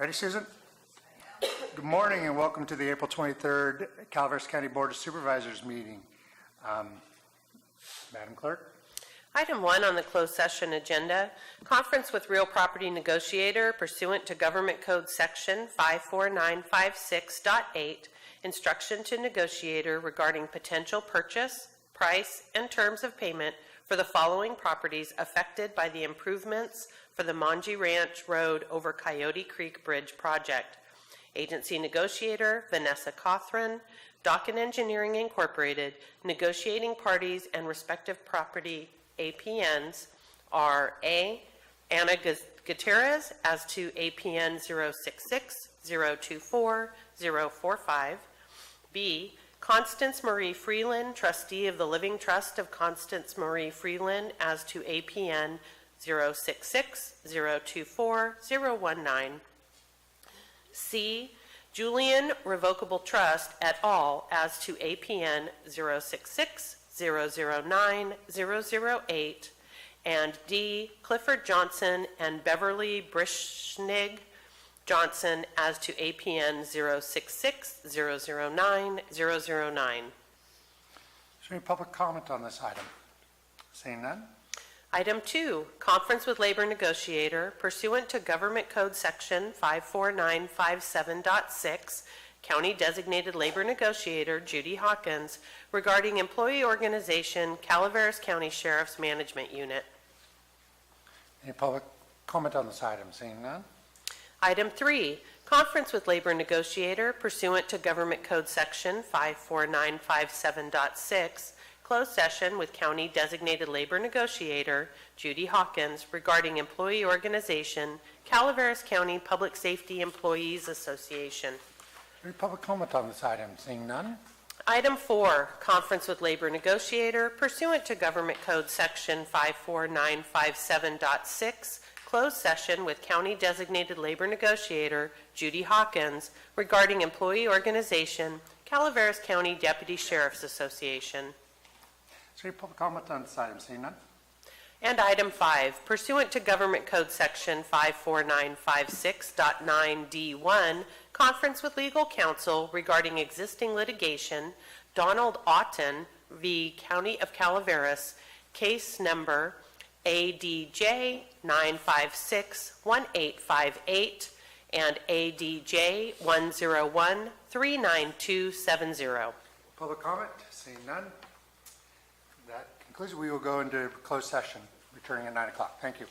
Ready, Susan? Good morning and welcome to the April 23rd Calaveras County Board of Supervisors meeting. Madam Clerk? Item 1 on the closed session agenda, conference with real property negotiator pursuant to Government Code Section 54956.8, instruction to negotiator regarding potential purchase, price, and terms of payment for the following properties affected by the improvements for the Manji Ranch Road over Coyote Creek Bridge project. Agency negotiator Vanessa Cothran, Dock and Engineering Incorporated, negotiating parties and respective property APNs are A. Anna Gutierrez as to APN 066-024-045, B. Constance Marie Freeland, trustee of the Living Trust of Constance Marie Freeland as to APN 066-024-019, C. Julian Revocable Trust et al. As to APN 066-009-008, and D. Clifford Johnson and Beverly Brishnig Johnson as to APN 066-009-009. Is there any public comment on this item? Seeing none? Item 2, conference with labor negotiator pursuant to Government Code Section 54957.6, County Designated Labor Negotiator Judy Hawkins regarding employee organization, Calaveras County Sheriff's Management Unit. Any public comment on this item? Seeing none? Item 3, conference with labor negotiator pursuant to Government Code Section 54957.6, closed session with County Designated Labor Negotiator Judy Hawkins regarding employee organization, Calaveras County Public Safety Employees Association. Any public comment on this item? Seeing none? Item 4, conference with labor negotiator pursuant to Government Code Section 54957.6, closed session with County Designated Labor Negotiator Judy Hawkins regarding employee organization, Calaveras County Deputy Sheriff's Association. Is there any public comment on this item? Seeing none? And item 5, pursuant to Government Code Section 54956.9D1, conference with legal counsel regarding existing litigation, Donald Otten v. County of Calaveras, case number ADJ 9561858 and ADJ 101-39270. Public comment? Seeing none? That concludes. We will go into closed session, returning at 9 o'clock. Thank you.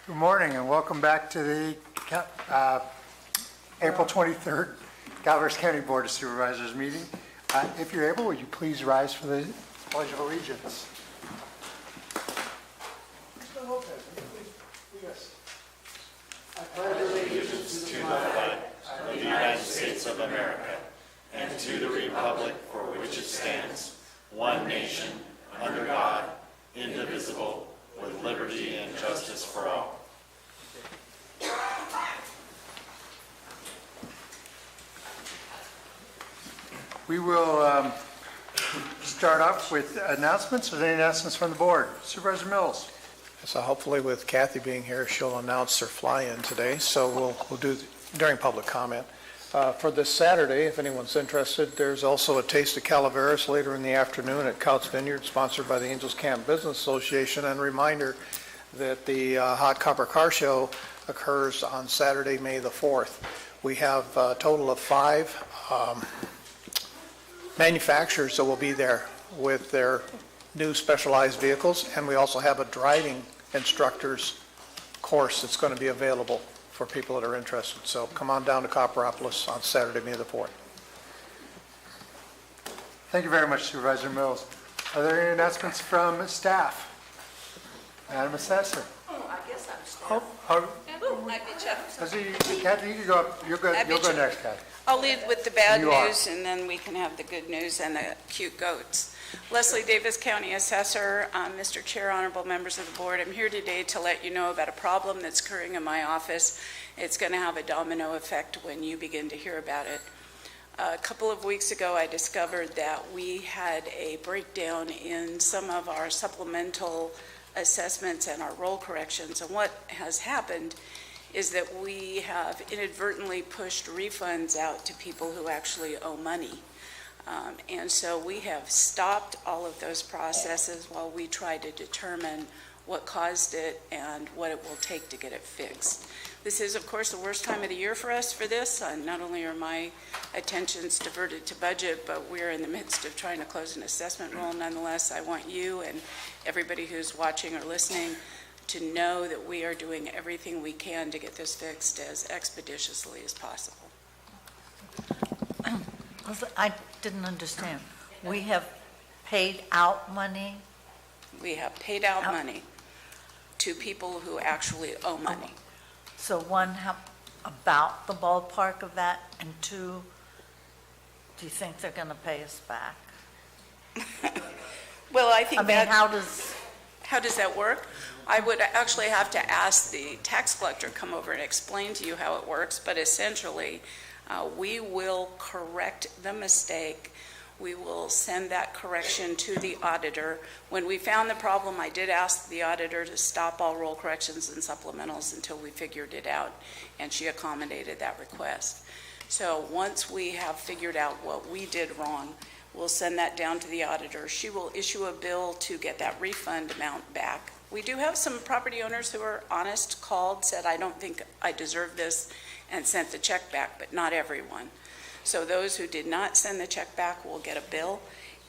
Good morning and welcome back to the April 23rd Calaveras County Board of Supervisors meeting. If you're able, would you please rise for the Pledge of Allegiance? Mr. Lopez, yes. I pledge allegiance to the flag of the United States of America and to the republic for which it stands, one nation, under God, indivisible, with liberty and justice for all. We will start off with announcements. Are there any announcements from the board? Supervisor Mills. So hopefully with Kathy being here, she'll announce her fly-in today. So we'll do during public comment. For this Saturday, if anyone's interested, there's also a Taste of Calaveras later in the afternoon at Couts Vineyard, sponsored by the Angels Camp Business Association. And a reminder that the Hot Copper Car Show occurs on Saturday, May the 4th. We have a total of 5 manufacturers that will be there with their new specialized vehicles, and we also have a driving instructors course that's going to be available for people that are interested. So come on down to Copperopolis on Saturday, May the 4th. Thank you very much, Supervisor Mills. Are there any announcements from staff? Madam Assessor. Oh, I guess I'm staff. Oh, I bet you. Kathy, you can go up. You'll go next, Kathy. I'll lead with the bad You are. news, and then we can have the good news and the cute goats. Leslie Davis, County Assessor. Mr. Chair, honorable members of the board, I'm here today to let you know about a problem that's occurring in my office. It's going to have a domino effect when you begin to hear about it. A couple of weeks ago, I discovered that we had a breakdown in some of our supplemental assessments and our roll corrections. And what has happened is that we have inadvertently pushed refunds out to people who actually owe money. And so we have stopped all of those processes while we try to determine what caused it and what it will take to get it fixed. This is, of course, the worst time of the year for us for this. Not only are my attentions diverted to budget, but we're in the midst of trying to close an assessment roll. Nonetheless, I want you and everybody who's watching or listening to know that we are doing everything we can to get this fixed as expeditiously as possible. I didn't understand. We have paid out money? We have paid out money to people who actually owe money. So one, about the ballpark of that, and two, do you think they're going to pay us back? Well, I think I mean, that... how does that work? I would actually have to ask the tax collector to come over and explain to you how it works, but essentially, we will correct the mistake. We will send that correction to the auditor. When we found the problem, I did ask the auditor to stop all roll corrections and supplementals until we figured it out, and she accommodated that request. So once we have figured out what we did wrong, we'll send that down to the auditor. She will issue a bill to get that refund amount back. We do have some property owners who are honest, called, said, I don't think I deserve this, and sent the check back, but not everyone. So those who did not send the check back will get a bill,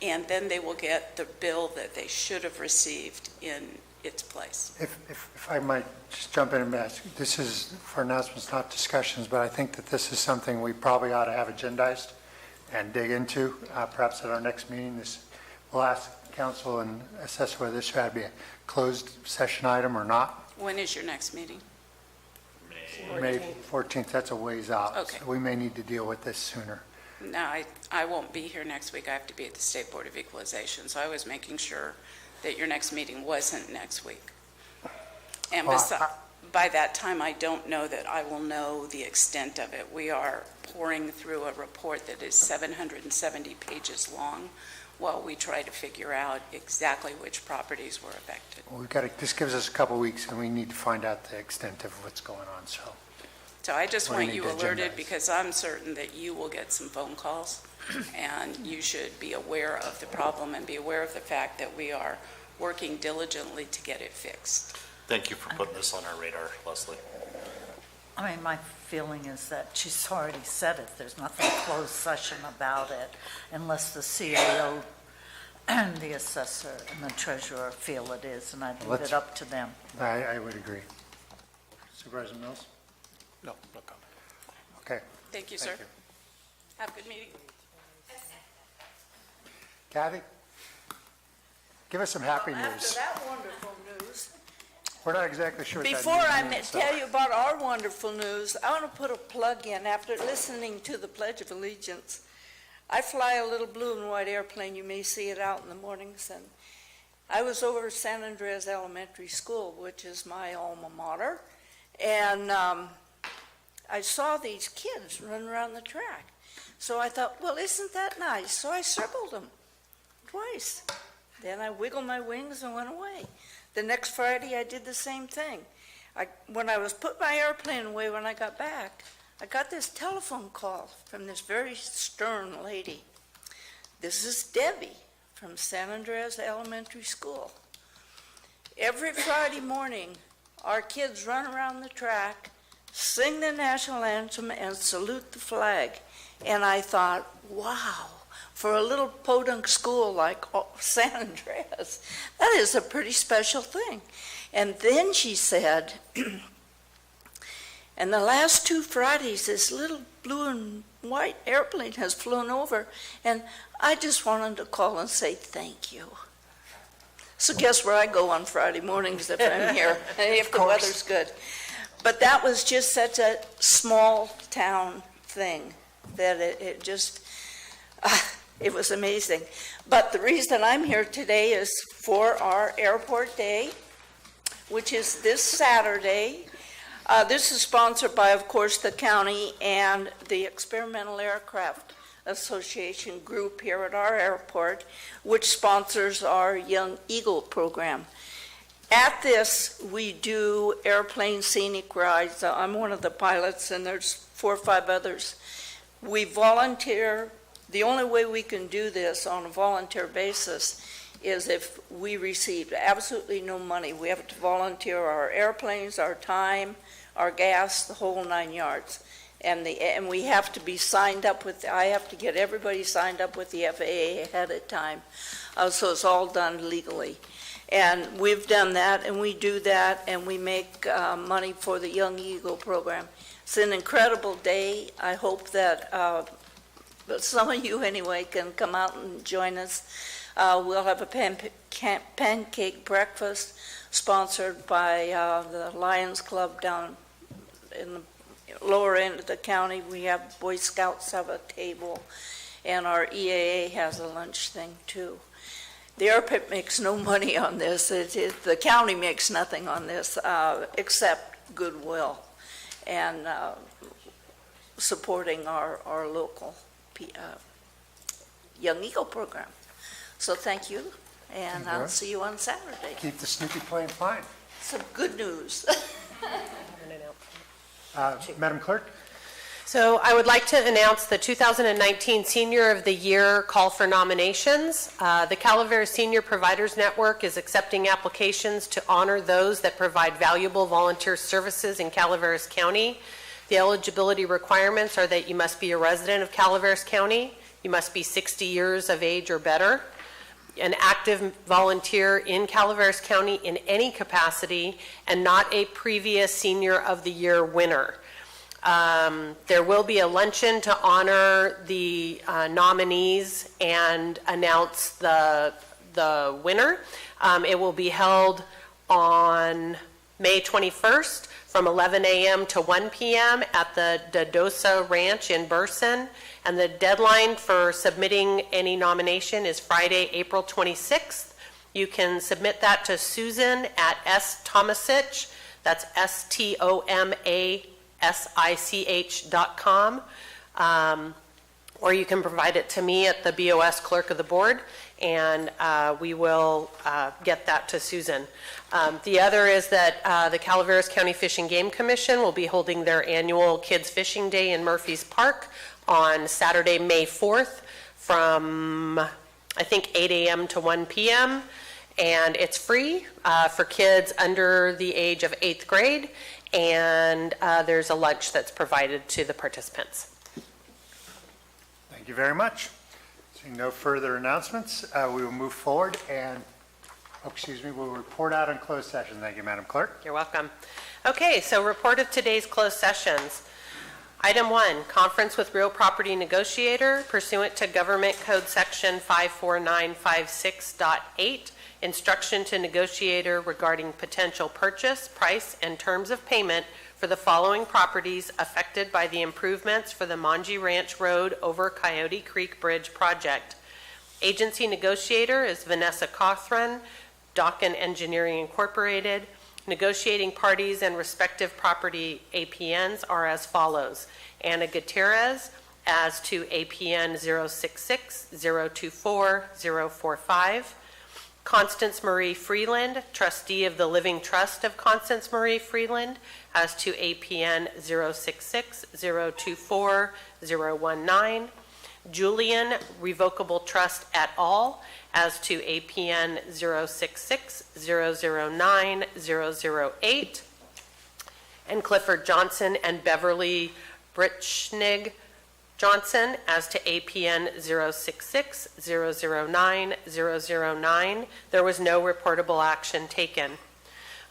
and then they will get the bill that they should have received in its place. If I might just jump in and ask, this is for announcements, not discussions, but I think that this is something we probably ought to have agendized and dig into, perhaps at our next meeting. We'll ask council and assess whether this should be a closed session item or not. When is your next meeting? May 14th, that's a ways out. Okay. So we may need to deal with this sooner. No, I won't be here next week. I have to be at the State Board of Equalization, so I was making sure that your next meeting wasn't next week. And by that time, I don't know that I will know the extent of it. We are pouring through a report that is 770 pages long while we try to figure out exactly which properties were affected. This gives us a couple of weeks, and we need to find out the extent of what's going on, so. So I just We want need you to alerted agendize. because I'm certain that you will get some phone calls and you should be aware of the problem and be aware of the fact that we are working diligently to get it fixed. Thank you for putting this on our radar, Leslie. I mean, my feeling is that she's already said it. There's nothing closed session about it unless the CAO and the assessor and the treasurer feel it is, and I'd leave it up to them. I would agree. Supervisor Mills? No, no comment. Okay. Thank you, sir. Thank you. Have a good meeting. Kathy? Give us some happy After news. that wonderful news, We're not exactly sure what that before I means, so- tell you about our wonderful news, I want to put a plug in. After listening to the Pledge of Allegiance, I fly a little blue and white airplane. You may see it out in the mornings. And I was over at San Andreas Elementary School, which is my alma mater, and I saw these kids running around the track. So I thought, well, isn't that nice? So I circled them twice. Then I wiggled my wings and went away. The next Friday, I did the same thing. When I was put my airplane away, when I got back, I got this telephone call from this very stern lady. This is Debbie from San Andreas Elementary School. Every Friday morning, our kids run around the track, sing the national anthem, and salute the flag. And I thought, wow, for a little podunk school like San Andreas, that is a pretty special thing. And then she said, and the last 2 Fridays, this little blue and white airplane has flown over, and I just wanted to call and say thank you. So guess where I go on Friday mornings if I'm here, if the weather's good. But that was just such a small town thing that it just, it was amazing. But the reason I'm here today is for our airport day, which is this Saturday. This is sponsored by, of course, the county and the Experimental Aircraft Association group here at our airport, which sponsors our Young Eagle program. At this, we do airplane scenic rides. I'm one of the pilots, and there's 4 or 5 others. We volunteer. The only way we can do this on a volunteer basis is if we receive absolutely no money. We have to volunteer our airplanes, our time, our gas, the whole 9 yards. And we have to be signed up with, I have to get everybody signed up with the FAA ahead of time. So it's all done legally. And we've done that, and we do that, and we make money for the Young Eagle program. It's an incredible day. I hope that some of you anyway can come out and join us. We'll have a pancake breakfast sponsored by the Lions Club down in the lower end of the county. We have Boy Scouts have a table, and our EAA has a lunch thing too. The airport makes no money on this. The county makes nothing on this except goodwill and supporting our local Young Eagle program. So thank you, and I'll see you on Saturday. Keep the Snoopy plane flying. Some good news. Madam Clerk? So I would like to announce the 2019 Senior of the Year call for nominations. The Calaveras Senior Providers Network is accepting applications to honor those that provide valuable volunteer services in Calaveras County. The eligibility requirements are that you must be a resident of Calaveras County, you must be 60 years of age or better, an active volunteer in Calaveras County in any capacity, and not a previous Senior of the Year winner. There will be a luncheon to honor the nominees and announce the winner. It will be held on May 21st from 11 a.m. to 1 p.m. at the Dodosa Ranch in Burson. And the deadline for submitting any nomination is Friday, April 26th. You can submit that to Susan at stomasic, that's STOMASICH.com, or you can provide it to me at the BOS Clerk of the Board, and we will get that to Susan. The other is that the Calaveras County Fish and Game Commission will be holding their annual Kids Fishing Day in Murphy's Park on Saturday, May 4th from, I think, 8 a.m. to 1 p.m., and it's free for kids under the age of 8th grade, and there's a lunch that's provided to the participants. Thank you very much. Seeing no further announcements, we will move forward and, we'll report out on closed session. Thank you, Madam Clerk. You're welcome. Okay, so report of today's closed sessions. Item 1, conference with real property negotiator pursuant to Government Code Section 54956.8, instruction to negotiator regarding potential purchase, price, and terms of payment for the following properties affected by the improvements for the Manji Ranch Road over Coyote Creek Bridge project. Agency negotiator is Vanessa Cothran, Dockin Engineering Incorporated. Negotiating parties and respective property APNs are as follows. Anna Gutierrez as to APN 066-024-045. Constance Marie Freeland, trustee of the Living Trust of Constance Marie Freeland, as to APN 066-024-019. Julian Revocable Trust et al., as to APN 066-009-008, and Clifford Johnson and Beverly Britschnig Johnson as to APN 066-009-009. There was no reportable action taken.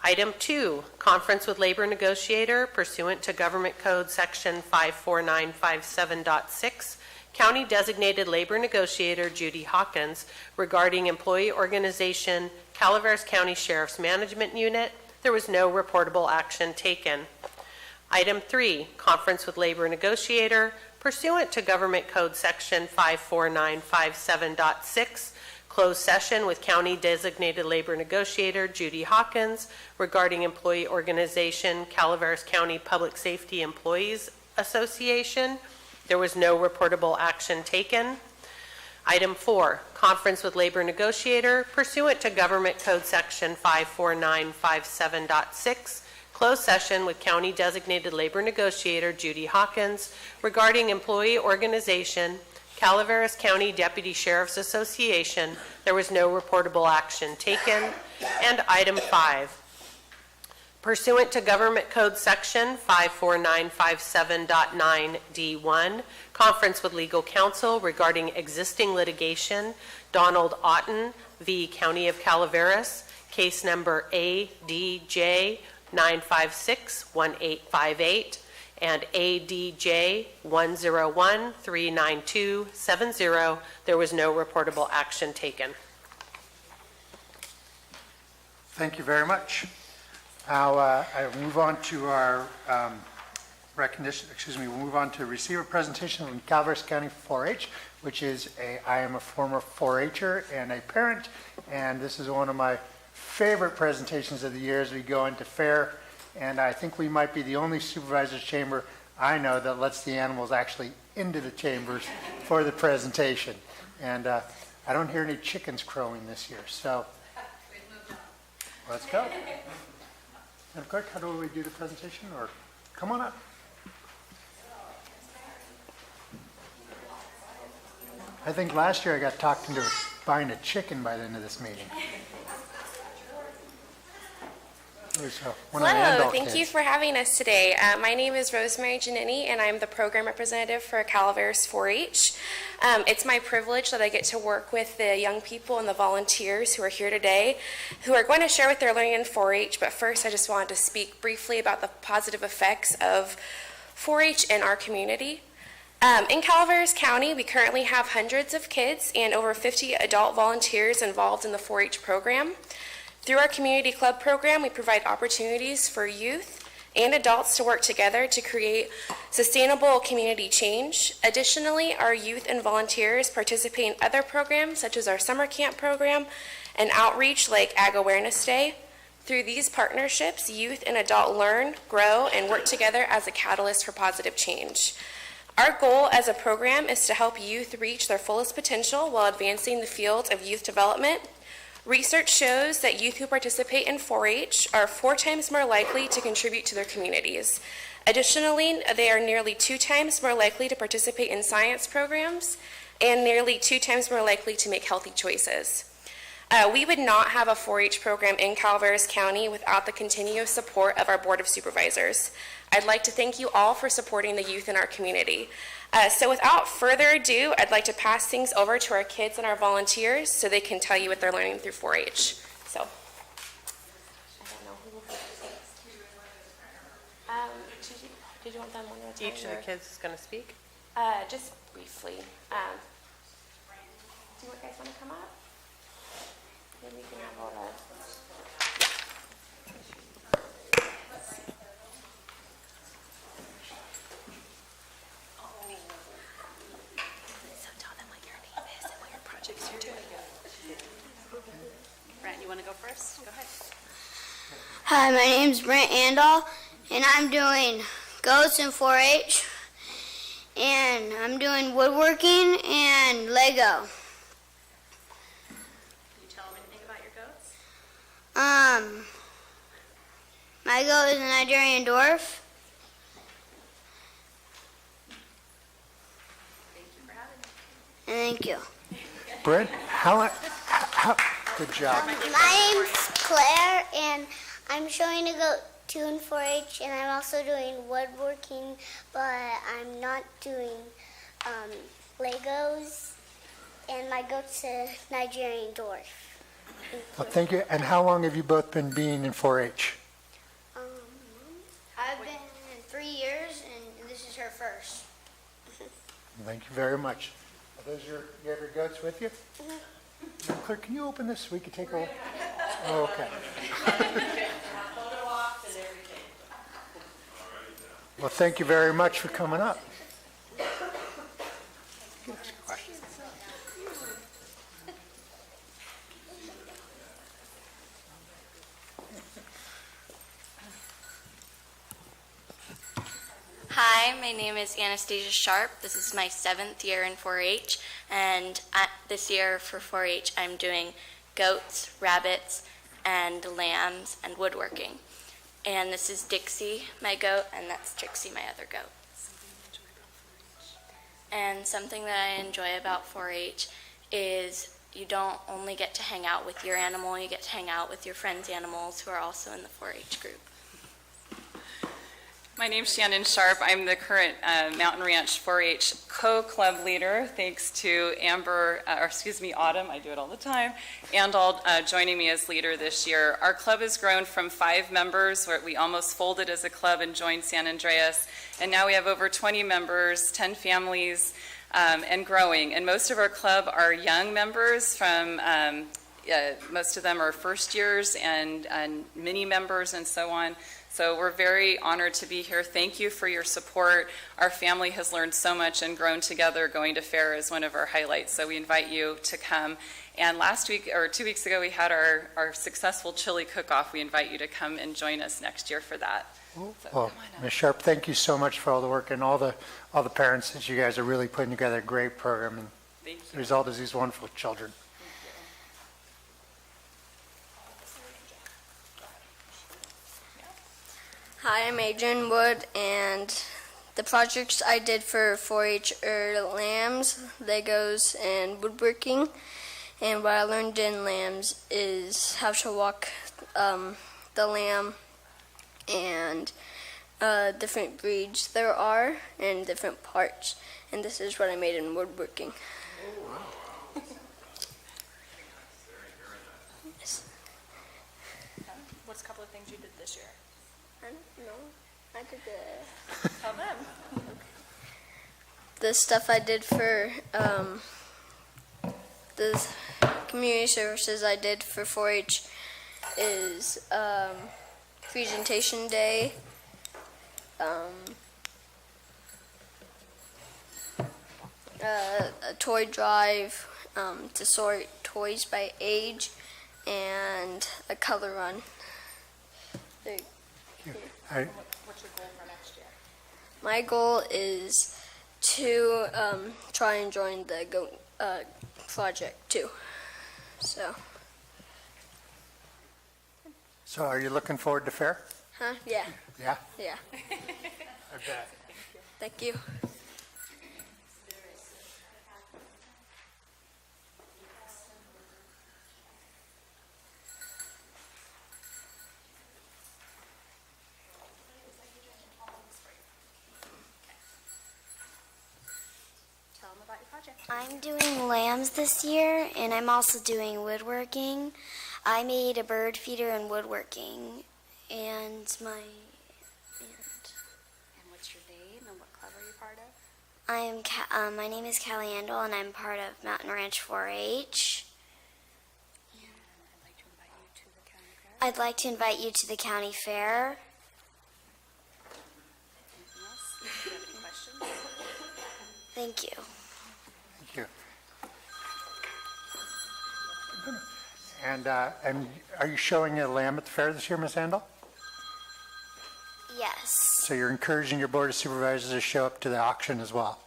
Item 2, conference with labor negotiator pursuant to Government Code Section 54957.6, County Designated Labor Negotiator Judy Hawkins regarding employee organization, Calaveras County Sheriff's Management Unit. There was no reportable action taken. Item 3, conference with labor negotiator pursuant to Government Code Section 54957.6, closed session with County Designated Labor Negotiator Judy Hawkins regarding employee organization, Calaveras County Public Safety Employees Association. There was no reportable action taken. Item 4, conference with labor negotiator pursuant to Government Code Section 54957.6, closed session with county designated labor negotiator Judy Hawkins regarding employee organization, Calaveras County Deputy Sheriff's Association. There was no reportable action taken. And item 5, pursuant to Government Code Section 54957.9D1, conference with legal counsel regarding existing litigation, Donald Otten v. County of Calaveras, case number ADJ 9561858 and ADJ 101-39270. There was no reportable action taken. Thank you very much. Now, I move on to our we'll move on to receive a presentation from Calaveras County 4-H, which is I am a former 4-H'er and a parent, and this is one of my favorite presentations of the year as we go into fair, and I think we might be the only supervisor's chamber I know that lets the animals actually into the chambers for the presentation. And I don't hear any chickens crowing this year, so let's go. Madam Clerk, how do we do the presentation? Or come on up. I think last year I got talked into buying a chicken by the end of this meeting. Hello, thank you for having us today. My name is Rosemary Giannini, and I'm the program representative for Calaveras 4-H. It's my privilege that I get to work with the young people and the volunteers who are here today, who are going to share what they're learning in 4-H. But first, I just wanted to speak briefly about the positive effects of 4-H in our community. In Calaveras County, we currently have hundreds of kids and over 50 adult volunteers involved in the 4-H program. Through our community club program, we provide opportunities for youth and adults to work together to create sustainable community change. Additionally, our youth and volunteers participate in other programs such as our summer camp program and outreach like Ag Awareness Day. Through these partnerships, youth and adult learn, grow, and work together as a catalyst for positive change. Our goal as a program is to help youth reach their fullest potential while advancing the field of youth development. Research shows that youth who participate in 4-H are 4 times more likely to contribute to their communities. Additionally, they are nearly 2 times more likely to participate in science programs and nearly 2 times more likely to make healthy choices. We would not have a 4-H program in Calaveras County without the continuous support of our Board of Supervisors. I'd like to thank you all for supporting the youth in our community. So without further ado, I'd like to pass things over to our kids and our volunteers so they can tell you what they're learning through 4-H. So, I don't know who. Did you want them one at a time? Each of the kids is going to speak? Just briefly. Do you guys want to come up? Maybe we can have all the. Brent, you want to go first? Go ahead. Hi, my name's Brent Andall, and I'm doing goats in 4-H, and I'm doing woodworking and Lego. Can you tell them anything about your goats? My goat is a Nigerian dwarf. Thank you for having me. And thank you. Brent, how good job. My name's Claire, and I'm showing a goat too in 4-H, and I'm also doing woodworking, but I'm not doing Legos, and my goat's a Nigerian dwarf. Well, thank you. And how long have you both been being in 4-H? I've been in 3 years, and this is her first. Thank you very much. Are those you have your goats with you? Madam Clerk, can you open this so we can take a look? Oh, okay. Well, thank you very much for coming up. You can ask a question. Hi, Hi, my name is Anastasia Sharp. This is my 7th year in 4-H, and this year for 4-H I'm doing goats, rabbits, and lambs, and woodworking. And this is Dixie, my goat, and that's Trixie, my other goat. And something that I enjoy about 4-H is you don't only get to hang out with your animal, you get to hang out with your friends' animals who are also in the 4-H group. My name's Shannon Sharp. I'm the current Mountain Ranch 4-H co-club leader, thanks to Autumn, I do it all the time, and all joining me as leader this year. Our club has grown from 5 members, where we almost folded as a club and joined San Andreas, and now we have over 20 members, 10 families, and growing. And most of our club are young members from most of them are first years and mini members and so on. So we're very honored to be here. Thank you for your support. Our family has learned so much and grown together. Going to fair is one of our highlights, so we invite you to come. And last week, or 2 weeks ago, we had our successful chili cook-off. We invite you to come and join us next year for that. So, Well, Ms. Sharp, thank you so much for all the work and all the parents that you guys are really putting together a great program, and the result is these wonderful children. Hi, I'm Adrian Wood, and the projects I did for 4-H are lambs, Legos, and woodworking. And what I learned in lambs is how to walk the lamb and different breeds there are and different parts. And this is what I made in woodworking. What's a couple of things you did this year? I don't know. I did Tell them. the stuff I did for the community services I did for 4-H is presentation day, a toy drive to sort toys by age, and a color run. There. What's your goal for next year? My goal is to try and join the GOAT project too. So are you looking forward to fair? Huh? Yeah. Yeah? Yeah. I bet. Thank you. Tell them about your project. I'm doing lambs this year, and I'm also doing woodworking. I made a bird feeder in woodworking, and And what's your name and what club are you part of? my name is Callie Andel, and I'm part of Mountain Ranch 4-H. And I'd like to invite you to the county fair. I'd like to invite you to the county fair. Anything else? Do you have any questions? Thank you. Thank you. And are you showing a lamb at the fair this year, Ms. Andel? Yes. So you're encouraging your board of supervisors to show up to the auction as well?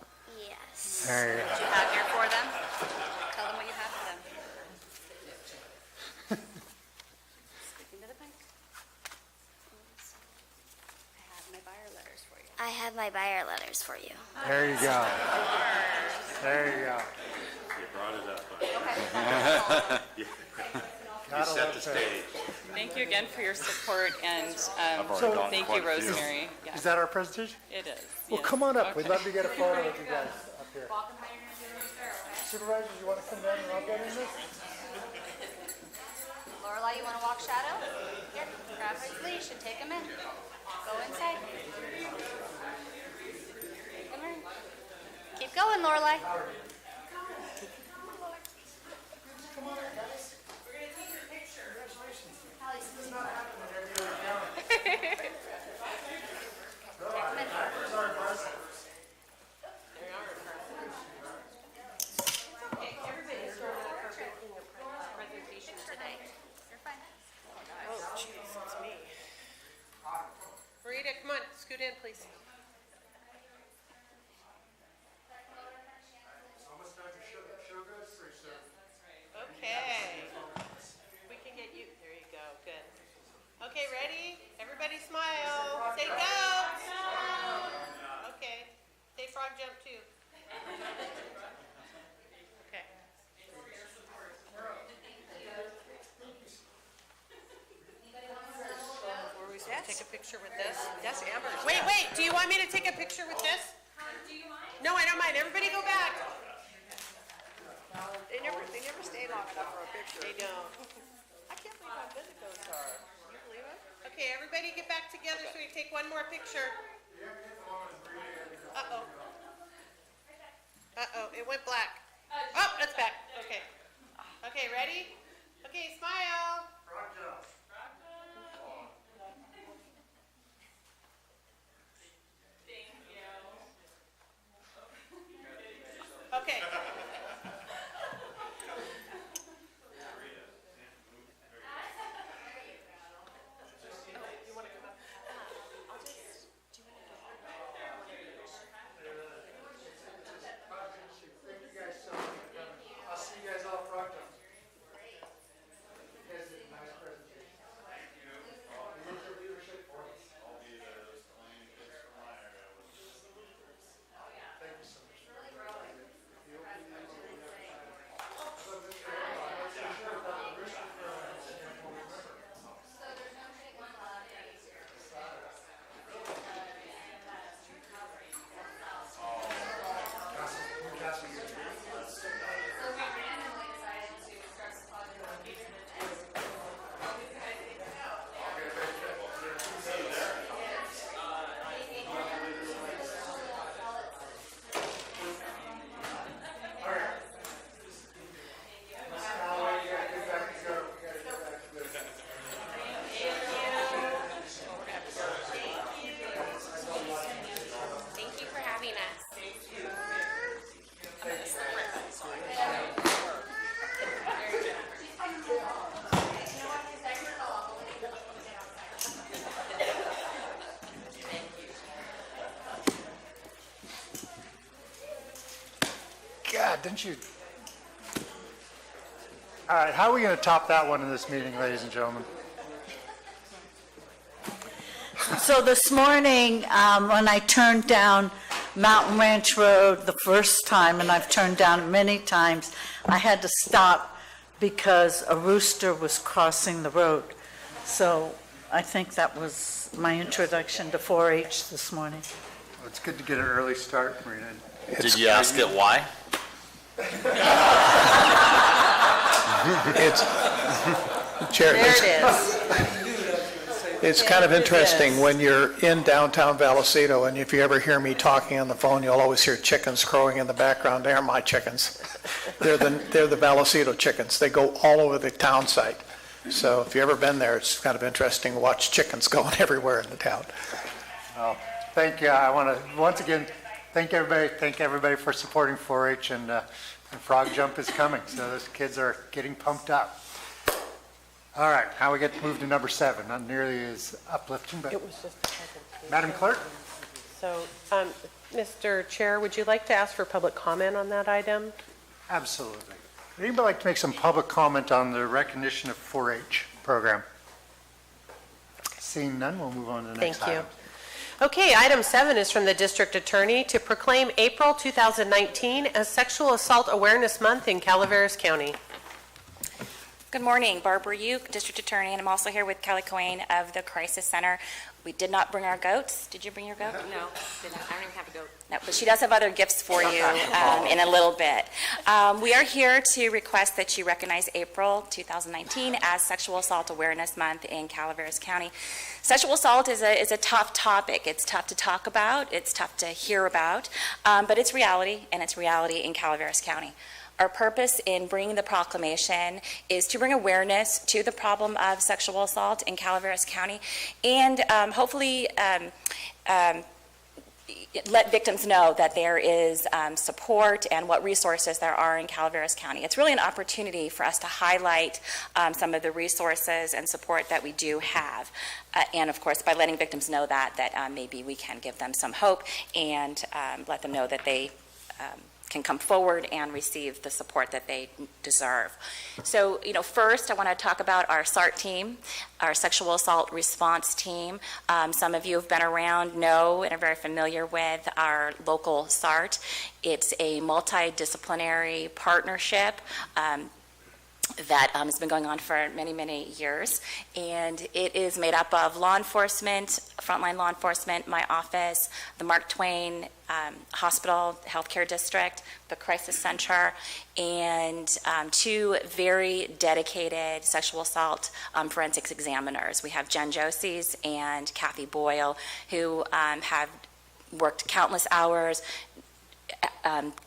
Yes. There you go. What you have here for them? Tell them what you have for them. Speaking to the mic. I have my buyer letters for you. I have my buyer letters for you. There you go. There you go. You set the stage. Thank you again for your support, and So- thank you, Rosemary. Yeah, Is that our presentation? it is. Well, yes. come on up. We'd Okay. love to get a photo with you guys up here. Supervisors, you want to come down and I'll get in this? Lorelai, you want to walk Shadow? Here, grab his leash and take him in. Go inside. Come in. Keep going, Lorelai. Rita, come on, scoot in, please. take a picture with this? That's Amber's. Wait, do you want me to take a picture with this? Do you mind? No, I don't mind. Everybody go back. They never stay long enough for a picture. They don't. I can't believe how good the goats are. Can you believe it? Okay, everybody get back together so we can take one more picture. Uh-oh. Uh-oh, it went black. Oh, it's back. Okay. Okay, ready? Okay, smile. Okay. I'll see you guys all front. You guys did a nice presentation. You need your leadership for us. I'll be there, those clean kids from my area. Thank you so much. Thank you for having us. God, didn't you? All right, how are we going to top that one in this meeting, ladies and gentlemen? So this morning, when I turned down Mountain Ranch Road the first time, and I've turned down it many times, I had to stop because a rooster was crossing the road. So I think that was my introduction to 4-H this morning. Well, it's good to get an early start, Marina. Did you ask it why? It's, Chair, There it is. it's kind of interesting when you're in downtown Vallecito, and if you ever hear me talking on the phone, you'll always hear chickens crowing in the background. They aren't my chickens. They're the Vallecito chickens. They go all over the town site. So if you've ever been there, it's kind of interesting to watch chickens going everywhere in the town. Well, thank you. I want to, once again, thank everybody for supporting 4-H, and Frog Jump is coming, so those kids are getting pumped up. All right, now we get to move to number 7. Not nearly as uplifting, but It was just a presentation. Madam Clerk? So, Mr. Chair, would you like to ask for public comment on that item? Absolutely. Would anybody like to make some public comment on the recognition of 4-H program? Seeing none, we'll move on to the next Thank you. item. Okay, item 7 is from the District Attorney to proclaim April 2019 as Sexual Assault Awareness Month in Calaveras County. Good morning, Barbara Uke, District Attorney, and I'm also here with Kelly Coyne of the Crisis Center. We did not bring our goats. Did you bring your goat? No, I don't even have a goat. No, but she does have other gifts for you in a little bit. We are here to request that you recognize April 2019 as Sexual Assault Awareness Month in Calaveras County. Sexual assault is a tough topic. It's tough to talk about. It's tough to hear about, but it's reality, and it's reality in Calaveras County. Our purpose in bringing the proclamation is to bring awareness to the problem of sexual assault in Calaveras County, and hopefully let victims know that there is support and what resources there are in Calaveras County. It's really an opportunity for us to highlight some of the resources and support that we do have. And of course, by letting victims know that maybe we can give them some hope and let them know that they can come forward and receive the support that they deserve. So, first I want to talk about our SART team, our Sexual Assault Response Team. Some of you have been around, know, and are very familiar with our local SART. It's a multidisciplinary partnership. that has been going on for many, many years. And it is made up of law enforcement, frontline law enforcement, my office, the Mark Twain Hospital Healthcare District, the Crisis Center, and two very dedicated sexual assault forensics examiners. We have Jen Josies and Kathy Boyle, who have worked countless hours,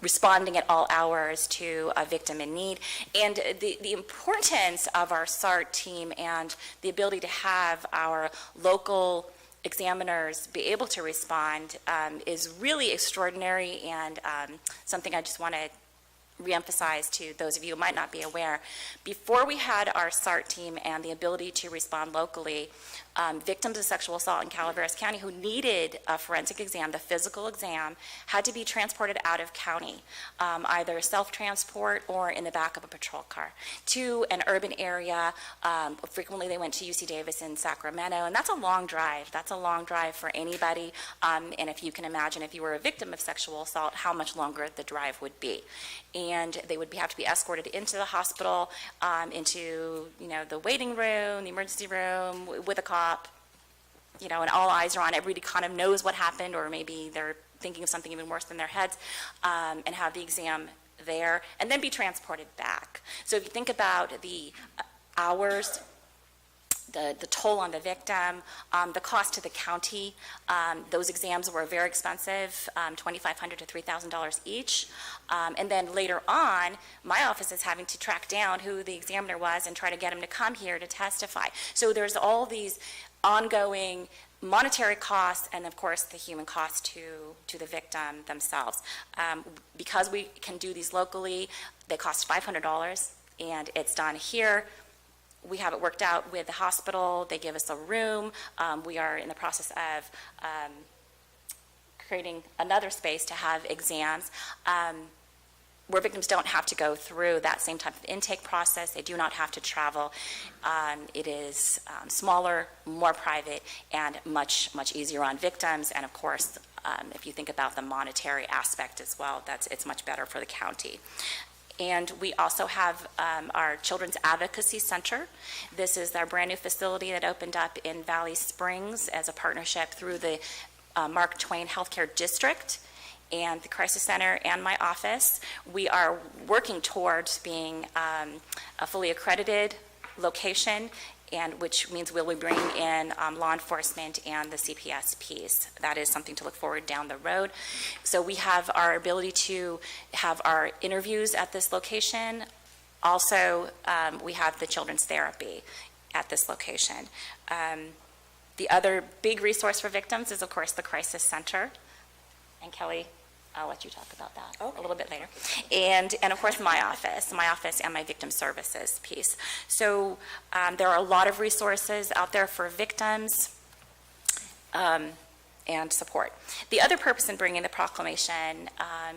responding at all hours to a victim in need. And the importance of our SART team and the ability to have our local examiners be able to respond is really extraordinary, and something I just want to reemphasize to those of you who might not be aware. Before we had our SART team and the ability to respond locally, victims of sexual assault in Calaveras County who needed a forensic exam, the physical exam, had to be transported out of county, either self-transport or in the back of a patrol car, to an urban area. Frequently they went to UC Davis in Sacramento, and that's a long drive. That's a long drive for anybody, and if you can imagine, if you were a victim of sexual assault, how much longer the drive would be. And they would have to be escorted into the hospital, into the waiting room, the emergency room, with a cop, and all eyes are on. Everybody kind of knows what happened, or maybe they're thinking of something even worse than their heads, and have the exam there, and then be transported back. So if you think about the hours, the toll on the victim, the cost to the county, those exams were very expensive, $2,500 to $3,000 each. And then later on, my office is having to track down who the examiner was and try to get him to come here to testify. So there's all these ongoing monetary costs, and of course the human cost to the victim themselves. Because we can do these locally, they cost $500, and it's done here. We have it worked out with the hospital. They give us a room. We are in the process of creating another space to have exams, where victims don't have to go through that same type of intake process. They do not have to travel. It is smaller, more private, and much, much easier on victims. And of course, if you think about the monetary aspect as well, it's much better for the county. And we also have our Children's Advocacy Center. This is our brand new facility that opened up in Valley Springs as a partnership through the Mark Twain Healthcare District and the Crisis Center and my office. We are working towards being a fully accredited location, and which means we'll be bringing in law enforcement and the CPS piece. That is something to look forward down the road. So we have our ability to have our interviews at this location. Also, we have the children's therapy at this location. The other big resource for victims is, of course, the Crisis Center. And Kelly, I'll let you talk about that a little bit later. And of course, my office and my victim services piece. So there are a lot of resources out there for victims and support. The other purpose in bringing the proclamation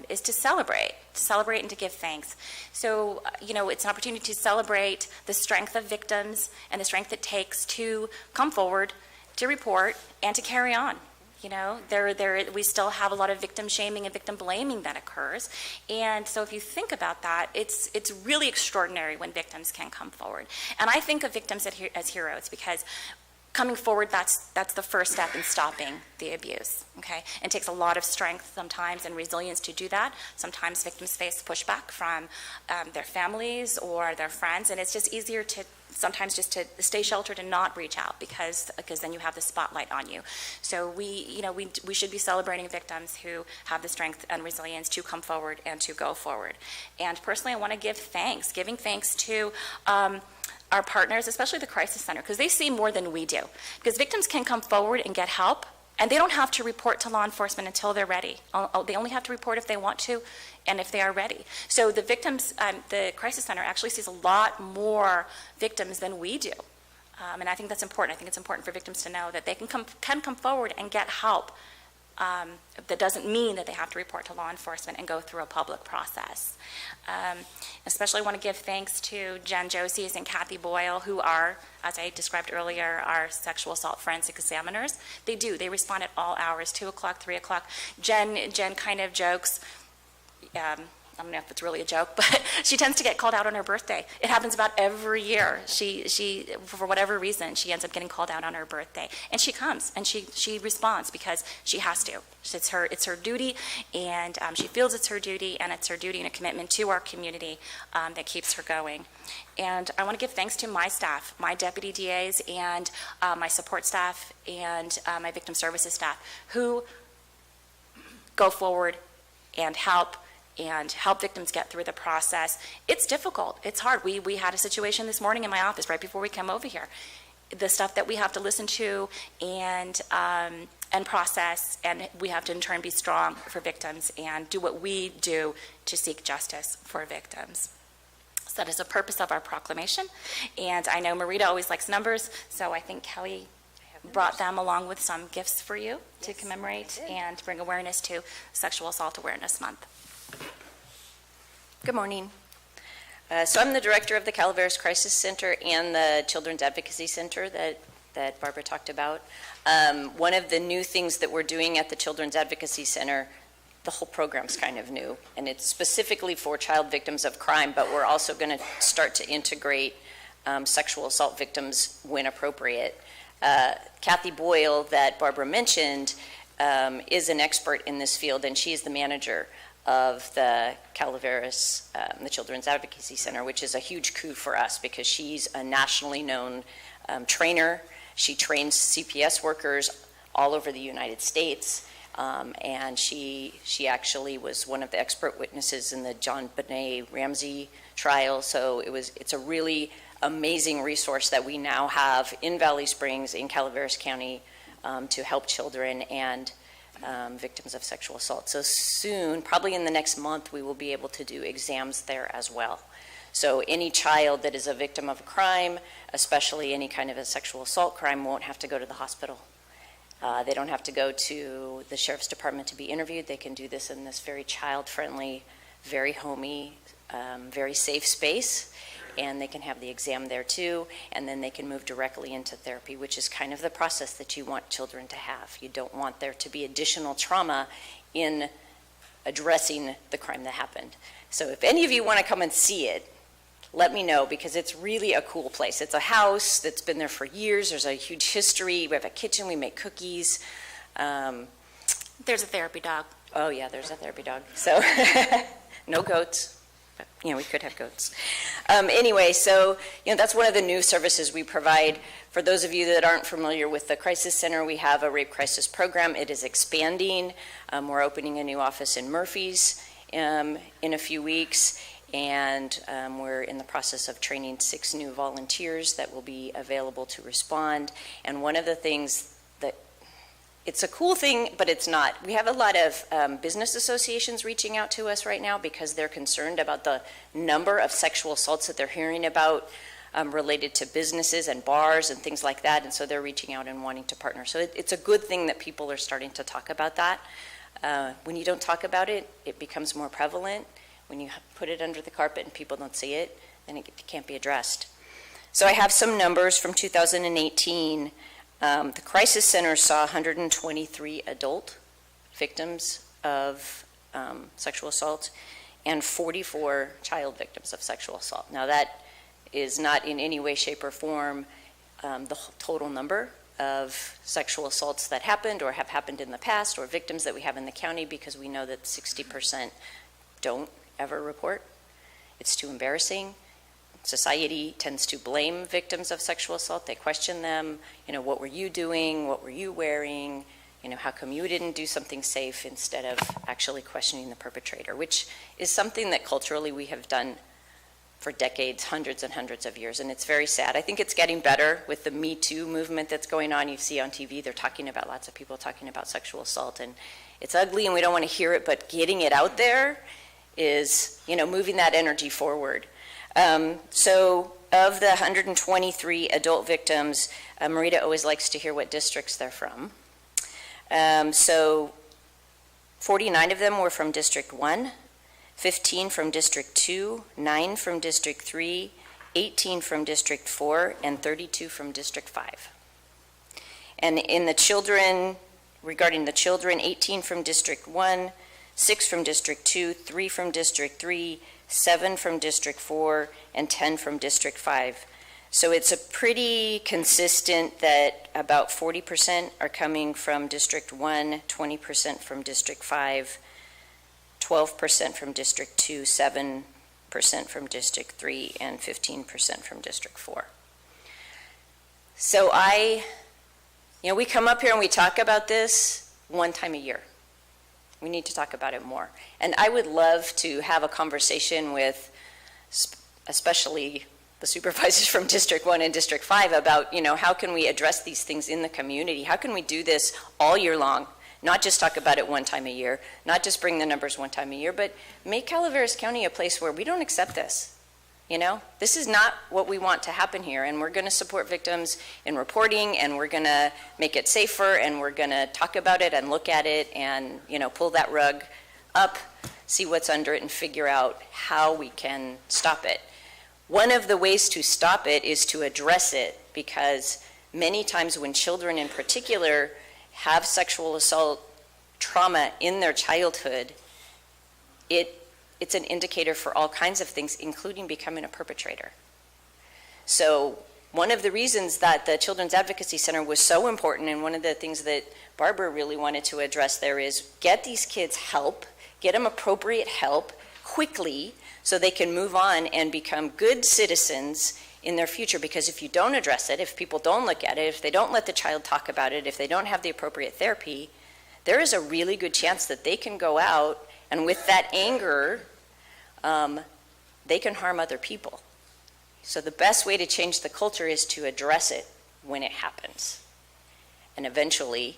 is to celebrate and to give thanks. So, it's an opportunity to celebrate the strength of victims and the strength it takes to come forward, to report, and to carry on. We still have a lot of victim shaming and victim blaming that occurs. And so if you think about that, it's really extraordinary when victims can come forward. And I think of victims as heroes, because coming forward, that's the first step in stopping the abuse, okay? It takes a lot of strength sometimes and resilience to do that. Sometimes victims face pushback from their families or their friends, and it's just easier to sometimes just to stay sheltered and not reach out, because then you have the spotlight on you. So we should be celebrating victims who have the strength and resilience to come forward and to go forward. And personally, I want to giving thanks to our partners, especially the Crisis Center, because they see more than we do. Because victims can come forward and get help, and they don't have to report to law enforcement until they're ready. They only have to report if they want to and if they are ready. So the victims, the Crisis Center actually sees a lot more victims than we do. And I think that's important. I think it's important for victims to know that they can come forward and get help. That doesn't mean that they have to report to law enforcement and go through a public process. Especially want to give thanks to Jen Josies and Kathy Boyle, who are, as I described earlier, our sexual assault forensic examiners. They respond at all hours, 2 o'clock, 3 o'clock. Jen kind of jokes, I don't know if it's really a joke, but she tends to get called out on her birthday. It happens about every year. She for whatever reason, she ends up getting called out on her birthday. And she comes, and she responds because she has to. It's her duty, and she feels it's her duty, and it's her duty and a commitment to our community that keeps her going. And I want to give thanks to my staff, my deputy DAs, and my support staff, and my victim services staff, who go forward and help victims get through the process. It's difficult. It's hard. We had a situation this morning in my office right before we came over here. The stuff that we have to listen to and process, and we have to in turn be strong for victims and do what we do to seek justice for victims. So that is the purpose of our proclamation. And I know Marita always likes numbers, so I think Kelly brought them along with some gifts for you to commemorate and bring awareness to Sexual Assault Awareness Month. Good morning. So I'm the director of the Calaveras Crisis Center and the Children's Advocacy Center that Barbara talked about. One of the new things that we're doing at the Children's Advocacy Center, the whole program's kind of new, and it's specifically for child victims of crime, but we're also going to start to integrate sexual assault victims when appropriate. Kathy Boyle, that Barbara mentioned, is an expert in this field, and she is the manager of the Calaveras, the Children's Advocacy Center, which is a huge coup for us because she's a nationally known trainer. She trains CPS workers all over the United States, and she actually was one of the expert witnesses in the John Benet Ramsey trial. So it's a really amazing resource that we now have in Valley Springs, in Calaveras County, to help children and victims of sexual assault. So soon, probably in the next month, we will be able to do exams there as well. So any child that is a victim of a crime, especially any kind of a sexual assault crime, won't have to go to the hospital. They don't have to go to the sheriff's department to be interviewed. They can do this in this very child-friendly, very homey, very safe space, and they can have the exam there too, and then they can move directly into therapy, which is kind of the process that you want children to have. You don't want there to be additional trauma in addressing the crime that happened. So if any of you want to come and see it, let me know, because it's really a cool place. It's a house that's been there for years. There's a huge history. We have a kitchen. We make cookies. There's a therapy dog. Oh, yeah, there's a therapy dog. So no goats. But, we could have goats. Anyway, so, that's one of the new services we provide. For those of you that aren't familiar with the Crisis Center, we have a rape crisis program. It is expanding. We're opening a new office in Murphy's in a few weeks. And we're in the process of training 6 new volunteers that will be available to respond. And one of the things that, it's a cool thing, but it's not. We have a lot of business associations reaching out to us right now because they're concerned about the number of sexual assaults that they're hearing about related to businesses and bars and things like that. And so they're reaching out and wanting to partner. So it's a good thing that people are starting to talk about that. When you don't talk about it, it becomes more prevalent. When you put it under the carpet and people don't see it, then it can't be addressed. So I have some numbers from 2018. The Crisis Center saw 123 adult victims of sexual assault and 44 child victims of sexual assault. Now that is not in any way, shape, or form the total number of sexual assaults that happened or have happened in the past or victims that we have in the county, because we know that 60% don't ever report. It's too embarrassing. Society tends to blame victims of sexual assault. They question them. What were you doing? What were you wearing? How come you didn't do something safe, instead of actually questioning the perpetrator, which is something that culturally we have done for decades, hundreds and hundreds of years, and it's very sad. I think it's getting better with the Me Too movement that's going on. You see on TV, they're talking about, lots of people talking about sexual assault, and it's ugly and we don't want to hear it, but getting it out there is, moving that energy forward. So of the 123 adult victims, Marita always likes to hear what districts they're from. So 49 of them were from District 1, 15 from District 2, 9 from District 3, 18 from District 4, and 32 from District 5. And in the children, regarding the children, 18 from District 1, 6 from District 2, 3 from District 3, 7 from District 4, and 10 from District 5. So it's a pretty consistent that about 40% are coming from District 1, 20% from District 5, 12% from District 2, 7% from District 3, and 15% from District 4. So we come up here and we talk about this one time a year. We need to talk about it more. And I would love to have a conversation with especially the supervisors from District 1 and District 5 about, how can we address these things in the community? How can we do this all year long? Not just talk about it one time a year, not just bring the numbers one time a year, but make Calaveras County a place where we don't accept this. This is not what we want to happen here, and we're going to support victims in reporting, and we're going to make it safer, and we're going to talk about it and look at it and, pull that rug up, see what's under it, and figure out how we can stop it. One of the ways to stop it is to address it, because many times when children in particular have sexual assault trauma in their childhood, it's an indicator for all kinds of things, including becoming a perpetrator. So one of the reasons that the Children's Advocacy Center was so important, and one of the things that Barbara really wanted to address there, is get these kids help, get them appropriate help quickly so they can move on and become good citizens in their future. Because if you don't address it, if people don't look at it, if they don't let the child talk about it, if they don't have the appropriate therapy, there is a really good chance that they can go out and with that anger, they can harm other people. So the best way to change the culture is to address it when it happens. And eventually,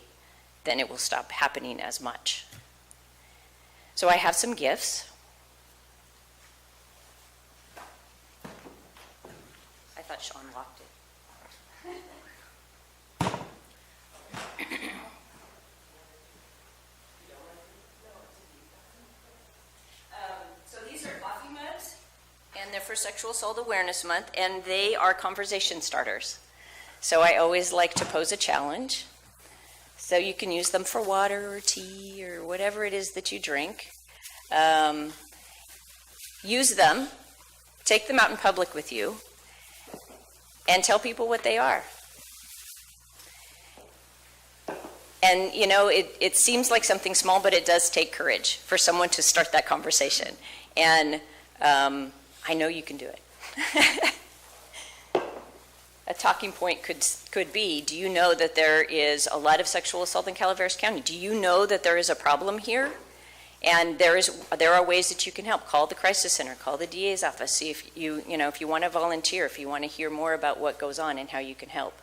then it will stop happening as much. So I have some gifts. I thought Sean locked it. So these are coffee mugs, and they're for Sexual Assault Awareness Month, and they are conversation starters. So I always like to pose a challenge. So you can use them for water or tea or whatever it is that you drink. Use them, take them out in public with you, and tell people what they are. And, it seems like something small, but it does take courage for someone to start that conversation. And I know you can do it. A talking point could be, do you know that there is a lot of sexual assault in Calaveras County? Do you know that there is a problem here? And there are ways that you can help. Call the crisis center, call the DA's office, see if if you want to volunteer, if you want to hear more about what goes on and how you can help.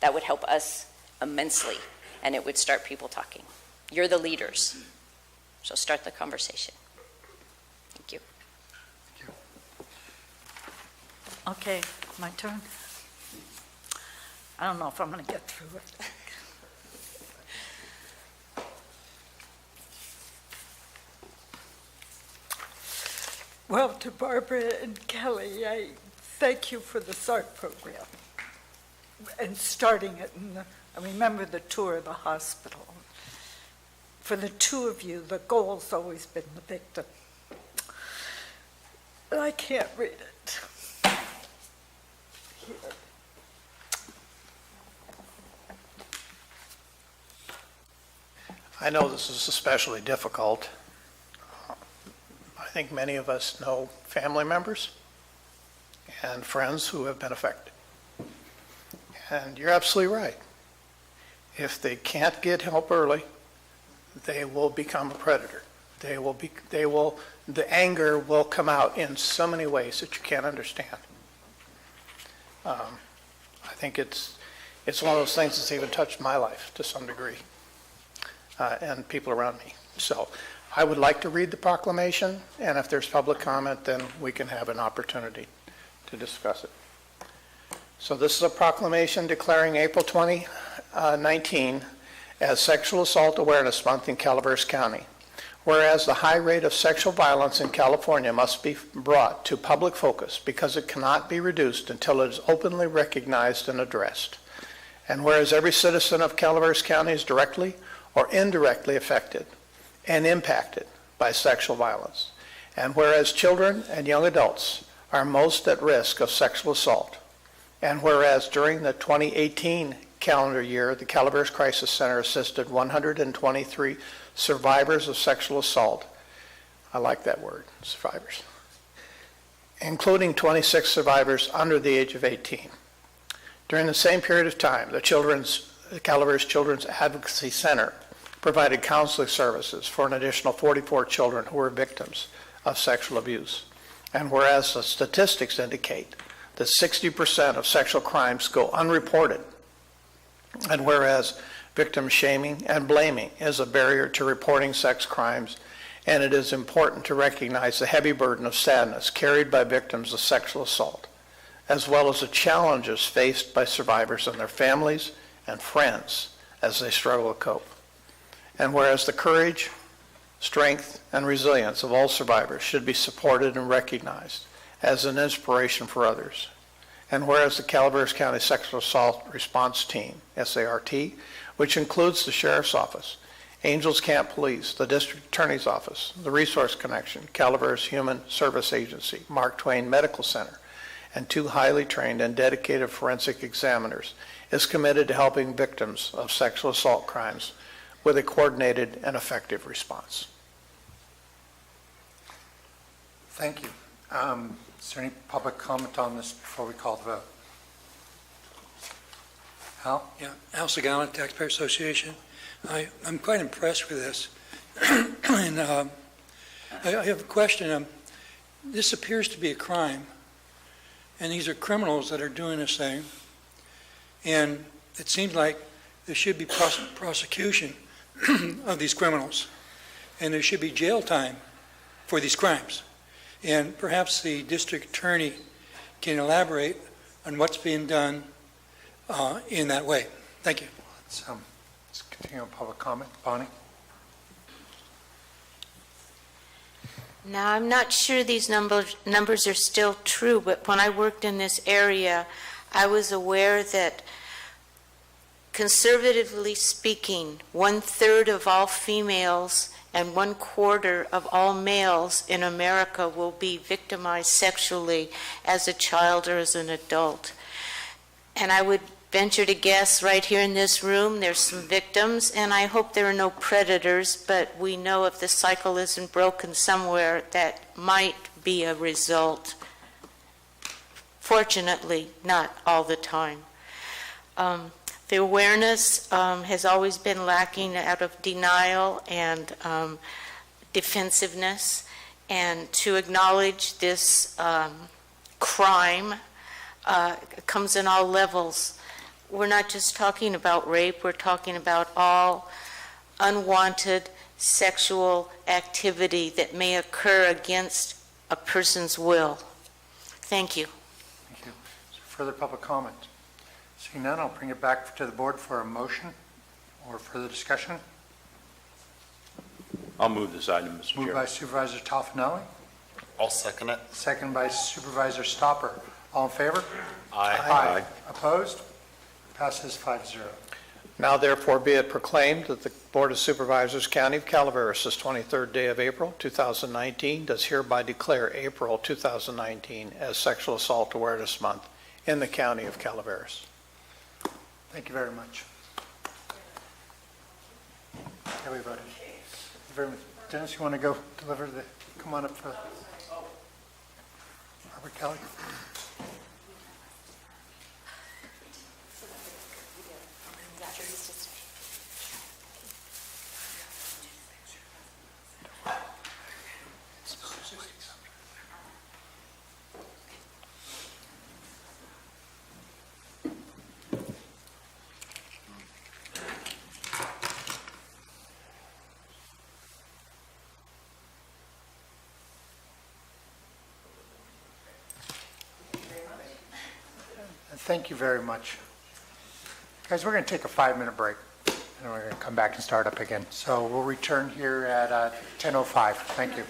That would help us immensely, and it would start people talking. You're the leaders, so start the conversation. Thank you. Okay, my turn. I don't know if I'm going to get through it. Well, to Barbara and Kelly, I thank you for the SART program and starting it. I remember the tour of the hospital. For the two of you, the goal's always been the victim. But I can't read it. Here. I know this is especially difficult. I think many of us know family members and friends who have been affected. And you're absolutely right. If they can't get help early, they will become a predator. The anger will come out in so many ways that you can't understand. I think it's one of those things that's even touched my life to some degree, and people around me. So I would like to read the proclamation, and if there's public comment, then we can have an opportunity to discuss it. So this is a proclamation declaring April 2019 as Sexual Assault Awareness Month in Calaveras County. Whereas the high rate of sexual violence in California must be brought to public focus because it cannot be reduced until it is openly recognized and addressed. And whereas every citizen of Calaveras County is directly or indirectly affected and impacted by sexual violence. And whereas children and young adults are most at risk of sexual assault, and whereas during the 2018 calendar year, the Calaveras Crisis Center assisted 123 survivors of sexual assault. I like that word, survivors, including 26 survivors under the age of 18. During the same period of time, the Calaveras Children's Advocacy Center provided counseling services for an additional 44 children who were victims of sexual abuse. And whereas the statistics indicate that 60% of sexual crimes go unreported, and whereas victim shaming and blaming is a barrier to reporting sex crimes, and it is important to recognize the heavy burden of sadness carried by victims of sexual assault, as well as the challenges faced by survivors and their families and friends as they struggle to cope. And whereas the courage, strength, and resilience of all survivors should be supported and recognized as an inspiration for others. And whereas the Calaveras County Sexual Assault Response Team, SART, which includes the Sheriff's Office, Angels Camp Police, the District Attorney's Office, the Resource Connection, Calaveras Human Service Agency, Mark Twain Medical Center, and 2 highly trained and dedicated forensic examiners, is committed to helping victims of sexual assault crimes with a coordinated and effective response. Thank you. Is there any public comment on this before we call the vote? Hal? Yeah, Al Sagala, Taxpayer Association. I'm quite impressed with this. And I have a question. This appears to be a crime, and these are criminals that are doing this thing. And it seems like there should be prosecution of these criminals, and there should be jail time for these crimes. And perhaps the district attorney can elaborate on what's being done in that way. Thank you. Let's continue on public comment. Bonnie? Now, I'm not sure these numbers are still true, but when I worked in this area, I was aware that, conservatively speaking, 1/3 of all females and 1/4 of all males in America will be victimized sexually as a child or as an adult. And I would venture to guess right here in this room there's some victims, and I hope there are no predators, but we know if the cycle isn't broken somewhere, that might be a result. Fortunately, not all the time. The awareness has always been lacking out of denial and defensiveness, and to acknowledge this crime comes in all levels. We're not just talking about rape, we're talking about all unwanted sexual activity that may occur against a person's will. Thank you. Thank you. Is there further public comment? Seeing none, I'll bring it back to the board for a motion or further discussion. I'll move this item, Mr. Chair. Moved by Supervisor Toffenelli, I'll second it. second by Supervisor Stopper. All in favor? Aye. Opposed? Passes 5-0. Now therefore be it proclaimed that the Board of Supervisors, County of Calaveras, this 23rd day of April 2019, does hereby declare April 2019 as Sexual Assault Awareness Month in the County of Calaveras. Thank you very much. Everybody. Very much. Dennis, you want to go deliver the, come on up for Robert Kelly? Thank you very much. Guys, we're going to take a 5-minute break, and we're going to come back and start up again. So we'll return here at 10:05. Thank you.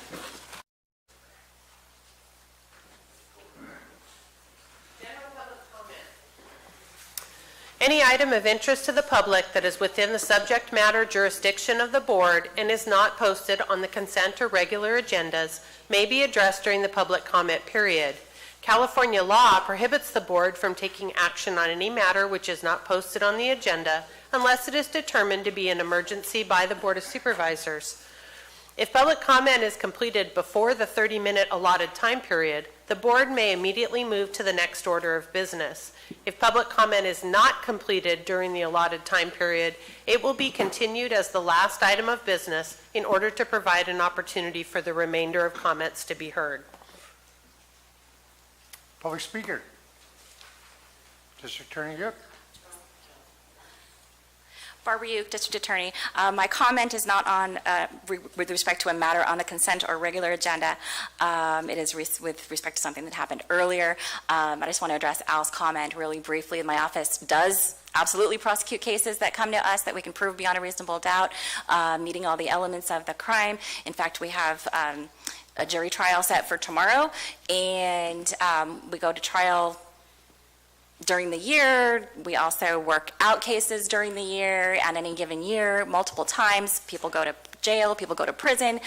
Any item of interest to the public that is within the subject matter jurisdiction of the board and is not posted on the consent or regular agendas may be addressed during the public comment period. California law prohibits the board from taking action on any matter which is not posted on the agenda unless it is determined to be an emergency by the Board of Supervisors. If public comment is completed before the 30-minute allotted time period, the board may immediately move to the next order of business. If public comment is not completed during the allotted time period, it will be continued as the last item of business in order to provide an opportunity for the remainder of comments to be heard. Public speaker. District Attorney Yook. Barbara Uke, District Attorney. My comment is not on, with respect to a matter on the consent or regular agenda. It is with respect to something that happened earlier. I just want to address Al's comment really briefly. My office does absolutely prosecute cases that come to us that we can prove beyond a reasonable doubt, meeting all the elements of the crime. In fact, we have a jury trial set for tomorrow, and we go to trial during the year. We also work out cases during the year, and any given year, multiple times. People go to jail, people go to prison,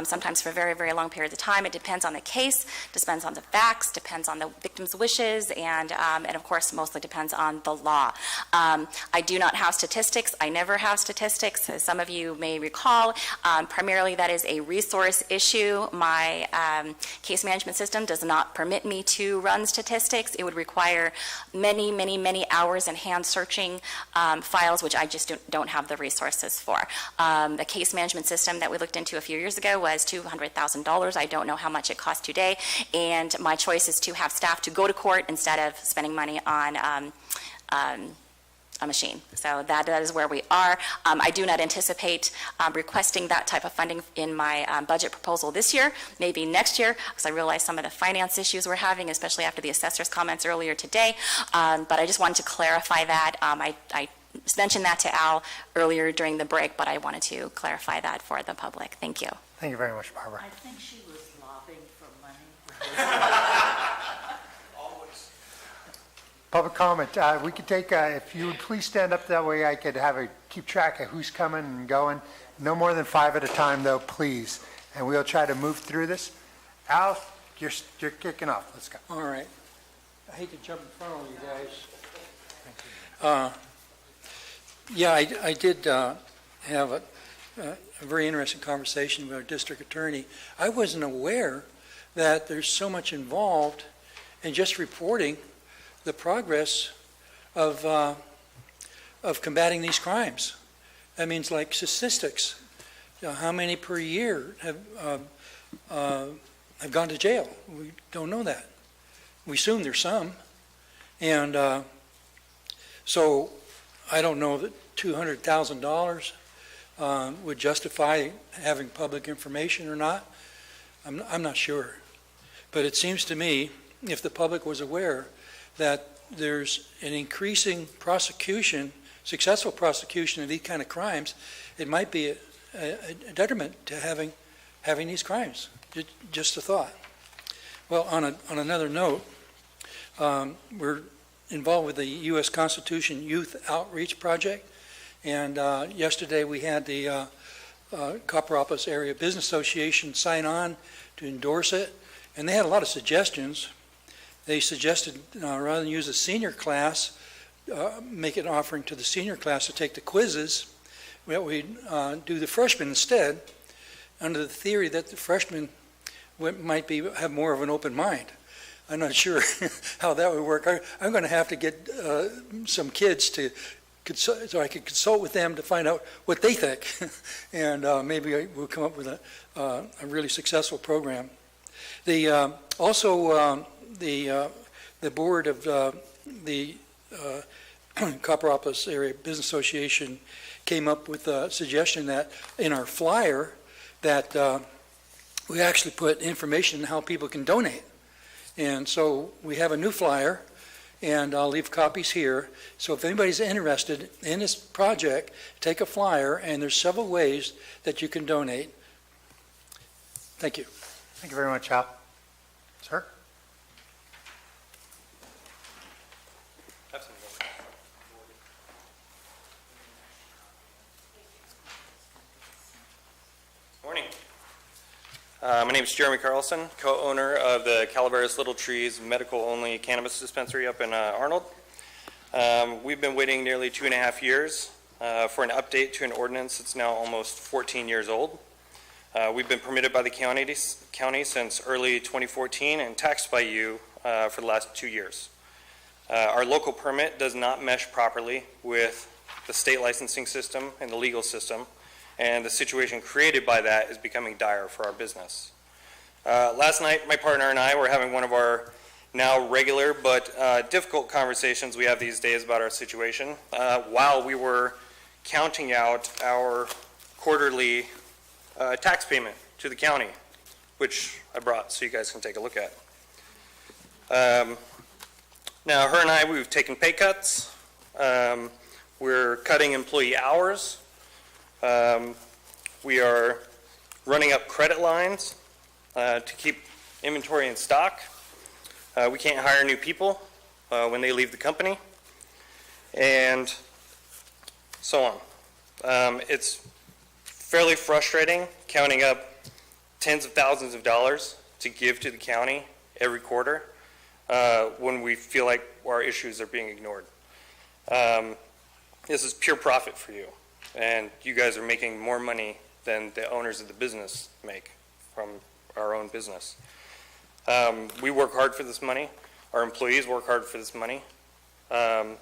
sometimes for very, very long periods of time. It depends on the case, depends on the facts, depends on the victim's wishes, and of course, mostly depends on the law. I do not have statistics. I never have statistics, as some of you may recall. Primarily, that is a resource issue. My case management system does not permit me to run statistics. It would require many, many, many hours and hand searching files, which I just don't have the resources for. The case management system that we looked into a few years ago was $200,000. I don't know how much it costs today, and my choice is to have staff to go to court instead of spending money on a machine. So that is where we are. I do not anticipate requesting that type of funding in my budget proposal this year, maybe next year, because I realize some of the finance issues we're having, especially after the assessor's comments earlier today. But I just wanted to clarify that. I mentioned that to Al earlier during the break, but I wanted to clarify that for the public. Thank you. Thank you very much, Barbara. I think she was lobbying for money. Public comment. We could take, if you would please stand up, that way I could keep track of who's coming and going. No more than 5 at a time, though, please. And we'll try to move through this. Al, you're kicking off. Let's go. All right. I hate to jump in front of you guys. Yeah, I did have a very interesting conversation with our district attorney. I wasn't aware that there's so much involved in just reporting the progress of combating these crimes. That means like statistics. You know, how many per year have gone to jail? We don't know that. We assume there's some. And so I don't know that $200,000 would justify having public information or not. I'm not sure. But it seems to me, if the public was aware that there's an increasing prosecution, successful prosecution of these kind of crimes, it might be a detriment to having these crimes. Just a thought. Well, on another note, we're involved with the U.S. Constitution Youth Outreach Project, and yesterday we had the Copperopolis Area Business Association sign on to endorse it, and they had a lot of suggestions. They suggested rather than use a senior class, make an offering to the senior class to take the quizzes, that we do the freshmen instead, under the theory that the freshmen might have more of an open mind. I'm not sure how that would work. I'm going to have to get some kids to consult, so I can consult with them to find out what they think, and maybe we'll come up with a really successful program. Also, the board of the Copperopolis Area Business Association came up with a suggestion that in our flyer that we actually put information on how people can donate. And so we have a new flyer, and I'll leave copies here. So if anybody's interested in this project, take a flyer, and there's several ways that you can donate. Thank you. Thank you very much, Al. Sir? My name is Jeremy Carlson, co-owner of the Calaveras Little Trees medical-only cannabis dispensary up in Arnold. We've been waiting nearly 2.5 years for an update to an ordinance that's now almost 14 years old. We've been permitted by the county since early 2014 and taxed by you for the last 2 years. Our local permit does not mesh properly with the state licensing system and the legal system, and the situation created by that is becoming dire for our business. Last night, my partner and I were having one of our now regular but difficult conversations we have these days about our situation while we were counting out our quarterly tax payment to the county, which I brought so you guys can take a look at. Now, her and I, we've taken pay cuts. We're cutting employee hours. We are running up credit lines to keep inventory in stock. We can't hire new people when they leave the company, and so on. It's fairly frustrating counting up tens of thousands of dollars to give to the county every quarter when we feel like our issues are being ignored. This is pure profit for you, and you guys are making more money than the owners of the business make from our own business. We work hard for this money. Our employees work hard for this money. The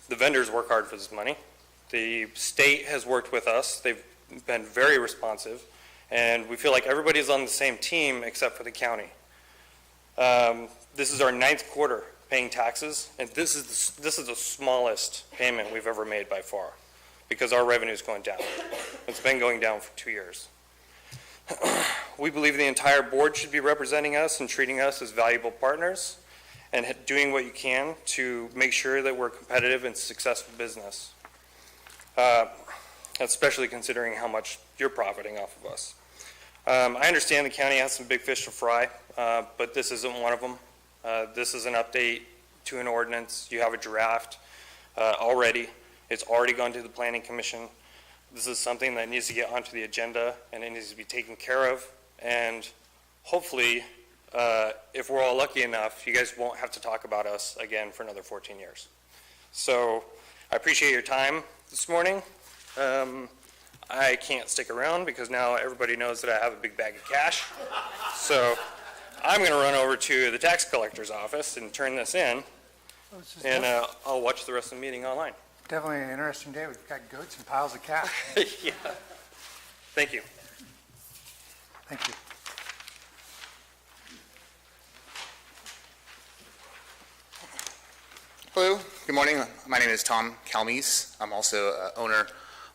vendors work hard for this money. The state has worked with us. They've been very responsive, and we feel like everybody's on the same team except for the county. This is our 9th quarter paying taxes, and this is the smallest payment we've ever made by far, because our revenue is going down. It's been going down for 2 years. We believe the entire board should be representing us and treating us as valuable partners and doing what you can to make sure that we're competitive and successful business, especially considering how much you're profiting off of us. I understand the county has some big fish to fry, but this isn't one of them. This is an update to an ordinance. You have a draft already. It's already gone to the Planning Commission. This is something that needs to get onto the agenda, and it needs to be taken care of. And hopefully, if we're all lucky enough, you guys won't have to talk about us again for another 14 years. So I appreciate your time this morning. I can't stick around because now everybody knows that I have a big bag of cash. So I'm going to run over to the tax collector's office and turn this in, and I'll watch the rest of the meeting online. Definitely an interesting day. We've got goats and piles of cash. Yeah. Thank you. Thank you. Hello, good morning. My name is Tom Calmes. I'm also owner,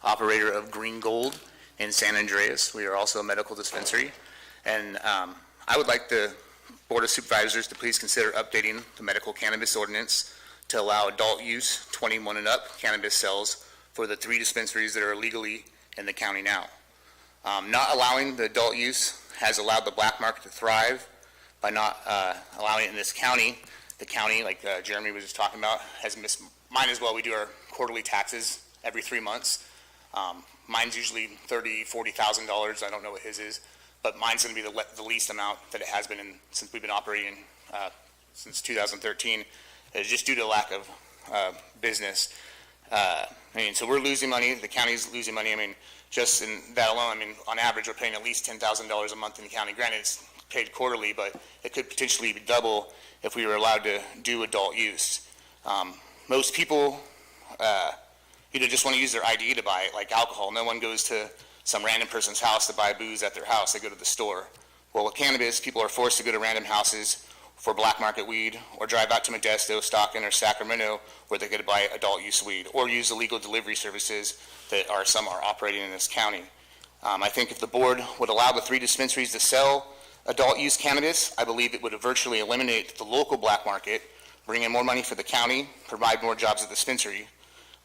operator of Green Gold in San Andreas. We are also a medical dispensary. And I would like the Board of Supervisors to please consider updating the medical cannabis ordinance to allow adult use, 21 and up cannabis sales for the 3 dispensaries that are legally in the county now. Not allowing the adult use has allowed the black market to thrive by not allowing it in this county. The county, like Jeremy was just talking about, has missed mine as well. We do our quarterly taxes every 3 months. Mine's usually $30,000, $40,000. I don't know what his is, but mine's going to be the least amount that it has been since we've been operating since 2013. It's just due to lack of business. So we're losing money. The county's losing money. Just in that alone, on average, we're paying at least $10,000 a month in the county. Granted, it's paid quarterly, but it could potentially be double if we were allowed to do adult use. Most people just want to use their ID to buy like alcohol. No one goes to some random person's house to buy booze at their house. They go to the store. Well, with cannabis, people are forced to go to random houses for black market weed, or drive out to Modesto, Stockton, or Sacramento where they could buy adult use weed, or use illegal delivery services that some are operating in this county. I think if the board would allow the 3 dispensaries to sell adult use cannabis, I believe it would virtually eliminate the local black market, bring in more money for the county, provide more jobs at the dispensary.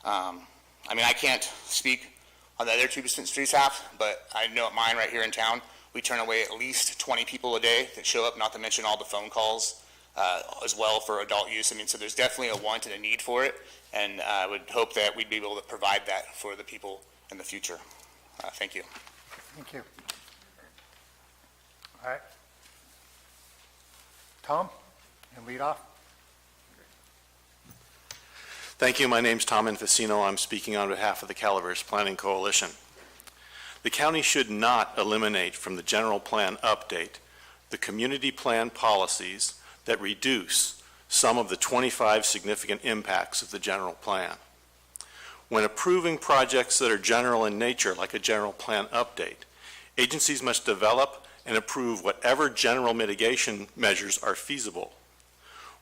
I can't speak on the other 2 dispensaries half, but I know at mine right here in town, we turn away at least 20 people a day that show up, not to mention all the phone calls as well for adult use. So there's definitely a want and a need for it, and I would hope that we'd be able to provide that for the people in the future. Thank you. Thank you. All right. Tom, and lead off. Thank you. My name's Tom Infacino. I'm speaking on behalf of the Calaveras Planning Coalition. The county should not eliminate from the general plan update the community plan policies that reduce some of the 25 significant impacts of the general plan. When approving projects that are general in nature, like a general plan update, agencies must develop and approve whatever general mitigation measures are feasible.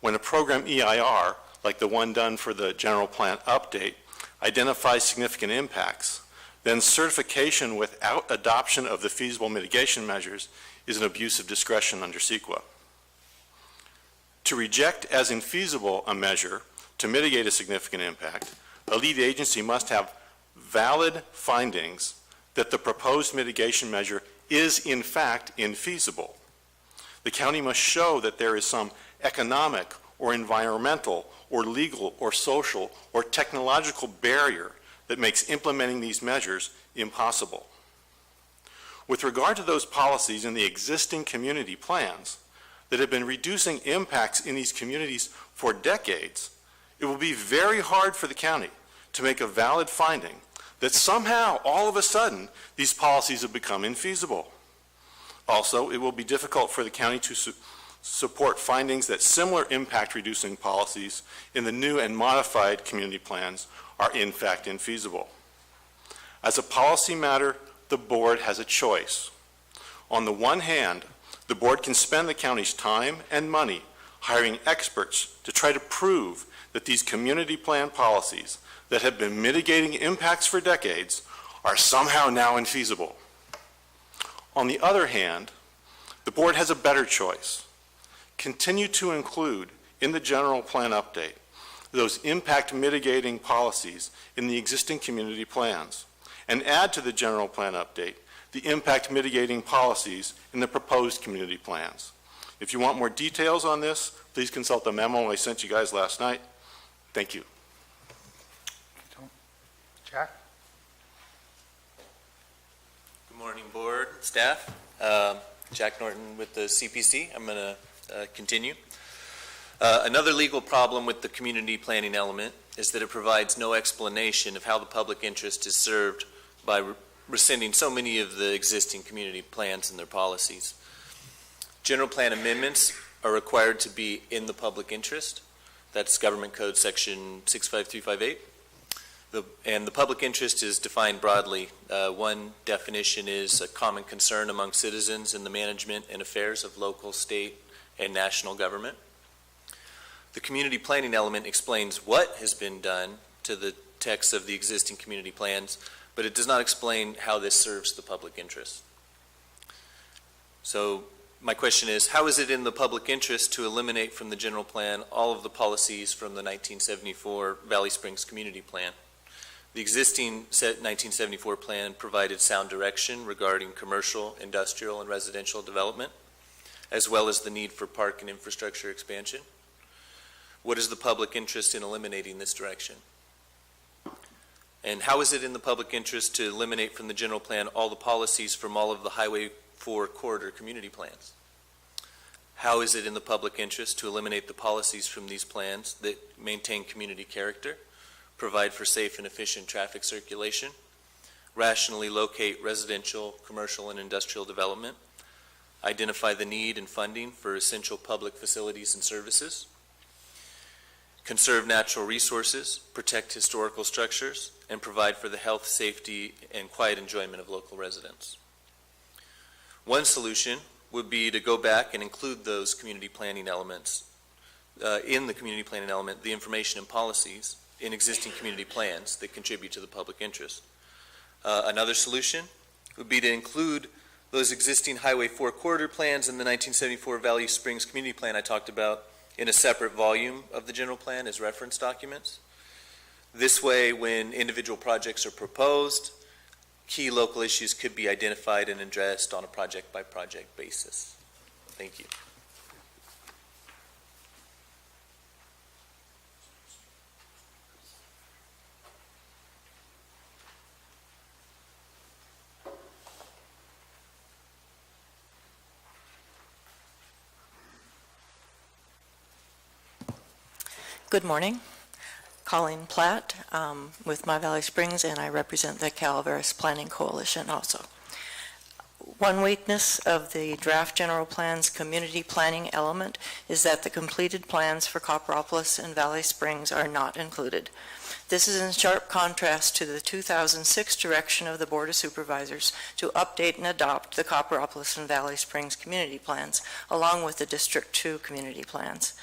When a program EIR, like the one done for the general plan update, identifies significant impacts, then certification without adoption of the feasible mitigation measures is an abuse of discretion under CEQA. To reject as infeasible a measure to mitigate a significant impact, a lead agency must have valid findings that the proposed mitigation measure is in fact infeasible. The county must show that there is some economic or environmental or legal or social or technological barrier that makes implementing these measures impossible. With regard to those policies in the existing community plans that have been reducing impacts in these communities for decades, it will be very hard for the county to make a valid finding that somehow, all of a sudden, these policies have become infeasible. Also, it will be difficult for the county to support findings that similar impact-reducing policies in the new and modified community plans are in fact infeasible. As a policy matter, the board has a choice. On the one hand, the board can spend the county's time and money hiring experts to try to prove that these community plan policies that have been mitigating impacts for decades are somehow now infeasible. On the other hand, the board has a better choice. Continue to include in the general plan update those impact mitigating policies in the existing community plans, and add to the general plan update the impact mitigating policies in the proposed community plans. If you want more details on this, please consult the memo I sent you guys last night. Thank you. Jack? Good morning, board, staff. Jack Norton with the CPC. I'm going to continue. Another legal problem with the community planning element is that it provides no explanation of how the public interest is served by rescinding so many of the existing community plans and their policies. General plan amendments are required to be in the public interest. That's Government Code Section 65358. And the public interest is defined broadly. One definition is a common concern among citizens in the management and affairs of local, state, and national government. The community planning element explains what has been done to the text of the existing community plans, but it does not explain how this serves the public interest. So my question is, how is it in the public interest to eliminate from the general plan all of the policies from the 1974 Valley Springs Community Plan? The existing 1974 plan provided sound direction regarding commercial, industrial, and residential development, as well as the need for park and infrastructure expansion. What is the public interest in eliminating this direction? And how is it in the public interest to eliminate from the general plan all the policies from all of the Highway 4 corridor community plans? How is it in the public interest to eliminate the policies from these plans that maintain community character, provide for safe and efficient traffic circulation, rationally locate residential, commercial, and industrial development, identify the need and funding for essential public facilities and services, conserve natural resources, protect historical structures, and provide for the health, safety, and quiet enjoyment of local residents? One solution would be to go back and include those community planning elements, in the community planning element, the information and policies in existing community plans that contribute to the public interest. Another solution would be to include those existing Highway 4 corridor plans in the 1974 Valley Springs Community Plan I talked about in a separate volume of the general plan as reference documents. This way, when individual projects are proposed, key local issues could be identified and addressed on a project-by-project basis. Thank you. Good morning. Colleen Platt with My Valley Springs, and I represent the Calaveras Planning Coalition also. One weakness of the draft general plan's community planning element is that the completed plans for Copperopolis and Valley Springs are not included. This is in sharp contrast to the 2006 direction of the Board of Supervisors to update and adopt the Copperopolis and Valley Springs community plans, along with the District 2 community plans.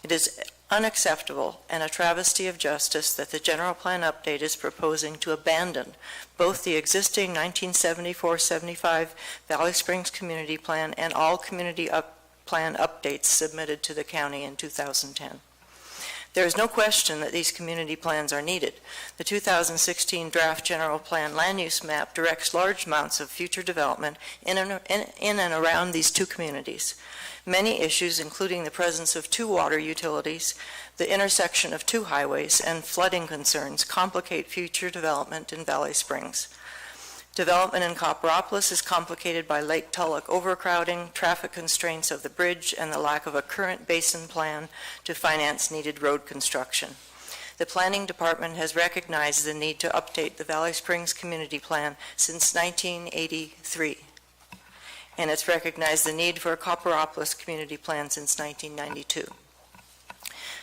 It is unacceptable and a travesty of justice that the general plan update is proposing to abandon both the existing 1974-75 Valley Springs community plan and all community plan updates submitted to the county in 2010. There is no question that these community plans are needed. The 2016 draft general plan land use map directs large amounts of future development in and around these two communities. Many issues, including the presence of two water utilities, the intersection of two highways, and flooding concerns, complicate future development in Valley Springs. Development in Copperopolis is complicated by Lake Tulloch overcrowding, traffic constraints of the bridge, and the lack of a current basin plan to finance needed road construction. The Planning Department has recognized the need to update the Valley Springs Community Plan since 1983, and it's recognized the need for a Copperopolis Community Plan since 1992.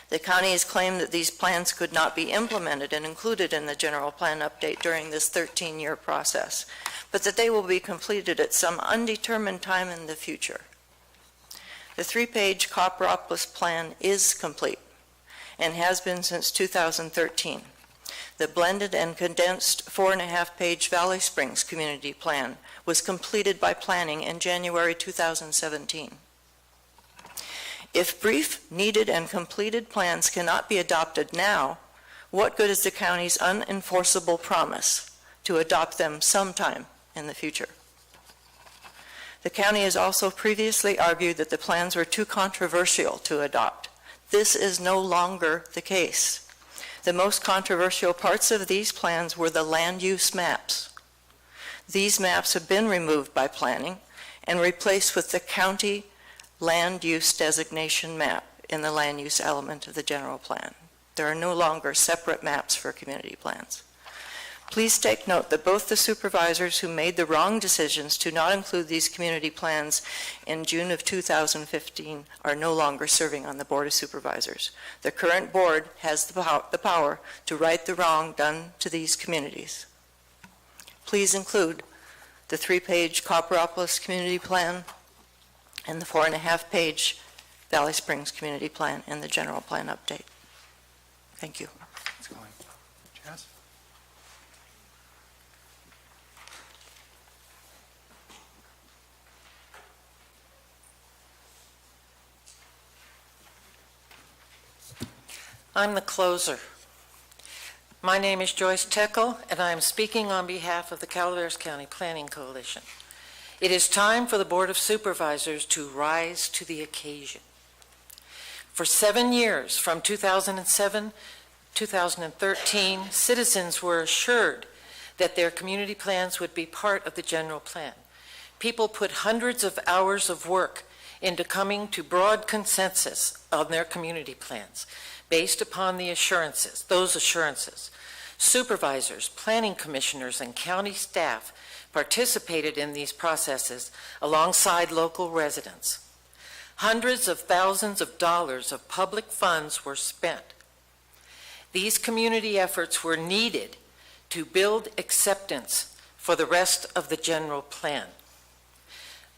The county has claimed that these plans could not be implemented and included in the general plan update during this 13-year process, but that they will be completed at some undetermined time in the future. The 3-page Copperopolis plan is complete and has been since 2013. The blended and condensed 4.5-page Valley Springs community plan was completed by planning in January 2017. If brief, needed, and completed plans cannot be adopted now, what good is the county's unenforceable promise to adopt them sometime in the future? The county has also previously argued that the plans were too controversial to adopt. This is no longer the case. The most controversial parts of these plans were the land use maps. These maps have been removed by planning and replaced with the county land use designation map in the land use element of the general plan. There are no longer separate maps for community plans. Please take note that both the supervisors who made the wrong decisions to not include these community plans in June of 2015 are no longer serving on the Board of Supervisors. The current board has the power to right the wrong done to these communities. Please include the 3-page Copperopolis community plan and the 4.5-page Valley Springs community plan in the general plan update. Thank you. Jess? I'm the closer. My name is Joyce Teckel, and I am speaking on behalf of the Calaveras County Planning Coalition. It is time for the Board of Supervisors to rise to the occasion. For 7 years, from 2007 2013, citizens were assured that their community plans would be part of the general plan. People put hundreds of hours of work into coming to broad consensus on their community plans based upon those assurances. Supervisors, planning commissioners, and county staff participated in these processes alongside local residents. Hundreds of thousands of dollars of public funds were spent. These community efforts were needed to build acceptance for the rest of the general plan.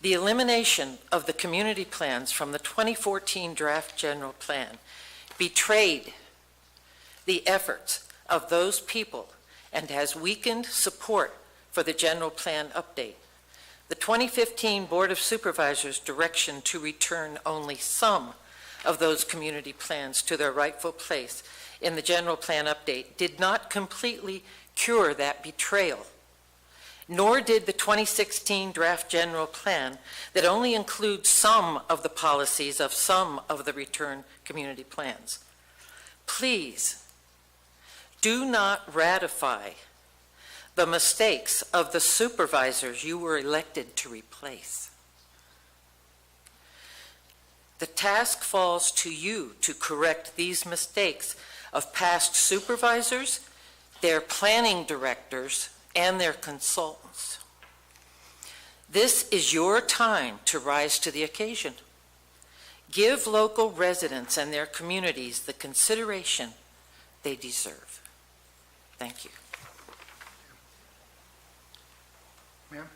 The elimination of the community plans from the 2014 draft general plan betrayed the efforts of those people and has weakened support for the general plan update. The 2015 Board of Supervisors direction to return only some of those community plans to their rightful place in the general plan update did not completely cure that betrayal, nor did the 2016 draft general plan that only includes some of the policies of some of the return community plans. Please do not ratify the mistakes of the supervisors you were elected to replace. The task falls to you to correct these mistakes of past supervisors, their planning directors, and their consultants. This is your time to rise to the occasion. Give local residents and their communities the consideration they deserve. Thank you. Ma'am?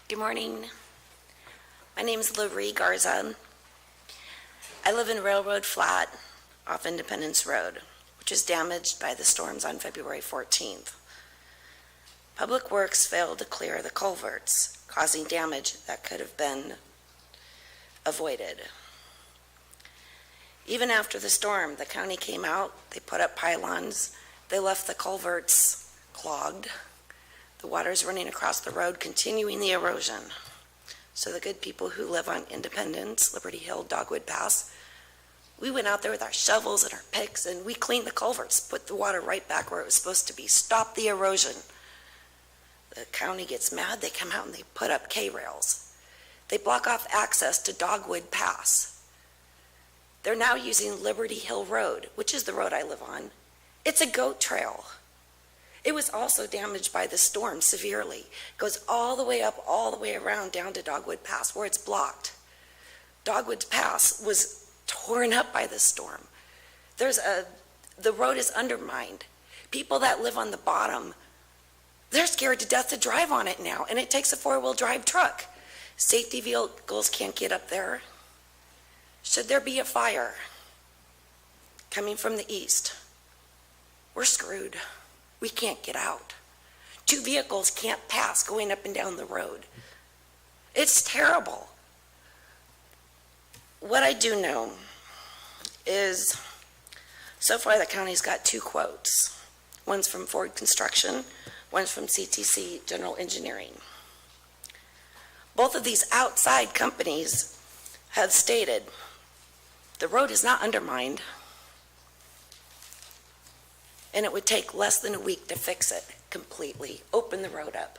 Good morning. My name is Loree Garza. I live in Railroad Flat off Independence Road, which is damaged by the storms on February 14th. Public Works failed to clear the culverts, causing damage that could have been avoided. Even after the storm, the county came out, they put up pylons, they left the culverts clogged. The water's running across the road, continuing the erosion. So the good people who live on Independence, Liberty Hill, Dogwood Pass, we went out there with our shovels and our picks and we cleaned the culverts, put the water right back where it was supposed to be, stopped the erosion. The county gets mad, they come out and they put up K-rails. They block off access to Dogwood Pass. They're now using Liberty Hill Road, which is the road I live on. It's a goat trail. It was also damaged by the storm severely. It goes all the way up, all the way around down to Dogwood Pass where it's blocked. Dogwood Pass was torn up by the storm. The road is undermined. People that live on the bottom, they're scared to death to drive on it now, and it takes a four-wheel drive truck. Safety vehicles can't get up there. Should there be a fire coming from the east, we're screwed. We can't get out. 2 vehicles can't pass going up and down the road. It's terrible. What I do know is so far the county's got 2 quotes. One's from Ford Construction, one's from CTC General Engineering. Both of these outside companies have stated the road is not undermined, and it would take less than a week to fix it completely, open the road up.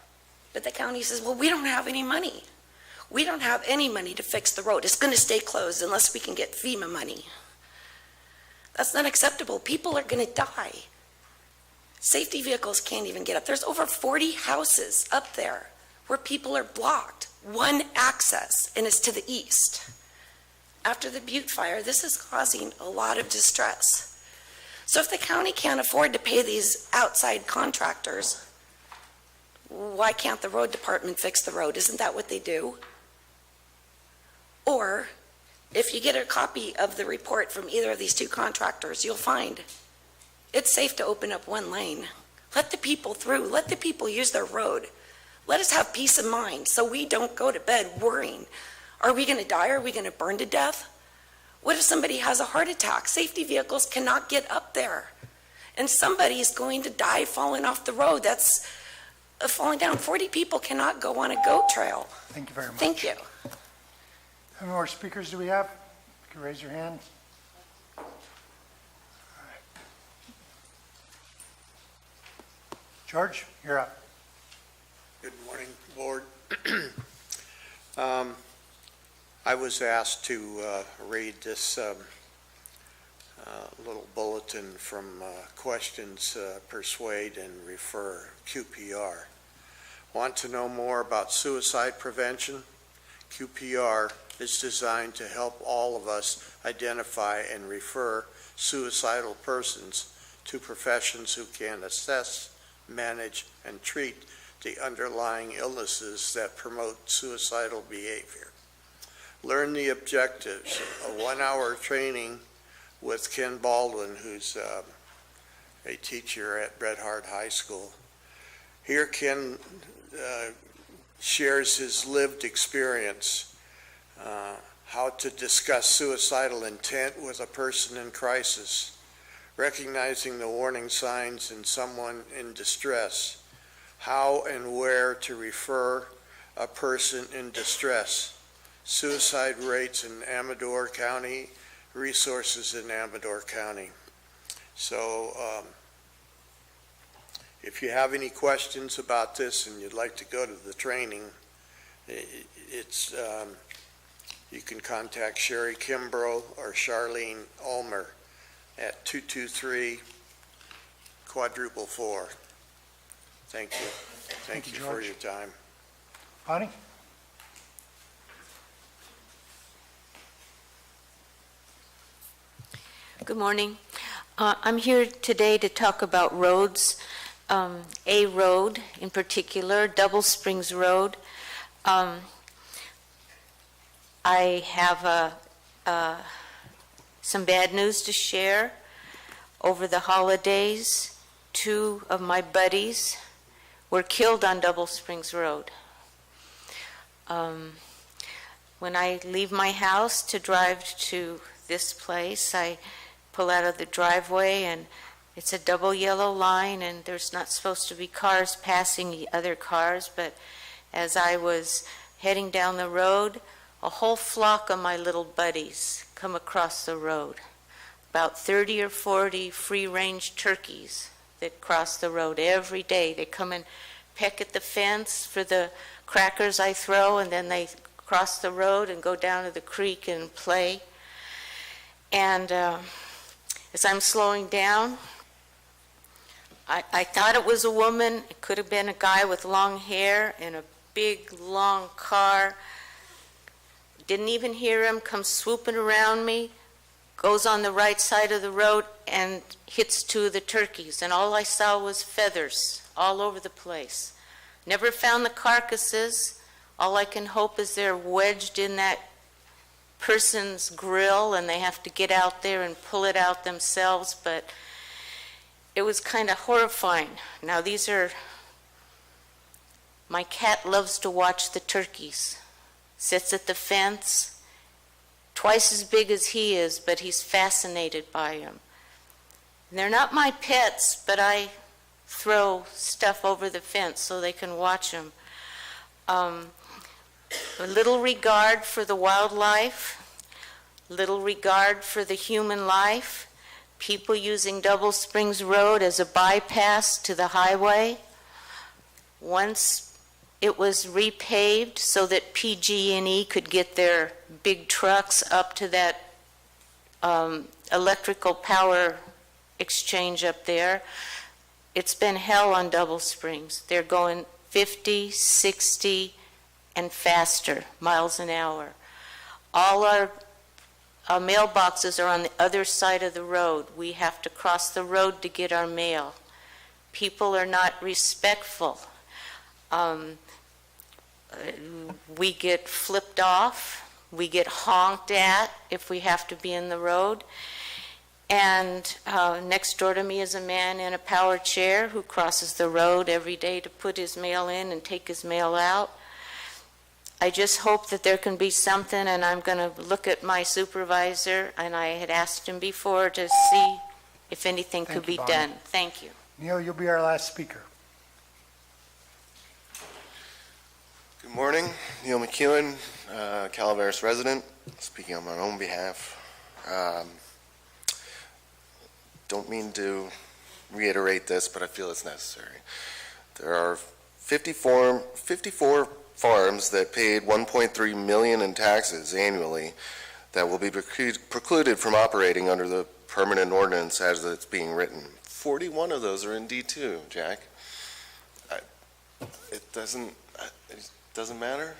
But the county says, well, we don't have any money. We don't have any money to fix the road. It's going to stay closed unless we can get FEMA money. That's not acceptable. People are going to die. Safety vehicles can't even get up. There's over 40 houses up there where people are blocked. One access, and it's to the east. After the Butte fire, this is causing a lot of distress. So if the county can't afford to pay these outside contractors, why can't the road department fix the road? Isn't that what they do? Or if you get a copy of the report from either of these 2 contractors, you'll find it's safe to open up 1 lane. Let the people through. Let the people use their road. Let us have peace of mind so we don't go to bed worrying. Are we going to die? Are we going to burn to death? What if somebody has a heart attack? Safety vehicles cannot get up there. And somebody is going to die falling off the road. That's falling down. 40 people cannot go on a goat trail. Thank you very much. Thank you. How many more speakers do we have? You can raise your hand. George, you're up. Good morning, Board. I was asked to read this little bulletin from Questions, Persuade, and Refer, QPR. Want to know more about suicide prevention? QPR is designed to help all of us identify and refer suicidal persons to professions who can assess, manage, and treat the underlying illnesses that promote suicidal behavior. Learn the objectives. A 1-hour training with Ken Baldwin, who's a teacher at Bret Harte High School. Here Ken shares his lived experience, how to discuss suicidal intent with a person in crisis, recognizing the warning signs in someone in distress, how and where to refer a person in distress, suicide rates in Amador County, resources in Amador County. So If you have any questions about this and you'd like to go to the training, you can contact Sherry Kimbrough or Charlene Ulmer at 223-444. Thank you. Thank you for your time. Bonnie? Good morning. I'm here today to talk about roads. A road in particular, Double Springs Road. I have some bad news to share. Over the holidays, 2 of my buddies were killed on Double Springs Road. When I leave my house to drive to this place, I pull out of the driveway and it's a double yellow line and there's not supposed to be cars passing the other cars, but as I was heading down the road, a whole flock of my little buddies come across the road. About 30 or 40 free-range turkeys that cross the road every day. They come and peck at the fence for the crackers I throw, and then they cross the road and go down to the creek and play. And as I'm slowing down, I thought it was a woman. It could have been a guy with long hair in a big, long car. Didn't even hear him, comes swooping around me, goes on the right side of the road and hits 2 of the turkeys. And all I saw was feathers all over the place. Never found the carcasses. All I can hope is they're wedged in that person's grill and they have to get out there and pull it out themselves, but it was kind of horrifying. Now my cat loves to watch the turkeys. Sits at the fence, twice as big as he is, but he's fascinated by them. And they're not my pets, but I throw stuff over the fence so they can watch them. A little regard for the wildlife, little regard for the human life, people using Double Springs Road as a bypass to the highway. Once it was repaved so that PG&E could get their big trucks up to that electrical power exchange up there. It's been hell on Double Springs. They're going 50, 60, and faster miles an hour. All our mailboxes are on the other side of the road. We have to cross the road to get our mail. People are not respectful. We get flipped off. We get honked at if we have to be in the road. And next door to me is a man in a power chair who crosses the road every day to put his mail in and take his mail out. I just hope that there can be something, and I'm going to look at my supervisor, and I had asked him before to see if anything could be done. Thank you. Neil, you'll be our last speaker. Good morning, Neil McEwen, Calaveras resident, speaking on my own behalf. Don't mean to reiterate this, but I feel it's necessary. There are 54 farms that paid $1.3 million in taxes annually that will be precluded from operating under the permanent ordinance as it's being written. 41 of those are in D2, Jack. It doesn't matter.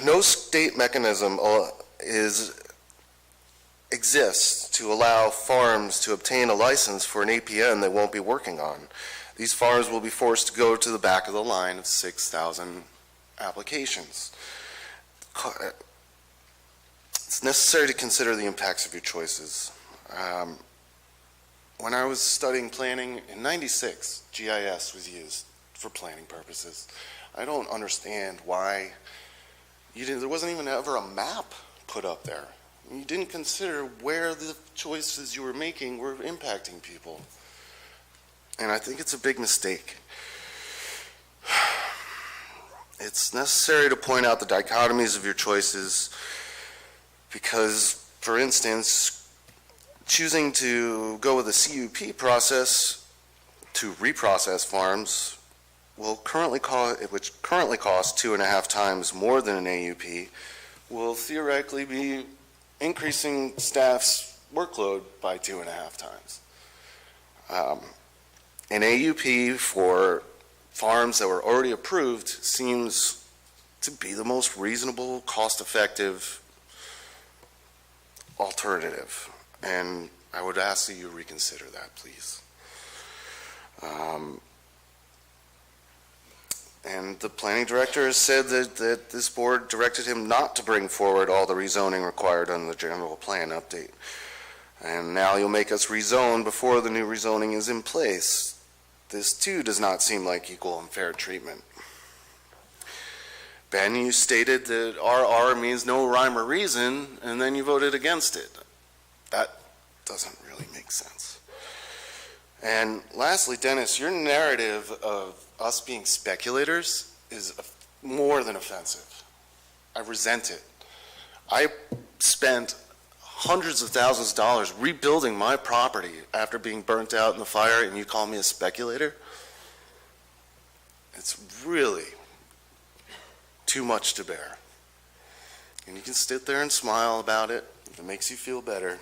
No state mechanism exists to allow farms to obtain a license for an APN they won't be working on. These farms will be forced to go to the back of the line of 6,000 applications. It's necessary to consider the impacts of your choices. When I was studying planning in '96, GIS was used for planning purposes. I don't understand why there wasn't even ever a map put up there. You didn't consider where the choices you were making were impacting people. And I think it's a big mistake. It's necessary to point out the dichotomies of your choices because, for instance, choosing to go with the CUP process to reprocess farms which currently costs 2.5 times more than an AUP, will theoretically be increasing staff's workload by 2.5 times. An AUP for farms that were already approved seems to be the most reasonable, cost-effective alternative, and I would ask that you reconsider that, please. And the planning director has said that this board directed him not to bring forward all the rezoning required on the general plan update. And now you'll make us rezone before the new rezoning is in place. This too does not seem like equal and fair treatment. Ben, you stated that RR means no rhyme or reason, and then you voted against it. That doesn't really make sense. And lastly, Dennis, your narrative of us being speculators is more than offensive. I resent it. I spent hundreds of thousands of dollars rebuilding my property after being burnt out in the fire, and you call me a speculator? It's really too much to bear. And you can sit there and smile about it if it makes you feel better.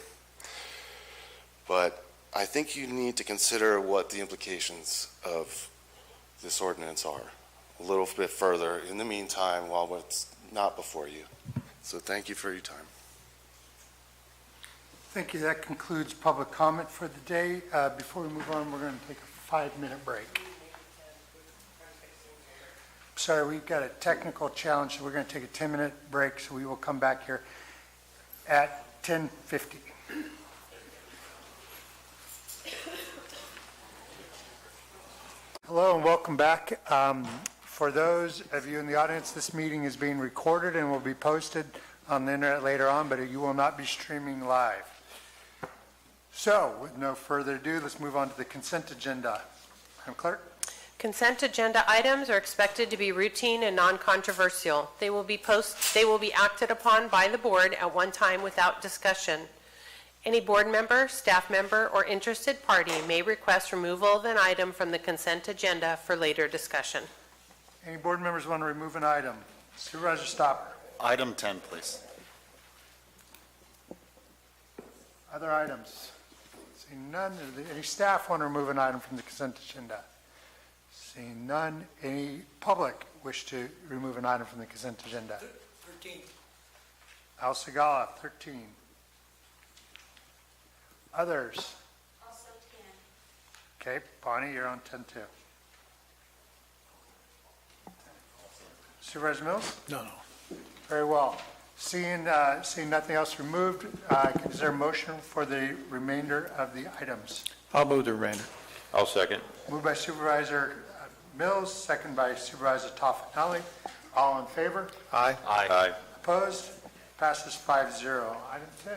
But I think you need to consider what the implications of this ordinance are a little bit further in the meantime while it's not before you. So thank you for your time. Thank you. That concludes public comment for the day. Before we move on, we're going to take a 5-minute break. Sorry, we've got a technical challenge, so we're going to take a 10-minute break, so we will come back here at 10:50. Hello and welcome back. For those of you in the audience, this meeting is being recorded and will be posted on the internet later on, but you will not be streaming live. So, with no further ado, let's move on to the consent agenda. Madam Clerk? Consent agenda items are expected to be routine and non-controversial. They will be acted upon by the board at one time without discussion. Any board member, staff member, or interested party may request removal of an item from the consent agenda for later discussion. Any board members want to remove an item? Supervisor Stopper. Item 10, please. Other items? Seeing none. Any staff want to remove an item from the consent agenda? Seeing none. Any public wish to remove an item from the consent agenda? 13. Al Segala, 13. Others? Also 10. Okay, Bonnie, you're on 10 too. Supervisor Mills? No. Very well. Seeing nothing else removed, is there a motion for the remainder of the items? I'll move the remainder. I'll second. Moved by Supervisor Mills, second by Supervisor Toffenali. All in favor? Aye. Aye. Opposed? Passes 5-0. Item 10.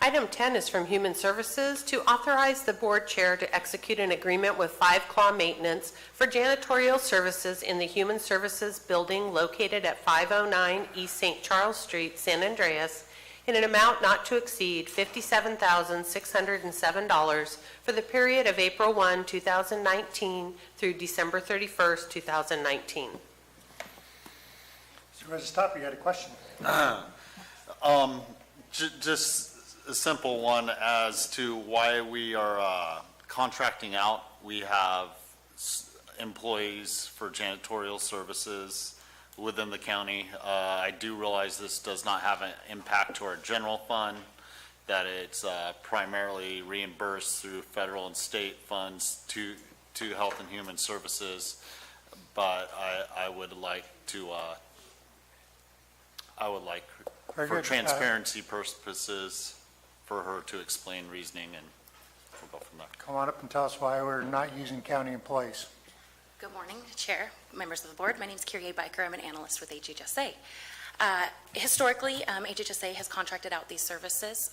Item 10 is from Human Services to authorize the board chair to execute an agreement with Five Claw Maintenance for janitorial services in the Human Services building located at 509 East St. Charles Street, San Andreas, in an amount not to exceed $57,607 for the period of April 1, 2019 through December 31st, 2019. Supervisor Stop, you had a question? Just a simple one as to why we are contracting out. We have employees for janitorial services within the county. I do realize this does not have an impact to our general fund, that it's primarily reimbursed through federal and state funds to Health and Human Services, but I would like to for transparency purposes, for her to explain reasoning, and we'll go from there. Come on up and tell us why we're not using county employees. Good morning, Chair, members of the board. My name is Kyrie Biker. I'm an analyst with HHSA. Historically, HHSA has contracted out these services,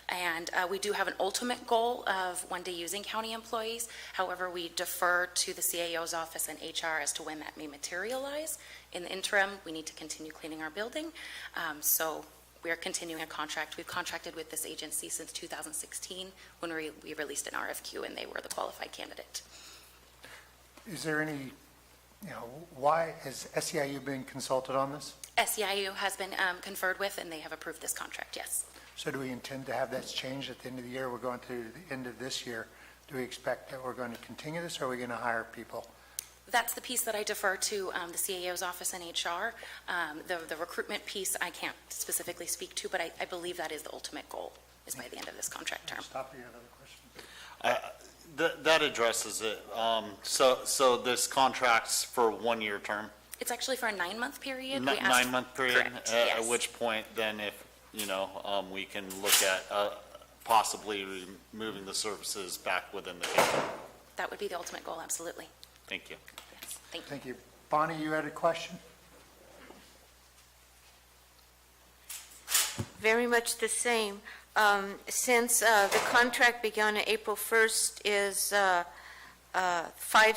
and we do have an ultimate goal of one day using county employees. However, we defer to the CAO's office and HR as to when that may materialize. In the interim, we need to continue cleaning our building, so we are continuing a contract. We've contracted with this agency since 2016 when we released an RFQ and they were the qualified candidate. Is there any, why has SEIU been consulted on this? SEIU has been conferred with and they have approved this contract, yes. So do we intend to have that changed at the end of the year? We're going to the end of this year. Do we expect that we're going to continue this, or are we going to hire people? That's the piece that I defer to the CAO's office in HR. The recruitment piece I can't specifically speak to, but I believe that is the ultimate goal, is by the end of this contract term. Stop, you have another question? That addresses it. So this contract's for 1 year term? It's actually for a 9-month period. We asked- 9-month period? Correct, yes. At which point then if, we can look at possibly moving the services back within the county. That would be the ultimate goal, absolutely. Thank you. Yes, thank you. Thank you. Bonnie, you had a question? Very much the same. Since the contract began on April 1st, is Five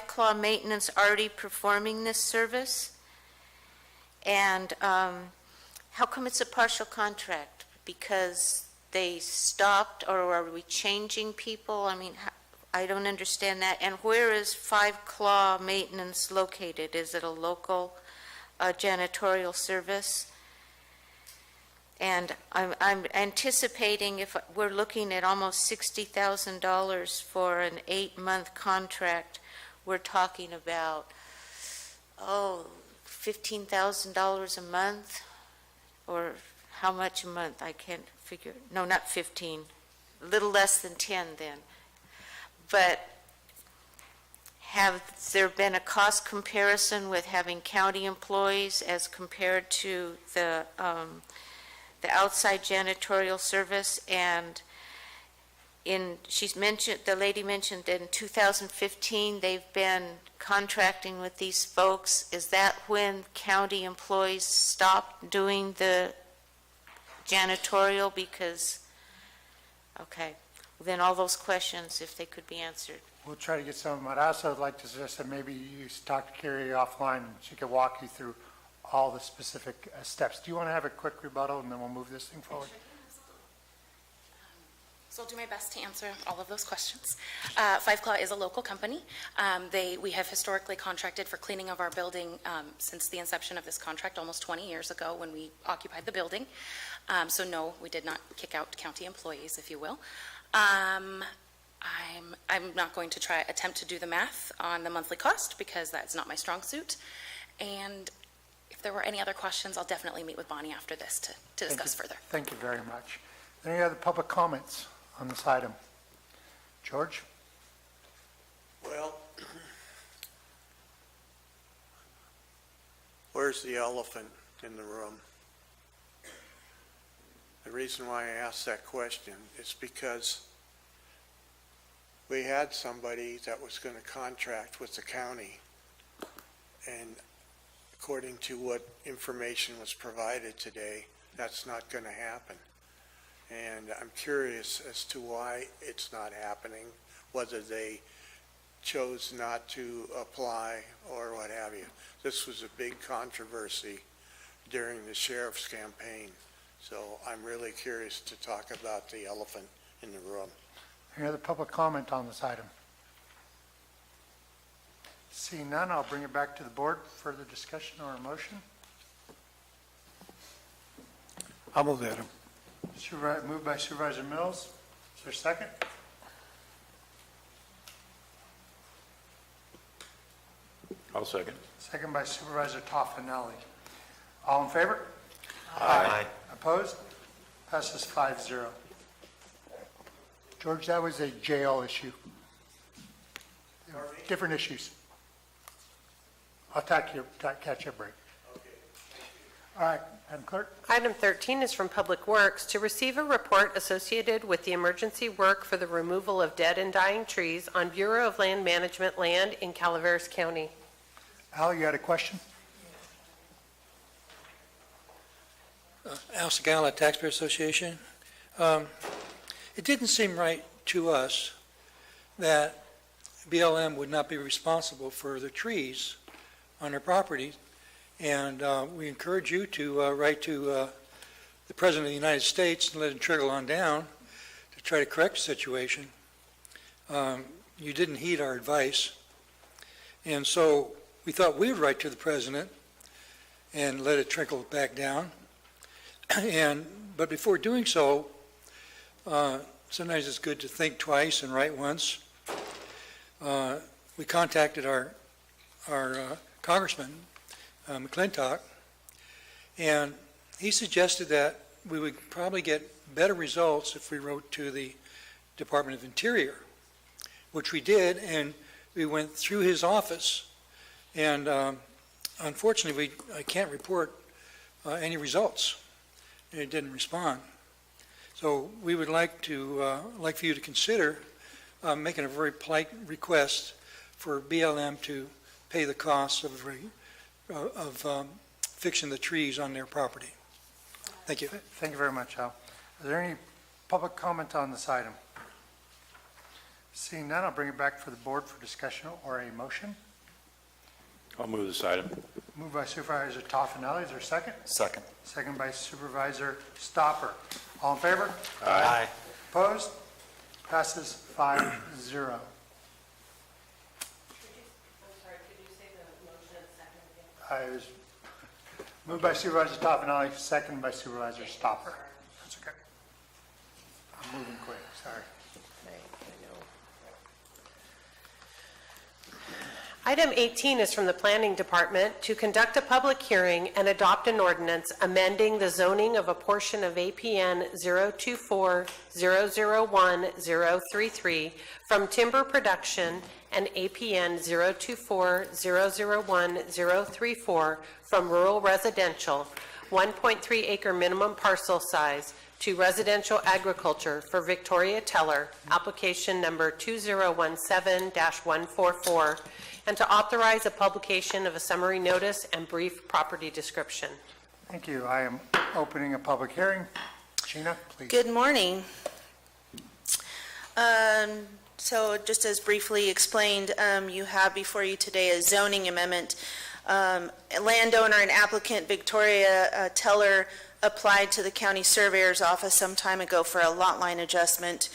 Claw Maintenance already performing this service? And how come it's a partial contract? Because they stopped, or are we changing people? I mean, I don't understand that. And where is Five Claw Maintenance located? Is it a local janitorial service? And I'm anticipating, if we're looking at almost $60,000 for an 8-month contract, we're talking about, $15,000 a month? Or how much a month? I can't figure. No, not 15. A little less than 10 then. But have there been a cost comparison with having county employees as compared to the outside janitorial service? And the lady mentioned in 2015 they've been contracting with these folks. Is that when county employees stopped doing the janitorial? Because, okay, then all those questions, if they could be answered. We'll try to get some of them. I'd also like to suggest that maybe you talk to Carrie offline and she could walk you through all the specific steps. Do you want to have a quick rebuttal and then we'll move this thing forward? So I'll do my best to answer all of those questions. Five Claw is a local company. We have historically contracted for cleaning of our building since the inception of this contract almost 20 years ago when we occupied the building. So no, we did not kick out county employees, if you will. I'm not going to attempt to do the math on the monthly cost because that's not my strong suit. And if there were any other questions, I'll definitely meet with Bonnie after this to discuss further. Thank you very much. Any other public comments on this item? George? Well, where's the elephant in the room? The reason why I asked that question is because we had somebody that was going to contract with the county, and according to what information was provided today, that's not going to happen. And I'm curious as to why it's not happening, whether they chose not to apply or what have you. This was a big controversy during the sheriff's campaign, so I'm really curious to talk about the elephant in the room. Any other public comment on this item? Seeing none, I'll bring it back to the board for further discussion or a motion. I'll move that. Moved by Supervisor Mills. Is there a second? I'll second. Second by Supervisor Toffenelli. All in favor? Aye. Opposed? Passes 5-0. George, that was a jail issue. Different issues. I'll catch you a break. All right, Madam Clerk. Item 13 is from Public Works to receive a report associated with the emergency work for the removal of dead and dying trees on Bureau of Land Management land in Calaveras County. Al, you had a question? Al Segala, Taxpayer Association. It didn't seem right to us that BLM would not be responsible for the trees on their property, And we encourage you to write to the President of the United States and let it trickle on down to try to correct the situation. You didn't heed our advice. And so we thought we would write to the President and let it trickle back down. But before doing so, sometimes it's good to think twice and write once. We contacted our Congressman, McClintock, and he suggested that we would probably get better results if we wrote to the Department of Interior, which we did, and we went through his office, and unfortunately, I can't report any results. It didn't respond. So we would like for you to consider making a very polite request for BLM to pay the costs of fixing the trees on their property. Thank you. Thank you very much, Al. Are there any public comment on this item? Seeing none, I'll bring it back for the board for discussion or a motion. I'll move this item. Moved by Supervisor Toffenelli. Is there a second? Second. Second by Supervisor Stopper. All in favor? Aye. Opposed? Passes 5-0. I was moved by Supervisor Toffenelli, second by Supervisor Stopper. That's okay. I'm moving quick, sorry. Item 18 is from the Planning Department to conduct a public hearing and adopt an ordinance amending the zoning of a portion of APN 024-001-033 from timber production and APN 024-001-034 from rural residential, 1.3 acre minimum parcel size, to residential agriculture for Victoria Teller, application number 2017-144, and to authorize a publication of a summary notice and brief property description. Thank you. I am opening a public hearing. Gina, please. Good morning. So just as briefly explained, you have before you today a zoning amendment. A landowner and applicant Victoria Teller applied to the county surveyor's office some time ago for a lot line adjustment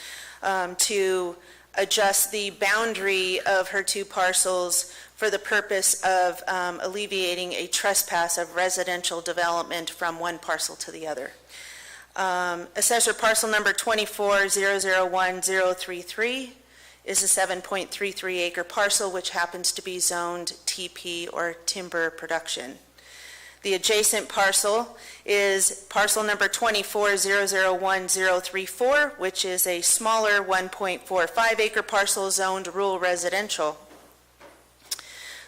to adjust the boundary of her two parcels for the purpose of alleviating a trespass of residential development from one parcel to the other. Assessor parcel number 24-001-033 is a 7.33 acre parcel which happens to be zoned TP or timber production. The adjacent parcel is parcel number 24-001-034, which is a smaller 1.45 acre parcel zoned rural residential.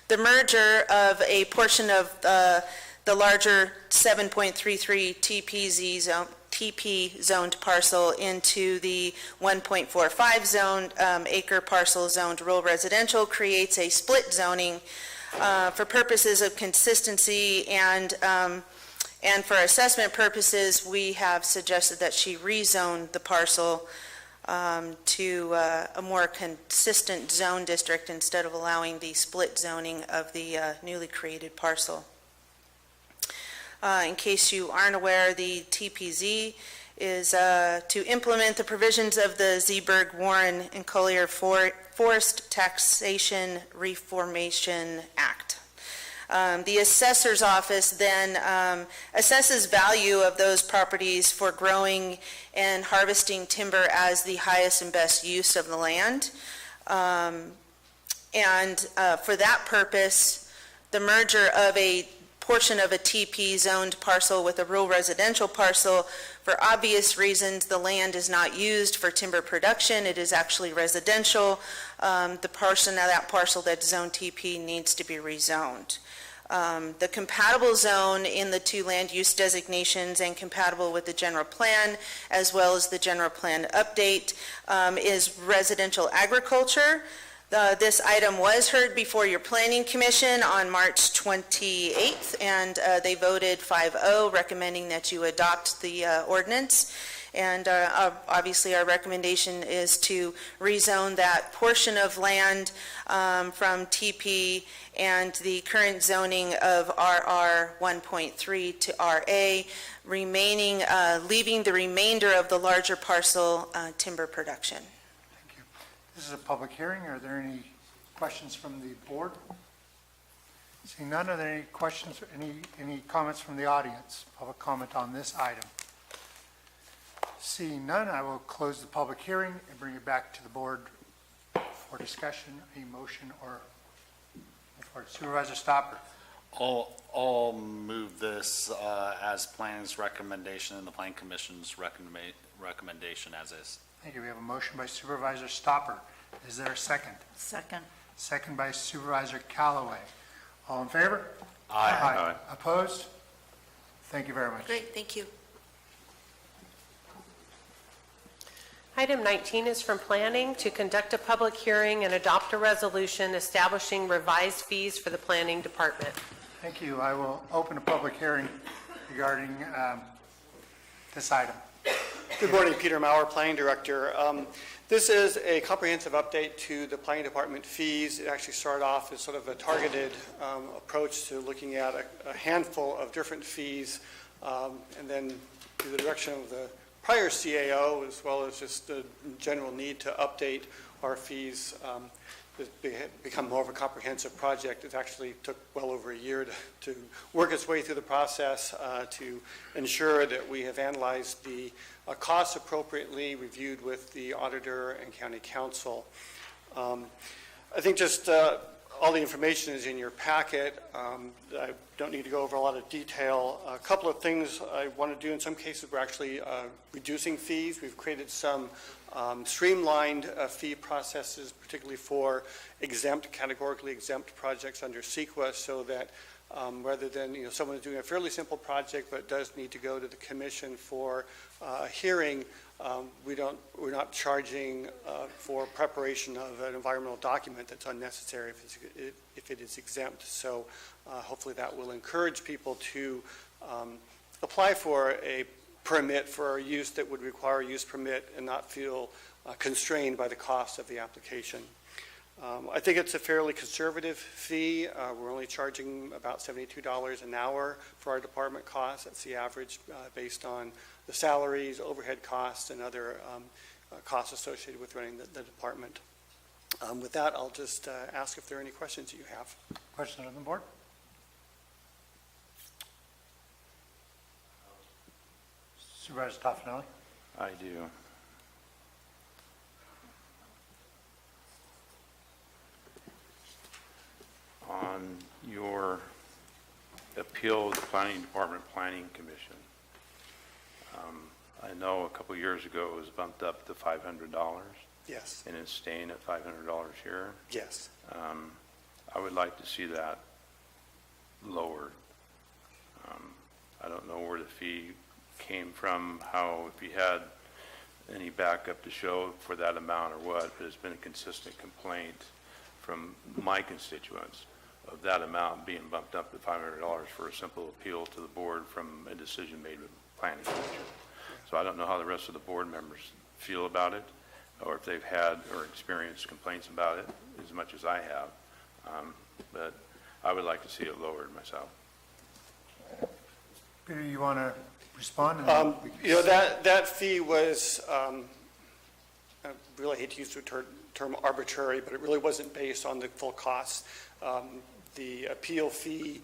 The merger of a portion of the larger 7.33 TP zoned parcel into the 1.45 zoned acre parcel zoned rural residential creates a split zoning for purposes of consistency and for assessment purposes. We have suggested that she rezone the parcel to a more consistent zone district instead of allowing the split zoning of the newly created parcel. In case you aren't aware, the TPZ is to implement the provisions of the Zeeburg, Warren, and Collier Forest Taxation Reformation Act. The assessor's office then assesses value of those properties for growing and harvesting timber as the highest and best use of the land. For that purpose, the merger of a portion of a TP zoned parcel with a rural residential parcel, for obvious reasons, the land is not used for timber production. It is actually residential. The portion of that parcel that's zoned TP needs to be rezoned. The compatible zone in the two land use designations and compatible with the general plan, as well as the general plan update, is residential agriculture. This item was heard before your Planning Commission on March 28th, and they voted 5-0, recommending that you adopt the ordinance. And obviously, our recommendation is to rezone that portion of land from TP and the current zoning of RR 1.3 to RA, leaving the remainder of the larger parcel timber production. Thank you. This is a public hearing. Are there any questions from the board? Seeing none, are there any questions, any comments from the audience? Public comment on this item? Seeing none, I will close the public hearing and bring it back to the board for discussion, a motion, or for Supervisor Stopper. I'll move this as plan's recommendation and the plan commission's recommendation as is. Thank you. We have a motion by Supervisor Stopper. Is there a second? Second. Second by Supervisor Callaway. All in favor? Aye. Opposed? Thank you very much. Great, thank you. Item 19 is from Planning to conduct a public hearing and adopt a resolution establishing revised fees for the Planning Department. Thank you. I will open a public hearing regarding this item. Good morning, Peter Maurer, Planning Director. This is a comprehensive update to the Planning Department fees. It actually started off as sort of a targeted approach to looking at a handful of different fees, and then through the direction of the prior CAO, as well as just the general need to update our fees, it's become more of a comprehensive project. It actually took well over a year to work its way through the process to ensure that we have analyzed the costs appropriately, reviewed with the auditor and county council. I think just all the information is in your packet. I don't need to go over a lot of detail. A couple of things I want to do. In some cases, we're actually reducing fees. We've created some streamlined fee processes, particularly for categorically exempt projects under CEQA, so that rather than someone is doing a fairly simple project but does need to go to the commission for a hearing, we're not charging for preparation of an environmental document that's unnecessary if it is exempt. So hopefully that will encourage people to apply for a permit for a use that would require a use permit and not feel constrained by the cost of the application. I think it's a fairly conservative fee. We're only charging about $72 an hour for our department costs. That's the average based on the salaries, overhead costs, and other costs associated with running the department. With that, I'll just ask if there are any questions that you have. Questions on the board? Supervisor Toffenelli? I do. On your appeal of the Planning Department Planning Commission, I know a couple years ago it was bumped up to $500. Yes. And it's staying at $500 here. Yes. I would like to see that lowered. I don't know where the fee came from, if you had any backup to show for that amount or what, but it's been a consistent complaint from my constituents of that amount being bumped up to $500 for a simple appeal to the board from a decision made with the Planning Commission. So I don't know how the rest of the board members feel about it, or if they've had or experienced complaints about it as much as I have. But I would like to see it lowered myself. Peter, you want to respond? That fee was, I really hate to use the term arbitrary, but it really wasn't based on the full cost. The appeal fee,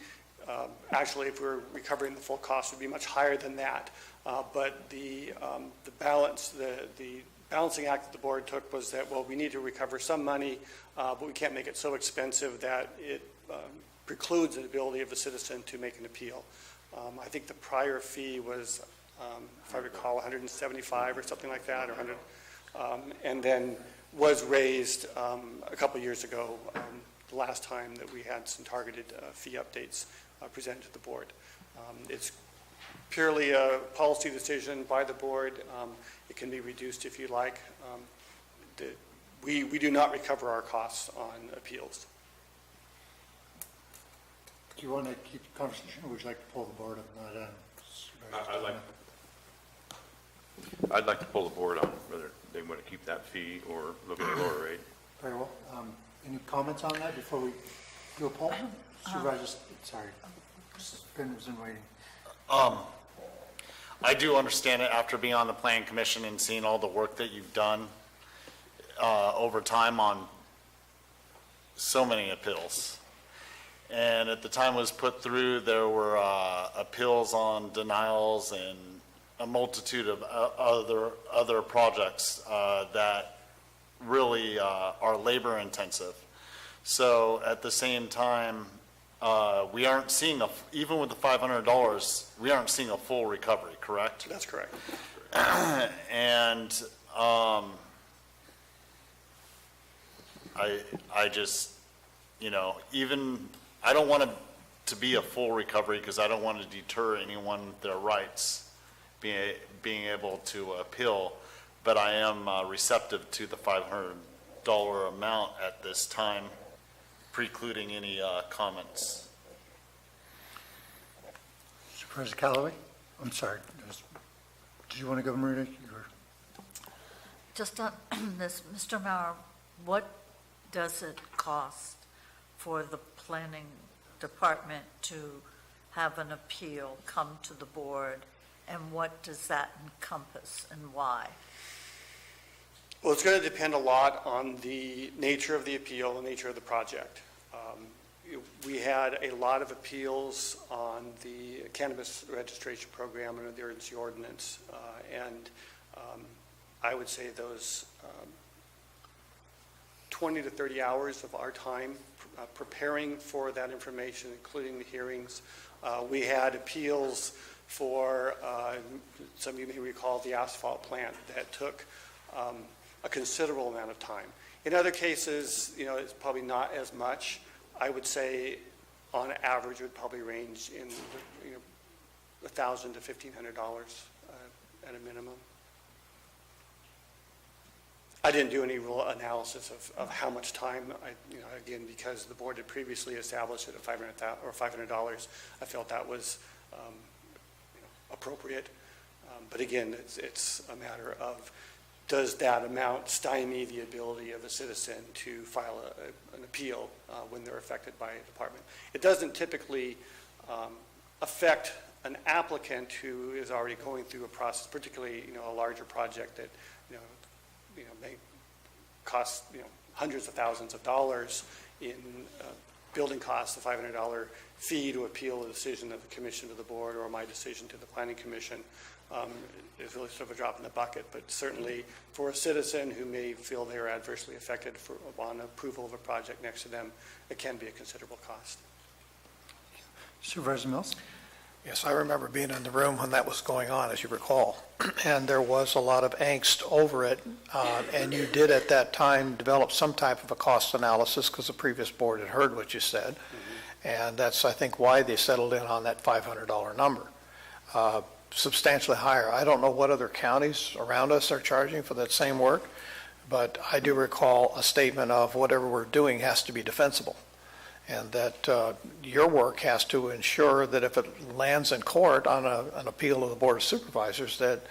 actually, if we're recovering the full cost, would be much higher than that. But the balancing act that the board took was that, well, we need to recover some money, but we can't make it so expensive that it precludes the ability of a citizen to make an appeal. I think the prior fee was, if I recall, $175 or something like that, or 100, and then was raised a couple years ago, the last time that we had some targeted fee updates presented to the board. It's purely a policy decision by the board. It can be reduced if you like. We do not recover our costs on appeals. Do you want to keep the conversation, or would you like to pull the board up? I'd like. I'd like to pull the board on whether they want to keep that fee or look at a lower rate. Very well. Any comments on that before we do a poll? Supervisors, sorry, Ben was in waiting. I do understand it after being on the Plan Commission and seeing all the work that you've done over time on so many appeals. And at the time it was put through, there were appeals on denials and a multitude of other projects that really are labor intensive. So at the same time, we aren't seeing, even with the $500, we aren't seeing a full recovery, correct? That's correct. And I just, even, I don't want it to be a full recovery because I don't want to deter anyone their rights being able to appeal, but I am receptive to the $500 amount at this time, precluding any comments. Supervisor Callaway? I'm sorry. Did you want to go, Marita? Just on this, Mr. Mauer, what does it cost for the planning department to have an appeal come to the board, and what does that encompass and why? Well, it's going to depend a lot on the nature of the appeal, the nature of the project. We had a lot of appeals on the cannabis registration program under the urgency ordinance, and I would say those 20 to 30 hours of our time preparing for that information, including the hearings. We had appeals for, some of you may recall, the asphalt plant that took a considerable amount of time. In other cases, it's probably not as much. I would say on average it would probably range in $1,000 to $1,500 at a minimum. I didn't do any real analysis of how much time. Again, because the board had previously established it at $500, I felt that was appropriate. But again, it's a matter of, does that amount stymie the ability of a citizen to file an appeal when they're affected by a department? It doesn't typically affect an applicant who is already going through a process, particularly a larger project that may cost hundreds of thousands of dollars in building costs, a $500 fee to appeal a decision of the commission to the board or my decision to the planning commission. Is really sort of a drop in the bucket, but certainly for a citizen who may feel they are adversely affected upon approval of a project next to them, it can be a considerable cost. Supervisor Mills? Yes, I remember being in the room when that was going on, as you recall, and there was a lot of angst over it, and you did at that time develop some type of a cost analysis because the previous board had heard what you said, and that's, I think, why they settled in on that $500 number. Substantially higher. I don't know what other counties around us are charging for that same work, but I do recall a statement of whatever we're doing has to be defensible, and that your work has to ensure that if it lands in court on an appeal of the Board of Supervisors, that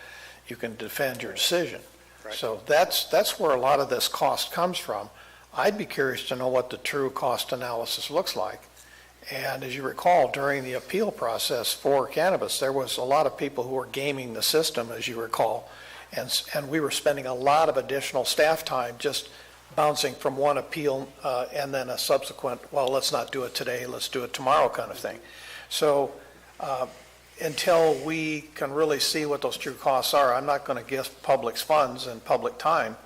you can defend your decision. Right. So that's where a lot of this cost comes from. I'd be curious to know what the true cost analysis looks like. And as you recall, during the appeal process for cannabis, there was a lot of people who were gaming the system, as you recall, and we were spending a lot of additional staff time just bouncing from one appeal and then a subsequent, well, let's not do it today, let's do it tomorrow kind of thing. So until we can really see what those true costs are, I'm not going to give public's funds and public time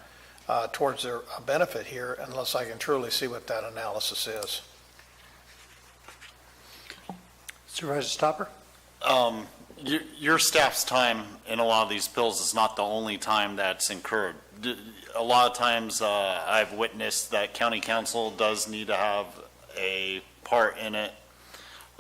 towards a benefit here unless I can truly see what that analysis is. Supervisor Stopper? Your staff's time in a lot of these bills is not the only time that's incurred. A lot of times I've witnessed that county council does need to have a part in it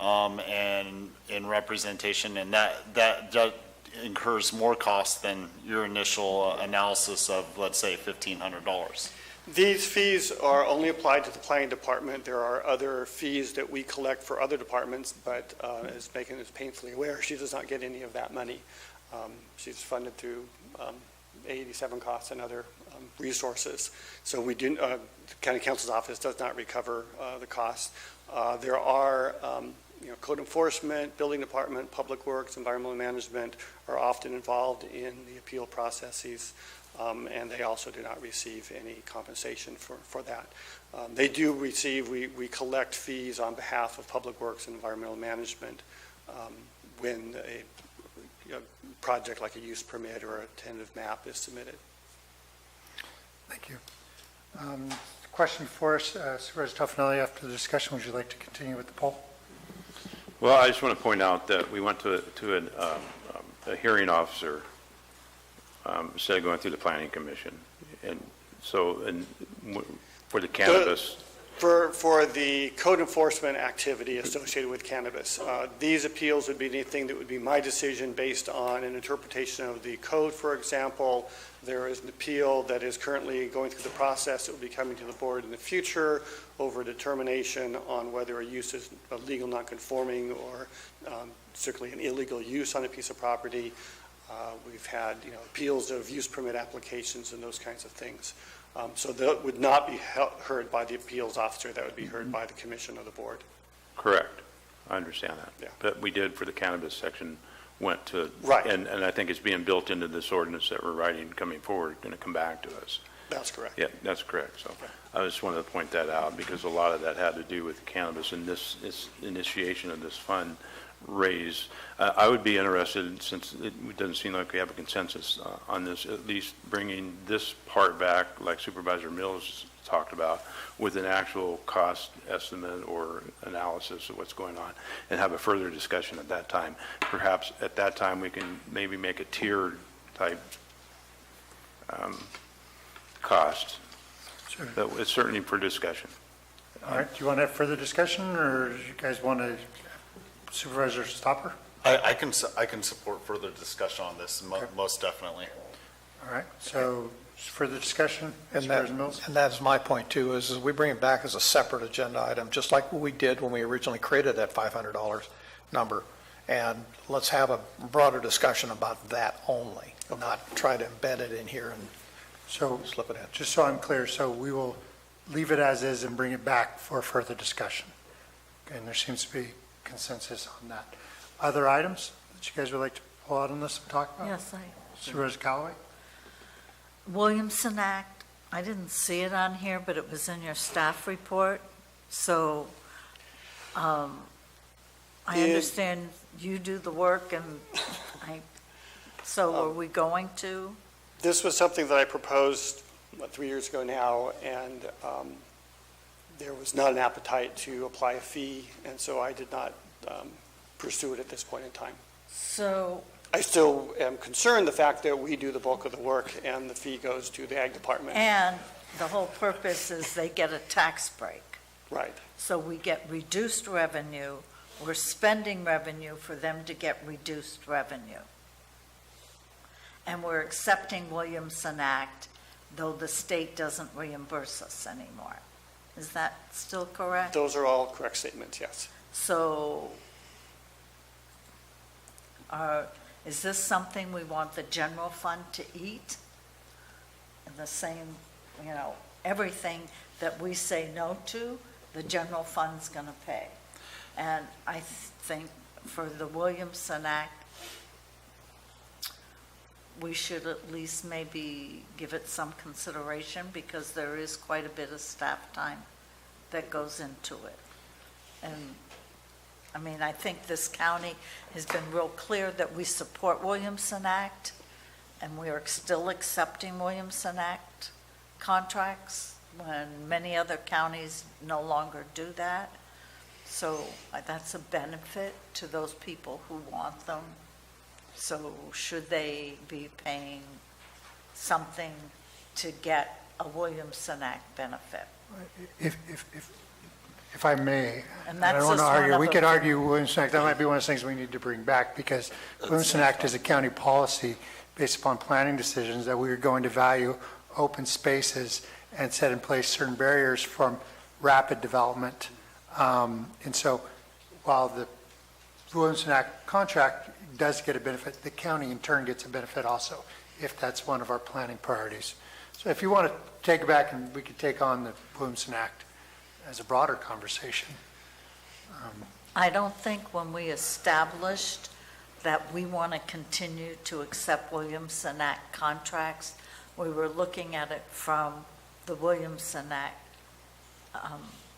and in representation, and that incurs more cost than your initial analysis of, let's say, $1,500. These fees are only applied to the planning department. There are other fees that we collect for other departments, but as Megan is painfully aware, she does not get any of that money. She's funded through 87 costs and other resources. So we do, the county council's office does not recover the costs. There are, code enforcement, building department, public works, environmental management are often involved in the appeal processes. And they also do not receive any compensation for that. They do receive, we collect fees on behalf of Public Works and Environmental Management when a project like a use permit or a tentative map is submitted. Thank you. Question for us, Supervisor Toffenelli, after the discussion, would you like to continue with the poll? Well, I just want to point out that we went to a hearing officer instead of going through the planning commission. And so, for the cannabis. For the code enforcement activity associated with cannabis, these appeals would be anything that would be my decision based on an interpretation of the code, for example. There is an appeal that is currently going through the process that will be coming to the board in the future over determination on whether a use is a legal nonconforming or strictly an illegal use on a piece of property. We've had, appeals of use permit applications and those kinds of things. So that would not be heard by the appeals officer. That would be heard by the commission or the board. Correct. I understand that. Yeah. But we did for the cannabis section went to. Right. And I think it's being built into this ordinance that we're writing coming forward, going to come back to us. That's correct. Yeah, that's correct. So I just wanted to point that out because a lot of that had to do with cannabis and this initiation of this fund raise. I would be interested, since it doesn't seem like we have a consensus on this, at least bringing this part back, like Supervisor Mills talked about, with an actual cost estimate or analysis of what's going on, and have a further discussion at that time. Perhaps at that time we can maybe make a tiered type cost. Sure. But it's certainly for discussion. All right, do you want to have further discussion, or do you guys want to, Supervisor Stopper? I can support further discussion on this, most definitely. All right, so further discussion, Supervisor Mills? And that's my point too, is we bring it back as a separate agenda item, just like what we did when we originally created that $500 number. And let's have a broader discussion about that only, not try to embed it in here and slip it in. Just so I'm clear, so we will leave it as is and bring it back for further discussion. And there seems to be consensus on that. Other items that you guys would like to pull out on this and talk about? Yes, Supervisor Callaway? Williamson Act, I didn't see it on here, but it was in your staff report. So I understand you do the work, and so are we going to? This was something that I proposed 3 years ago now, and there was not an appetite to apply a fee, and so I did not pursue it at this point in time. So I still am concerned the fact that we do the bulk of the work and the fee goes to the Ag Department. And the whole purpose is they get a tax break. Right. So we get reduced revenue. We're spending revenue for them to get reduced revenue. And we're accepting Williamson Act, though the state doesn't reimburse us anymore. Is that still correct? Those are all correct statements, yes. So is this something we want the general fund to eat? And the same, everything that we say no to, the general fund's going to pay. And I think for the Williamson Act, we should at least maybe give it some consideration because there is quite a bit of staff time that goes into it. And I think this county has been real clear that we support Williamson Act, and we are still accepting Williamson Act contracts when many other counties no longer do that. So that's a benefit to those people who want them. So should they be paying something to get a Williamson Act benefit? If I may, And I that's don't want to just one argue, of we the could things. argue Williamson Act, that might be one of the things we need to bring back, because Williamson Act is a county policy based upon planning decisions that we are going to value open spaces and set in place certain barriers from rapid development. And so while the Williamson Act contract does get a benefit, the county in turn gets a benefit also, if that's one of our planning priorities. So if you want to take it back, and we could take on the Williamson Act as a broader conversation. I don't think when we established that we want to continue to accept Williamson Act contracts, we were looking at it from the Williamson Act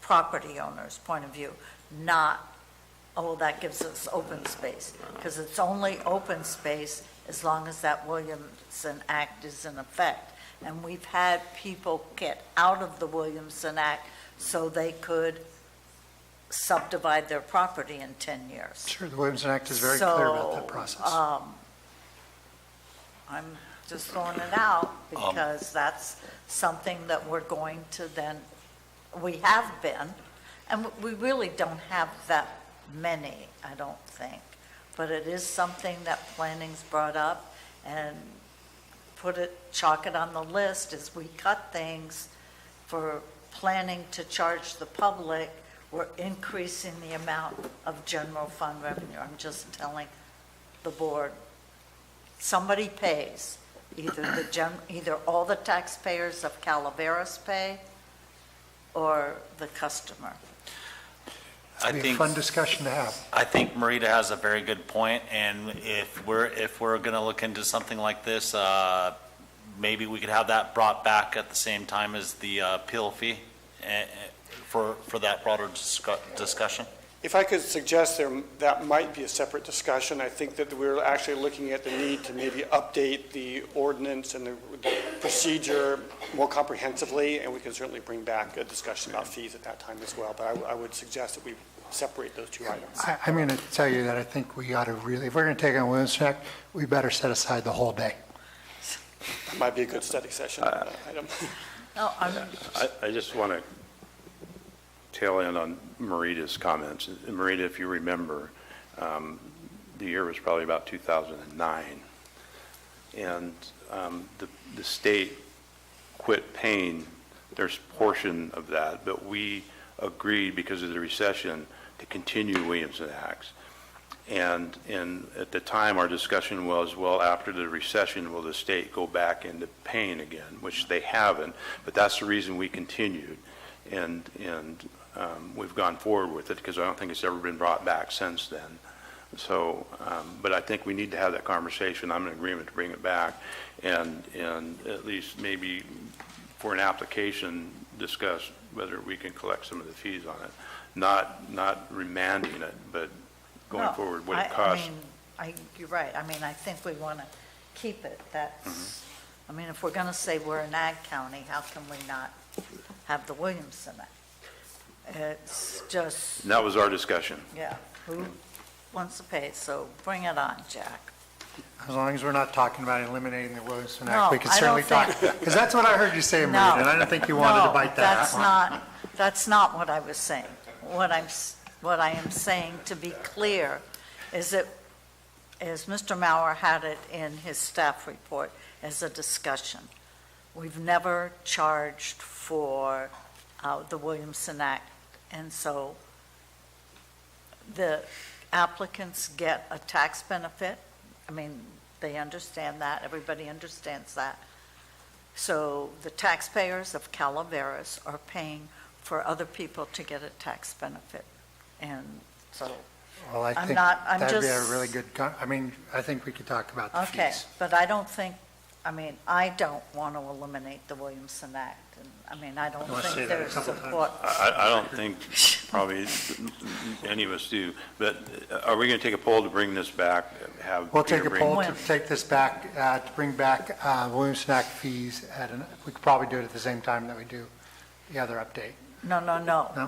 property owner's point of view, not, oh, that gives us open space, because it's only open space as long as that Williamson Act is in effect. And we've had people get out of the Williamson Act so they could subdivide their property in 10 years. Sure, the Williamson Act is very clear about that process. I'm just throwing it out because that's something that we're going to then, we have been, and we really don't have that many, I don't think. But it is something that planning's brought up, and chalk it on the list as we cut things for planning to charge the public. We're increasing the amount of general fund revenue. I'm just telling the board, somebody pays. Either all the taxpayers of Calaveras pay or the customer. It'd be a fun discussion to have. I think Marita has a very good point, and if we're going to look into something like this, maybe we could have that brought back at the same time as the appeal fee for that broader discussion. If I could suggest that might be a separate discussion. I think that we're actually looking at the need to maybe update the ordinance and the procedure more comprehensively, and we can certainly bring back a discussion about fees at that time as well. But I would suggest that we separate those two items. I'm going to tell you that I think we ought to really, if we're going to take on Williamson Act, we better set aside the whole day. That might be a good study session item. No, I just want to tail end on Marita's comments. And Marita, if you remember, the year was probably about 2009. And the state quit paying their portion of that, but we agreed because of the recession to continue Williamson Acts. And at the time, our discussion was, well, after the recession, will the state go back into paying again, which they haven't, but that's the reason we continued. And we've gone forward with it because I don't think it's ever been brought back since then. So, but I think we need to have that conversation. I'm in agreement to bring it back and at least maybe for an application, discuss whether we can collect some of the fees on it. Not remanding it, but going forward, what it costs. You're right. I mean, I think we want to keep it. That's, I mean, if we're going to say we're an ag county, how can we not have the Williamson Act? It's just. And that was our discussion. Yeah. Who wants to pay? So bring it on, Jack. As long as we're not talking about eliminating the Williamson Act, No, we can I certainly don't talk. think- Because that's what I heard you say, No. Marita, and I don't think you wanted to bite that. That's not what I was saying. What I am saying, to be clear, is that, as Mr. Mauer had it in his staff report as a discussion, we've never charged for the Williamson Act. And so the applicants get a tax benefit. I mean, they understand that. Everybody understands that. So the taxpayers of Calaveras are paying for other people to get a tax benefit. And so Well, I I'm think not- I'm that'd be a just- really good, I mean, I think we could talk about the Okay, fees. but I don't think, I don't want to eliminate the Williamson Act. And I don't You wanna say think that a there's couple times? support. I don't think probably any of us do, but are we going to take a poll to bring this back? We'll take a poll to take this back, to bring back Williamson Act fees we could probably do it at the same time that we do the other update. No.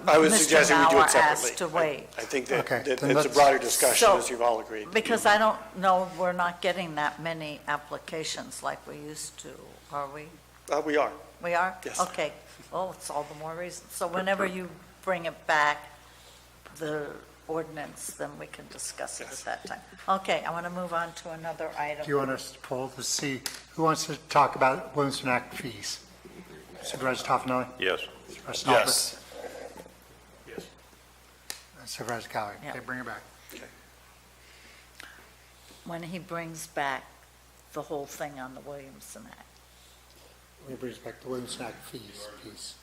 I was suggesting we do it Mr. Mauer separately. asked to wait. I think that Okay, that then it's a let's- broader discussion, So- as you've all agreed. Because I don't know, we're not getting that many applications like we used to, are we? We are. We are? Yes. Okay, well, it's all the more reason. So whenever you bring it back, the ordinance, then we can discuss it at that time. Okay, I want to move on to another item. Do you want us to poll to see who wants to talk about Williamson Act fees? Supervisor Toffenali? Yes. Supervisor Stalbert? Yes. Supervisor Callaway? Yeah. Okay, bring it back. When he brings back the whole thing on the Williamson Act. Let me bring us back to Williamson Act fees piece.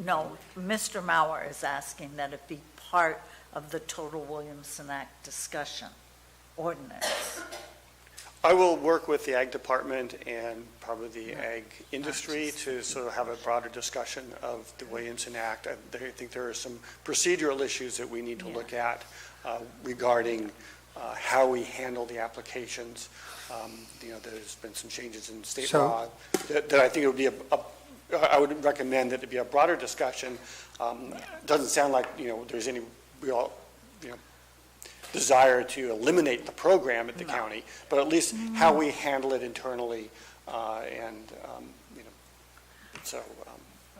No, Mr. Mauer is asking that it be part of the total Williamson Act discussion ordinance. I will work with the Ag Department and probably the ag industry to sort of have a broader discussion of the Williamson Act. I think there are some procedural issues that we need to look at regarding how we handle the applications. There's been some changes in state law that I think it would be I would recommend that it be a broader discussion. Doesn't sound like, there's any real, desire to eliminate the program at the county, but at least how we handle it internally,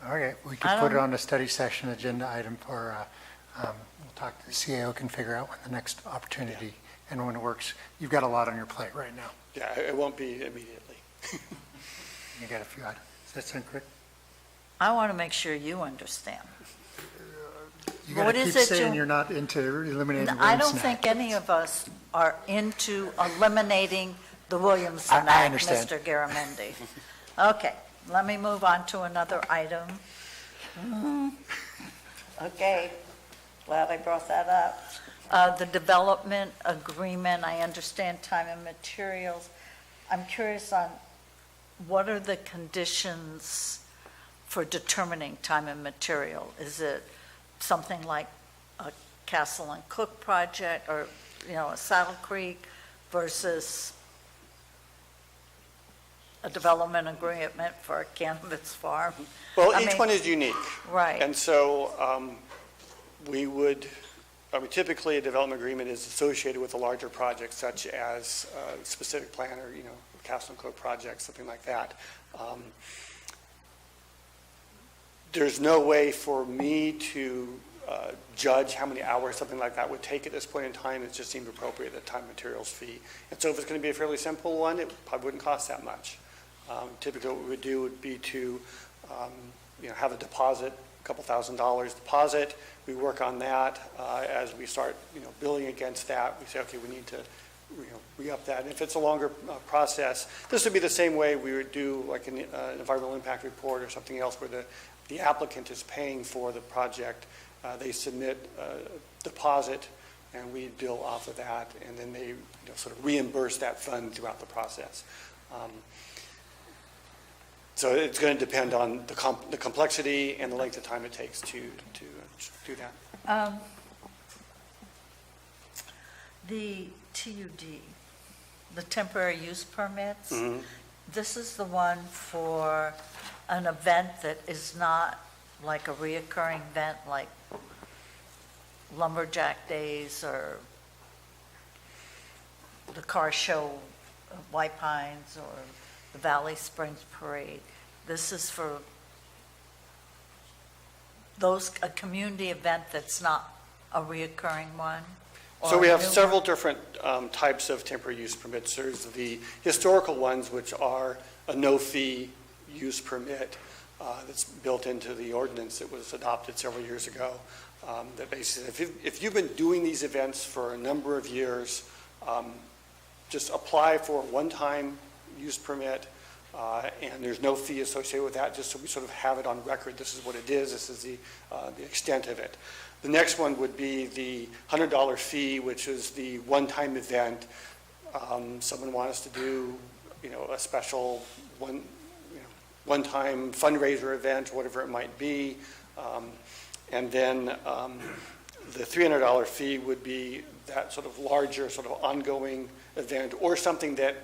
Okay, we can put it on a study session agenda item for, we'll talk to the CAO, can figure out when the next opportunity and when it works. You've got a lot on your plate right now. Yeah, it won't be immediately. You got a few items. Does that sound correct? I want to make sure you understand. You got to keep saying you're not into eliminating the Williamson I don't Act. think any of us are into eliminating the Williamson I Act, understand. Mr. Garamendi. Okay, let me move on to another item. Okay, glad I brought that up. The development agreement, I understand time and materials. I'm curious on what are the conditions for determining time and material? Is it something like a Castle and Cook project or, a Saddle Creek versus a development agreement for a cannabis farm? Well, each one is unique. Right. And so typically a development agreement is associated with a larger project such as a specific plan or, Castle and Cook project, something like that. There's no way for me to judge how many hours something like that would take at this point in time. It just seemed appropriate, the time materials fee. And so if it's going to be a fairly simple one, it probably wouldn't cost that much. Typically what we would do would be to have a deposit, a couple $1,000s deposit. We work on that. As we start billing against that, we say, okay, we need to re-up that. And if it's a longer process, this would be the same way we would do like an environmental impact report or something else where the applicant is paying for the project. They submit a deposit and we bill off of that, and then they sort of reimburse that fund throughout the process. So it's going to depend on the complexity and the length of time it takes to do that. The TUD, the temporary use permits, Mm-hmm. this is the one for an event that is not like a reoccurring event like Lumberjack Days or the car show of White Pines or the Valley Springs Parade. This is for a community event that's not a reoccurring one? So Or we a have new several different types of temporary use permits. There's the historical ones, which are a no-fee use permit that's built into the ordinance that was adopted several years ago. That basically, if you've been doing these events for a number of years, just apply for a one-time use permit, and there's no fee associated with that, just so we sort of have it on record. This is what it is. This is the extent of it. The next one would be the $100 fee, which is the one-time event. Someone wants to do, a special one-time fundraiser event, whatever it might be. And then the $300 fee would be that sort of larger, sort of ongoing event, or something that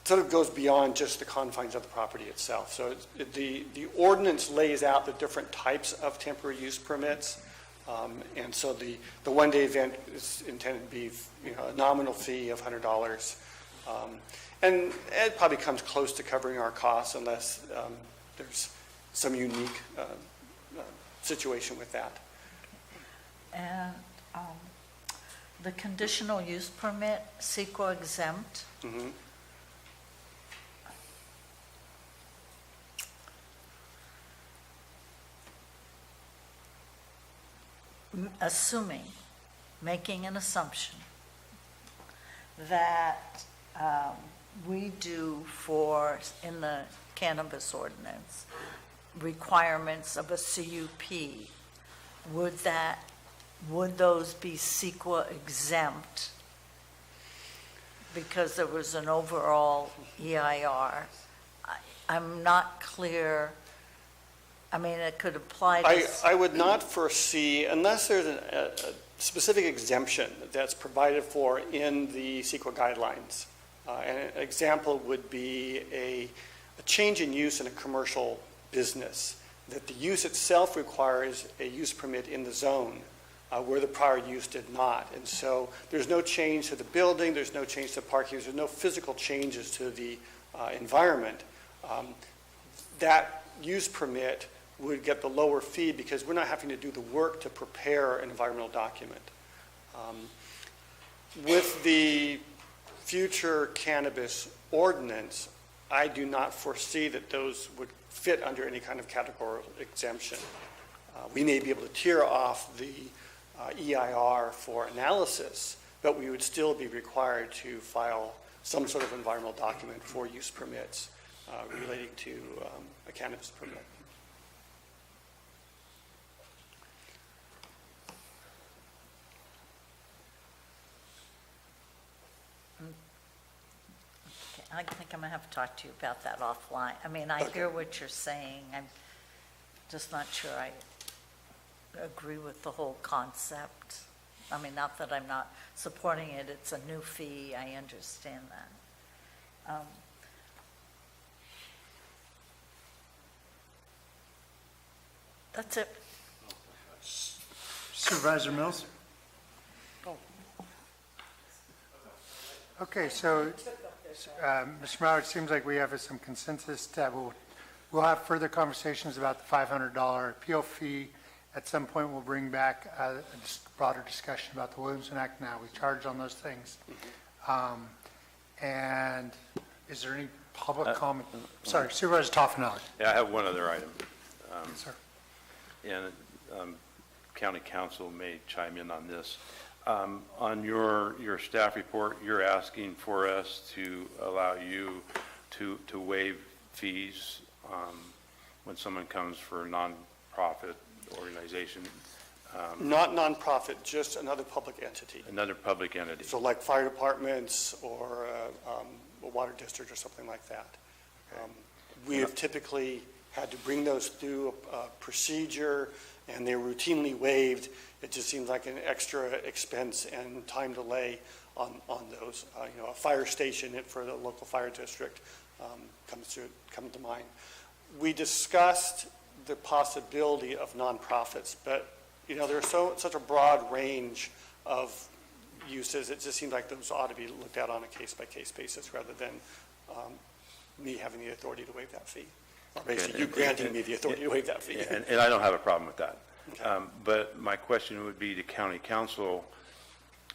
sort of goes beyond just the confines of the property itself. So the ordinance lays out the different types of temporary use permits. And so the one-day event is intended to be a nominal fee of $100. And it probably comes close to covering our costs unless there's some unique situation with that. And the conditional use permit, CEQA exempt, Mm-hmm. making an assumption that we do in the cannabis ordinance, requirements of a CUP, would those be CEQA exempt? Because there was an overall EIR. I'm not clear. I mean, it could apply to... I would not foresee, unless there's a specific exemption that's provided for in the CEQA guidelines. And an example would be a change in use in a commercial business, that the use itself requires a use permit in the zone where the prior use did not. And so there's no change to the building, there's no change to parking, there's no physical changes to the environment. That use permit would get the lower fee because we're not having to do the work to prepare an environmental document. With the future cannabis ordinance, I do not foresee that those would fit under any kind of categorical exemption. We may be able to tier off the EIR for analysis, but we would still be required to file some sort of environmental document for use permits relating to a cannabis permit. I think I'm going to have to talk to you about that offline. I mean, I hear what you're saying. I'm just not sure I agree with the whole concept. I mean, not that I'm not supporting it. It's a new fee. I understand that. That's it. Supervisor Mills? Okay, so, Mr. Mauer, it seems like we have some consensus that we'll have further conversations about the $500 appeal fee. At some point, we'll bring back a broader discussion about the Williamson Act now. We charge on those things. And is there any public comment? Sorry, Supervisor Toffenali. Yeah, I have one other item. Sir. And county council may chime in on this. On your staff report, you're asking for us to allow you to waive fees when someone comes for a nonprofit organization. Not nonprofit, just another public entity. Another public entity. So like fire departments or a water district or something like that. We have typically had to bring those through a procedure, and they're routinely waived. It just seems like an extra expense and time delay on those. A fire station for the local fire district comes to mind. We discussed the possibility of nonprofits, but there's such a broad range of uses. It just seems like those ought to be looked at on a case-by-case basis rather than me having the authority to waive that fee. Or basically you granting me the authority to waive that fee. And I don't have a problem with that. Okay. But my question would be to county council,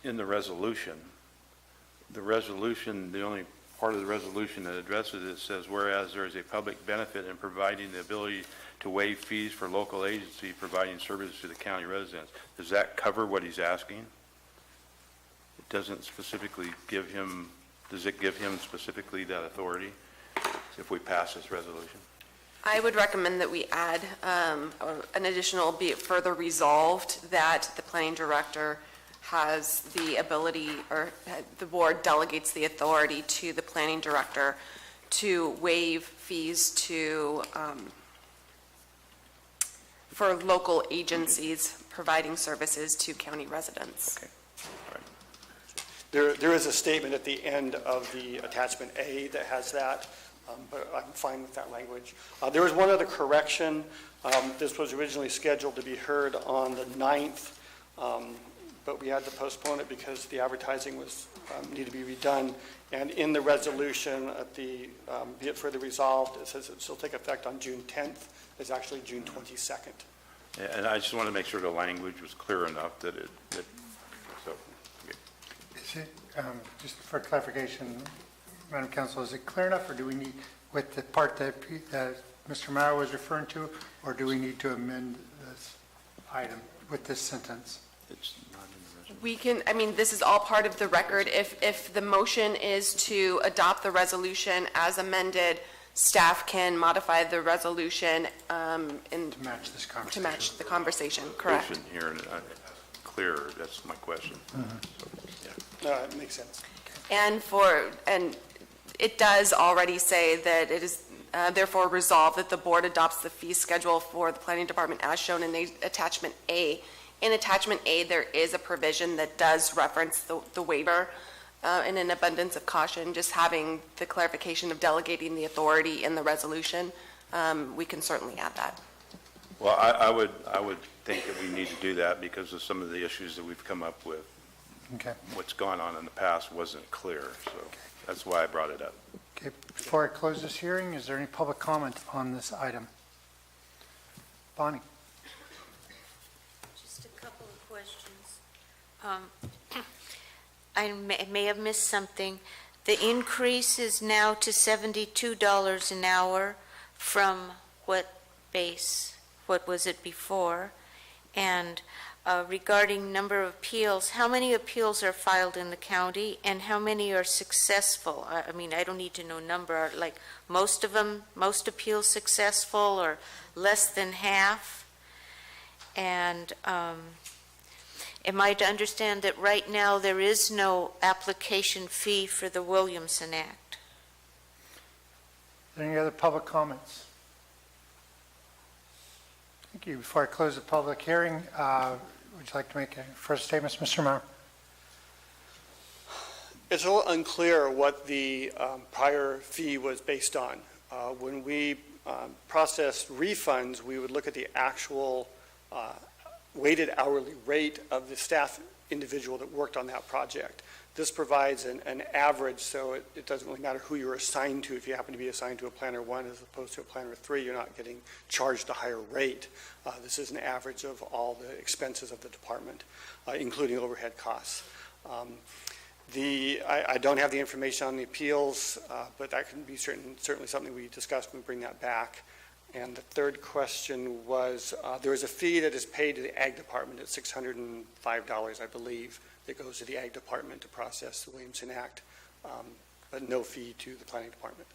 in the resolution, the only part of the resolution that addresses it says, whereas there is a public benefit in providing the ability to waive fees for local agency providing services to the county residents. Does that cover what he's asking? It doesn't specifically give him, does it give him specifically that authority if we pass this resolution? I would recommend that we add an additional, be it further resolved, that the planning director has the ability, or the board delegates the authority to the planning director to waive fees for local agencies providing services to county residents. Okay. All right. There is a statement at the end of the attachment A that has that. But I'm fine with that language. There was one other correction. This was originally scheduled to be heard on the 9th, but we had to postpone it because the advertising was needed to be redone. And in the resolution, at the be it further resolved, it says it will take effect on June 10th. It's actually June 22nd. Yeah, and I just want to make sure the language was clear enough that it. So. Okay. Is it just for clarification? Madam Council, is it clear enough, or do we need, with the part that Mr. Mauer was referring to, or do we need to amend this item with this sentence? It's not in the resolution. We can, I mean, this is all part of the record. If the motion is to adopt the resolution as amended, staff can modify the resolution in. To match this To conversation. match the conversation, correct. Motion here, and clear, that's my question. It makes sense. And it does already say that it is therefore resolved that the board adopts the fee schedule for the planning department as shown in the attachment A. In attachment A, there is a provision that does reference the waiver in an abundance of caution, just having the clarification of delegating the authority in the resolution. We can certainly add that. Well, I would think that we need to do that because of some of the issues that we've come up with. Okay. What's gone on in the past wasn't clear, so that's why I brought it up. Okay, before I close this hearing, is there any public comment on this item? Bonnie? Just a couple of questions. I may have missed something. The increase is now to $72 an hour from what base? What was it before? And regarding number of appeals, how many appeals are filed in the county and how many are successful? I mean, I don't need to know number, like most of them, most appeals successful or less than half? And am I to understand that right now there is no application fee for the Williamson Act? Any other public comments? Thank you. Before I close the public hearing, would you like to make a first statement, Mr. Maurer? It's a little unclear what the prior fee was based on. When we processed refunds, we would look at the actual weighted hourly rate of the staff individual that worked on that project. This provides an average, so it doesn't really matter who you're assigned to. If you happen to be assigned to a planner 1 as opposed to a planner 3, you're not getting charged a higher rate. This is an average of all the expenses of the department, including overhead costs. I don't have the information on the appeals, but that can be certainly something we discuss when we bring that back. And the third question was, there is a fee that is paid to the Ag Department at $605, I believe, that goes to the Ag Department to process the Williamson Act, but no fee to the Planning Department.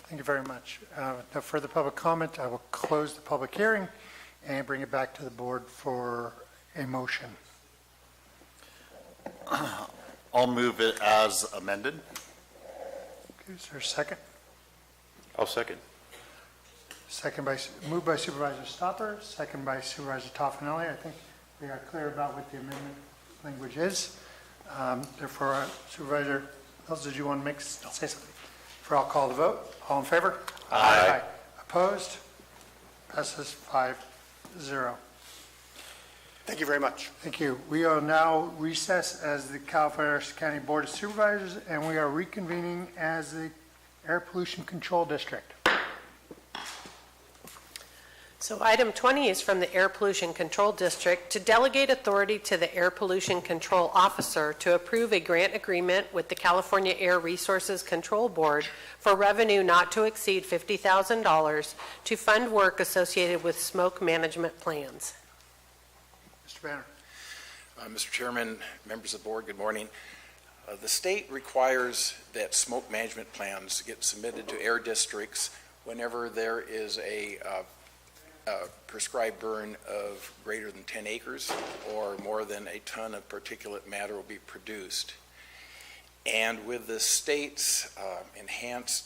Thank you very much. No further public comment. I will close the public hearing and bring it back to the board for a motion. I'll move it as amended. Okay, is there a second? I'll second. Moved by Supervisor Stopper, second by Supervisor Toffenelli. I think we are clear about what the amendment language is. Therefore, Supervisor Mills, did you want to say something? I'll call the vote. All in favor? Aye. Opposed? Passes 5-0. Thank you very much. Thank you. We are now recessed as the Calaveras County Board of Supervisors, and we are reconvening as the Air Pollution Control District. So item 20 is from the Air Pollution Control District to delegate authority to the Air Pollution Control Officer to approve a grant agreement with the California Air Resources Control Board for revenue not to exceed $50,000 to fund work associated with smoke management plans. Mr. Banner. Mr. Chairman, members of the board, good morning. The state requires that smoke management plans get submitted to air districts whenever there is a prescribed burn of greater than 10 acres or more than a ton of particulate matter will be produced. And with the state's enhanced,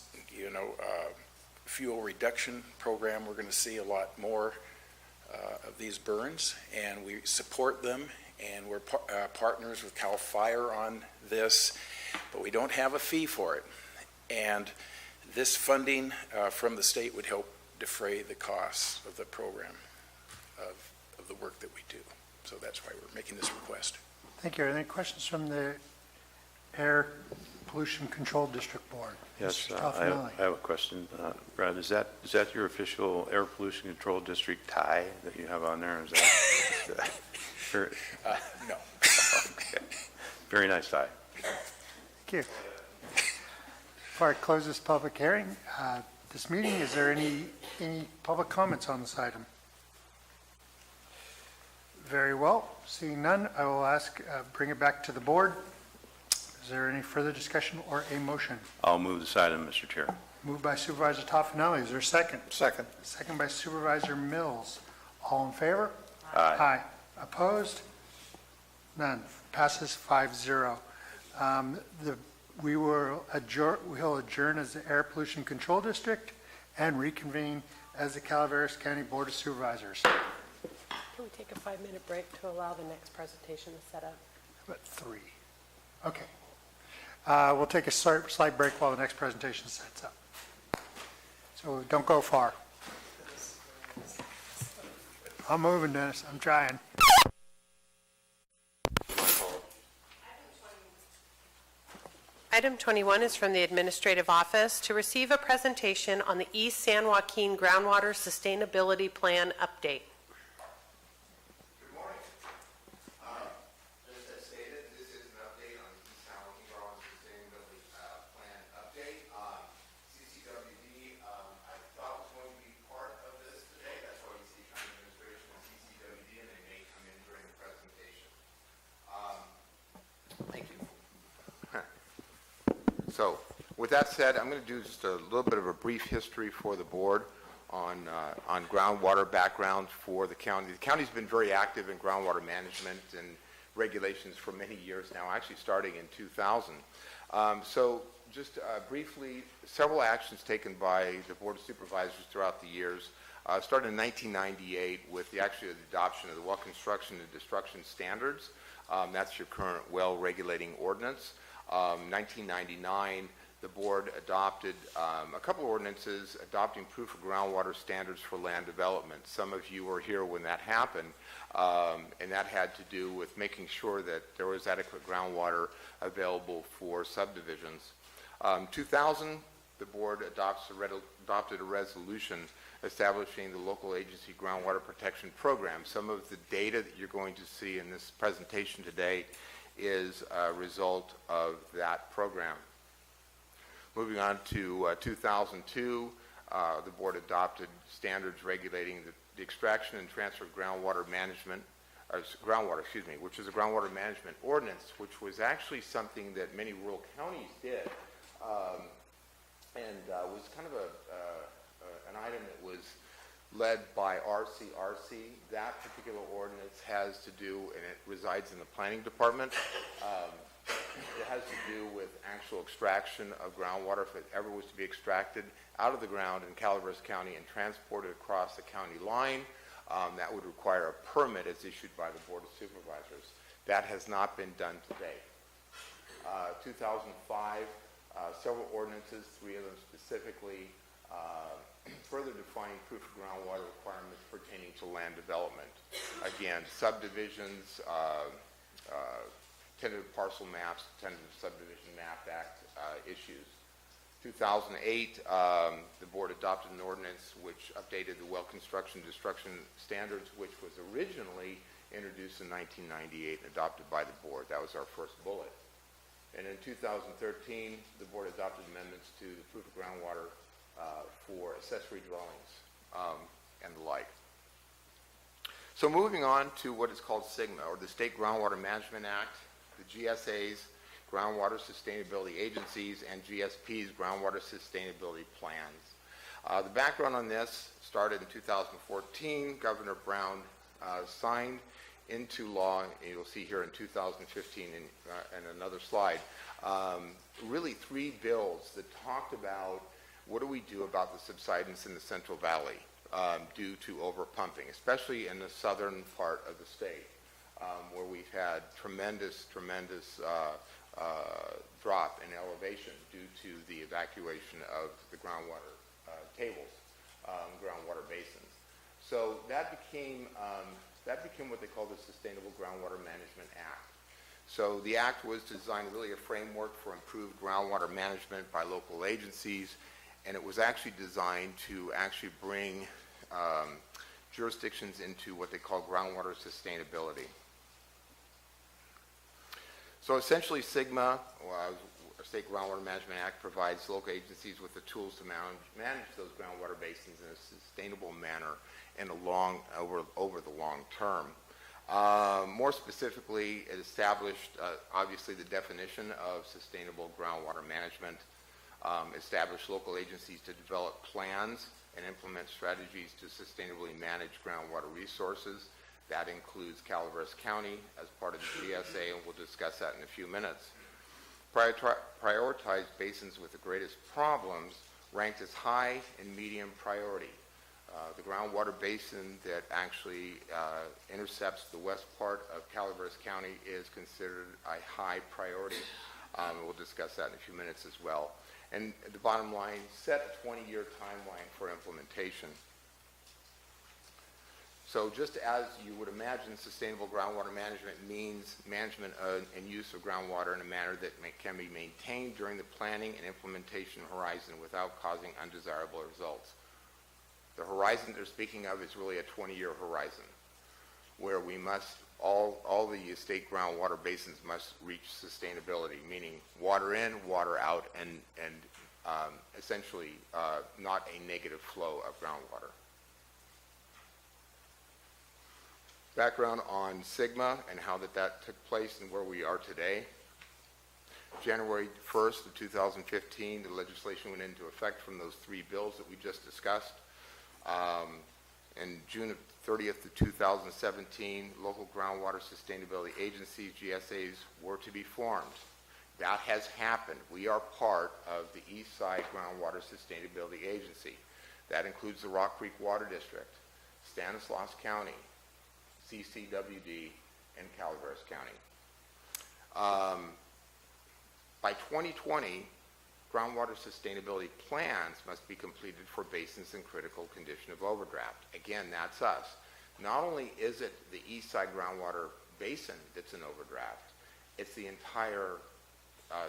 fuel reduction program, we're going to see a lot more of these burns, and we support them, and we're partners with CAL FIRE on this, but we don't have a fee for it. And this funding from the state would help defray the costs of the program of the work that we do. So that's why we're making this request. Thank you. Are there any questions from the Air Pollution Control District Board? Yes, Mr. I Toffenelli. have a question. Brad, is that your official Air Pollution Control District tie that you have on there? Is that no. Okay. Very nice tie. Thank you. Before I close this public hearing, this meeting, is there any public comments on this item? Very well. Seeing none, I will bring it back to the board. Is there any further discussion or a motion? I'll move this item, Mr. Chair. Moved by Supervisor Toffenelli. Is there a second? Second. Second by Supervisor Mills. All in favor? Aye. Aye. Opposed? None. Passes 5-0. We'll adjourn as the Air Pollution Control District and reconvene as the Calaveras County Board of Supervisors. Can we take a 5-minute break to allow the next presentation to set up? About 3. Okay. We'll take a slight break while the next presentation sets up. So don't go far. I'm moving, Dennis. I'm trying. Item 21 is from the Administrative Office to receive a presentation on the East San Joaquin Groundwater Sustainability Plan update. Good morning. Just as stated, this is an update on the East San Joaquin Groundwater Sustainability Plan update. CCWD, I thought was going to be part of this today. That's why you see county administration and CCWD, and they may come in during the presentation. Thank you. So, with that said, I'm going to do just a little bit of a brief history for the board on groundwater background for the county. The county's been very active in groundwater management and regulations for many years now, actually starting in 2000. So, just briefly, several actions taken by the Board of Supervisors throughout the years. Started in 1998 with the adoption of the Well Construction and Destruction Standards. That's your current well regulating ordinance. 1999, the board adopted a couple ordinances adopting proof of groundwater standards for land development. Some of you were here when that happened, and that had to do with making sure that there was adequate groundwater available for subdivisions. 2000, the board adopted a resolution establishing the local agency groundwater protection program. Some of the data that you're going to see in this presentation today is a result of that program. Moving on to 2002, the board adopted standards regulating the extraction and transfer of groundwater management, which is a groundwater management ordinance, which was actually something that many rural counties did, and was kind of an item that was led by RCRC. That particular ordinance has to do, and it resides in the planning department. It has to do with actual extraction of groundwater. If it ever was to be extracted out of the ground in Calaveras County and transported across the county line, that would require a permit as issued by the Board of Supervisors. That has not been done today. 2005, several ordinances, 3 of them specifically, further defining proof of groundwater requirements pertaining to land development. Again, subdivisions, tentative parcel maps, tentative subdivision map act issues. 2008, the board adopted an ordinance which updated the well construction destruction standards, which was originally introduced in 1998 and adopted by the board. That was our first bullet. And in 2013, the board adopted amendments to the proof of groundwater for accessory dwellings and the like. So moving on to what is called SGMA, or the State Groundwater Management Act, the GSA's, Groundwater Sustainability Agencies, and GSP's Groundwater Sustainability Plans. The background on this started in 2014. Governor Brown signed into law, and you'll see here in 2015 and another slide, really 3 bills that talked about what do we do about the subsidence in the Central Valley due to overpumping, especially in the southern part of the state, where we've had tremendous drop in elevation due to the evacuation of the groundwater tables, groundwater basins. So that became what they call the Sustainable Groundwater Management Act. So the act was designed really a framework for improved groundwater management by local agencies, and it was actually designed to actually bring jurisdictions into what they call groundwater sustainability. So essentially SGMA, State Groundwater Management Act, provides local agencies with the tools to manage those groundwater basins in a sustainable manner and over the long term. More specifically, it established, obviously, the definition of sustainable groundwater management, established local agencies to develop plans and implement strategies to sustainably manage groundwater resources. That includes Calaveras County as part of the GSA, and we'll discuss that in a few minutes. Prioritize basins with the greatest problems, ranked as high and medium priority. The groundwater basin that actually intercepts the west part of Calaveras County is considered a high priority. We'll discuss that in a few minutes as well. And the bottom line, set a 20-year timeline for implementation. So just as you would imagine, sustainable groundwater management means management and use of groundwater in a manner that can be maintained during the planning and implementation horizon without causing undesirable results. The horizon they're speaking of is really a 20-year horizon, where we must, all the state groundwater basins must reach sustainability, meaning water in, water out, and essentially not a negative flow of groundwater. Background on SGMA and how that took place and where we are today. January 1st of 2015, the legislation went into effect from those three bills that we just discussed. In June 30th of 2017, local groundwater sustainability agencies, GSAs, were to be formed. That has happened. We are part of the East Side Groundwater Sustainability Agency. That includes the Rock Creek Water District, Stanislaus County, CCWD, and Calaveras County. By 2020, groundwater sustainability plans must be completed for basins in critical condition of overdraft. Again, that's us. Not only is it the East Side Groundwater Basin that's in overdraft, it's the entire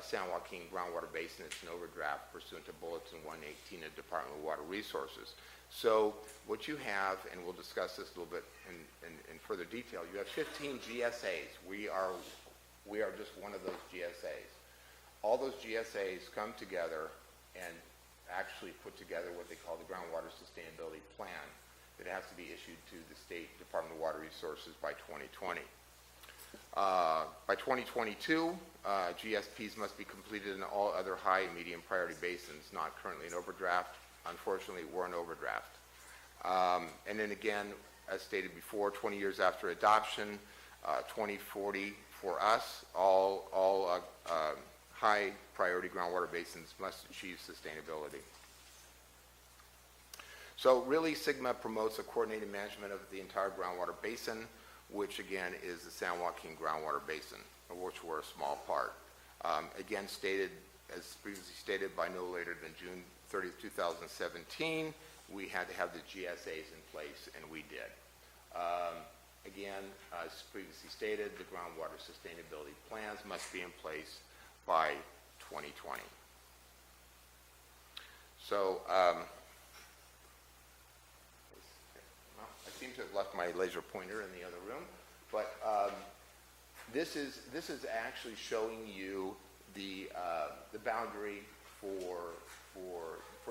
San Joaquin Groundwater Basin that's in overdraft pursuant to Bulletin 118 of Department of Water Resources. So what you have, and we'll discuss this a little bit in further detail, you have 15 GSAs. We are just one of those GSAs. All those GSAs come together and actually put together what they call the Groundwater Sustainability Plan that has to be issued to the State Department of Water Resources by 2020. By 2022, GSPs must be completed in all other high and medium priority basins not currently in overdraft. Unfortunately, we're in overdraft. And then again, as stated before, 20 years after adoption, 2040 for us, all high priority groundwater basins must achieve sustainability. So really, SGMA promotes a coordinated management of the entire groundwater basin, which again is the San Joaquin Groundwater Basin, of which we're a small part. Again, stated, as previously stated, by no later than June 30th, 2017, we had to have the GSAs in place, and we did. Again, as previously stated, the groundwater sustainability plans must be in place by 2020. So, I seem to have left my laser pointer in the other room, but this is actually showing you the boundary for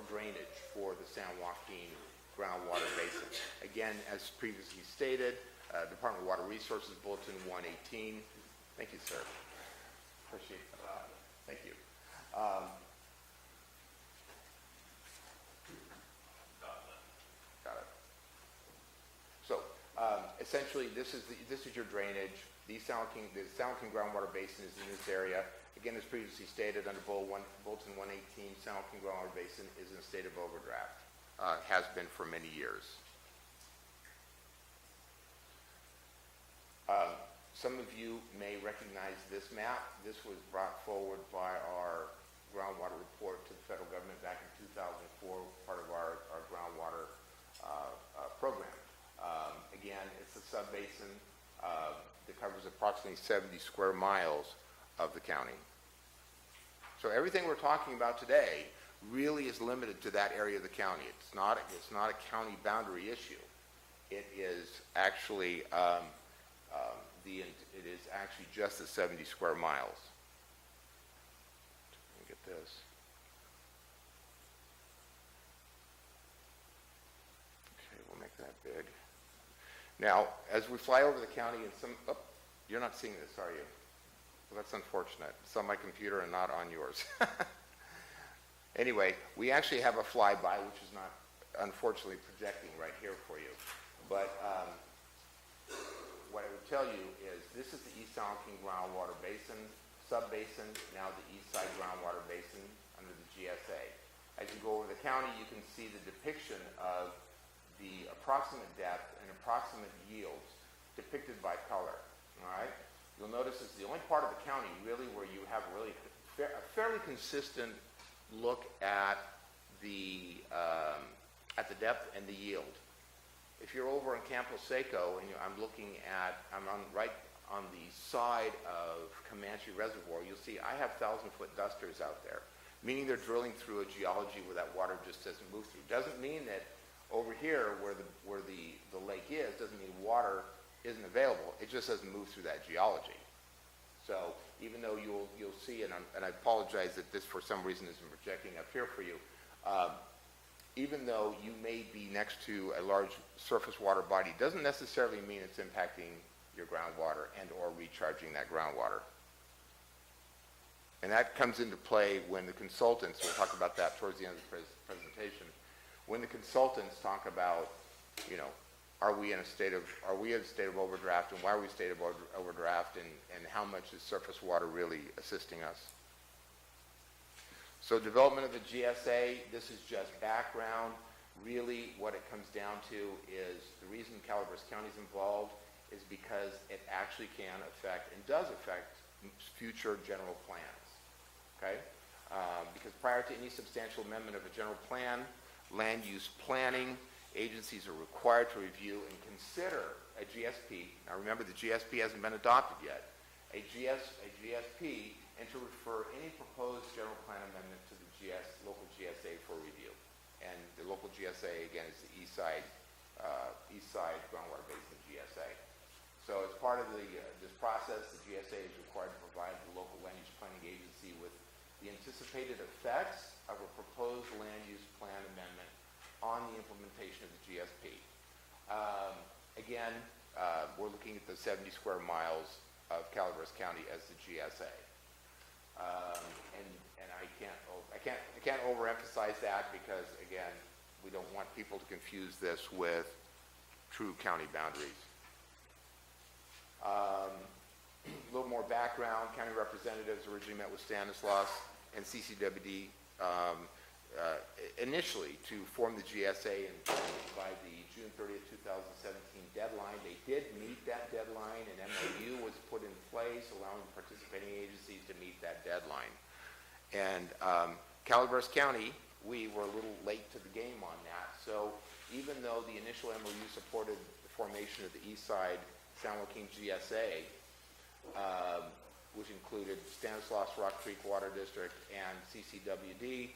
drainage for the San Joaquin groundwater basin. Again, as previously stated, Department of Water Resources Bulletin 118. Thank you, sir. Appreciate that. Thank you. Got it. So essentially, this is your drainage. The San Joaquin groundwater basin is in this area. Again, as previously stated under Bulletin 118, San Joaquin groundwater basin is in a state of overdraft. Has been for many years. Some of you may recognize this map. This was brought forward by our groundwater report to the federal government back in 2004, part of our groundwater program. Again, it's a sub-basin that covers approximately 70 square miles of the county. So everything we're talking about today really is limited to that area of the county. It's not a county boundary issue. It is actually it is actually just the 70 square miles. Let me get this. Okay, we'll make that big. Now, as we fly over the county and you're not seeing this, are you? Well, that's unfortunate. It's on my computer and not on yours. Anyway, we actually have a flyby, which is not unfortunately projecting right here for you. But what I would tell you is this is the East San Joaquin Groundwater Basin, sub-basin, now the East Side Groundwater Basin under the GSA. As you go over the county, you can see the depiction of the approximate depth and approximate yields depicted by color, all right? You'll notice it's the only part of the county really where you have really a fairly consistent look at the depth and the yield. If you're over in Campo Seco and I'm right on the side of Comanche Reservoir, you'll see I have 1,000-foot dusters out there, meaning they're drilling through a geology where that water just doesn't move through. Doesn't mean that over here where the lake is, doesn't mean water isn't available. It just doesn't move through that geology. So even though you'll see, and I apologize that this for some reason isn't projecting up here for you, even though you may be next to a large surface water body, doesn't necessarily mean it's impacting your groundwater and or recharging that groundwater. And that comes into play when the consultants, we'll talk about that towards the end of the presentation, when the consultants talk about, are we in a state of overdraft, and why are we in a state of overdraft, and how much is surface water really assisting us? So development of the GSA, this is just background. Really what it comes down to is the reason Calaveras County is involved is because it actually can affect and does affect future general plans, okay? Because prior to any substantial amendment of a general plan, land use planning, agencies are required to review and consider a GSP. Now remember, the GSP hasn't been adopted yet. A GSP, and to refer any proposed general plan amendment to the local GSA for review. And the local GSA, again, is the East Side Groundwater Basin GSA. So as part of this process, the GSA is required to provide the local land use planning agency with the anticipated effects of a proposed land use plan amendment on the implementation of the GSP. Again, we're looking at the 70 square miles of Calaveras County as the GSA. And I can't overemphasize that because, again, we don't want people to confuse this with true county boundaries. A little more background. County representatives originally met with Stanislaus and CCWD initially to form the GSA, and by the June 30th, 2017 deadline, they did meet that deadline. An MOU was put in place allowing participating agencies to meet that deadline. And Calaveras County, we were a little late to the game on that. So even though the initial MOU supported the formation of the East Side San Joaquin GSA, which included Stanislaus, Rock Creek Water District, and CCWD,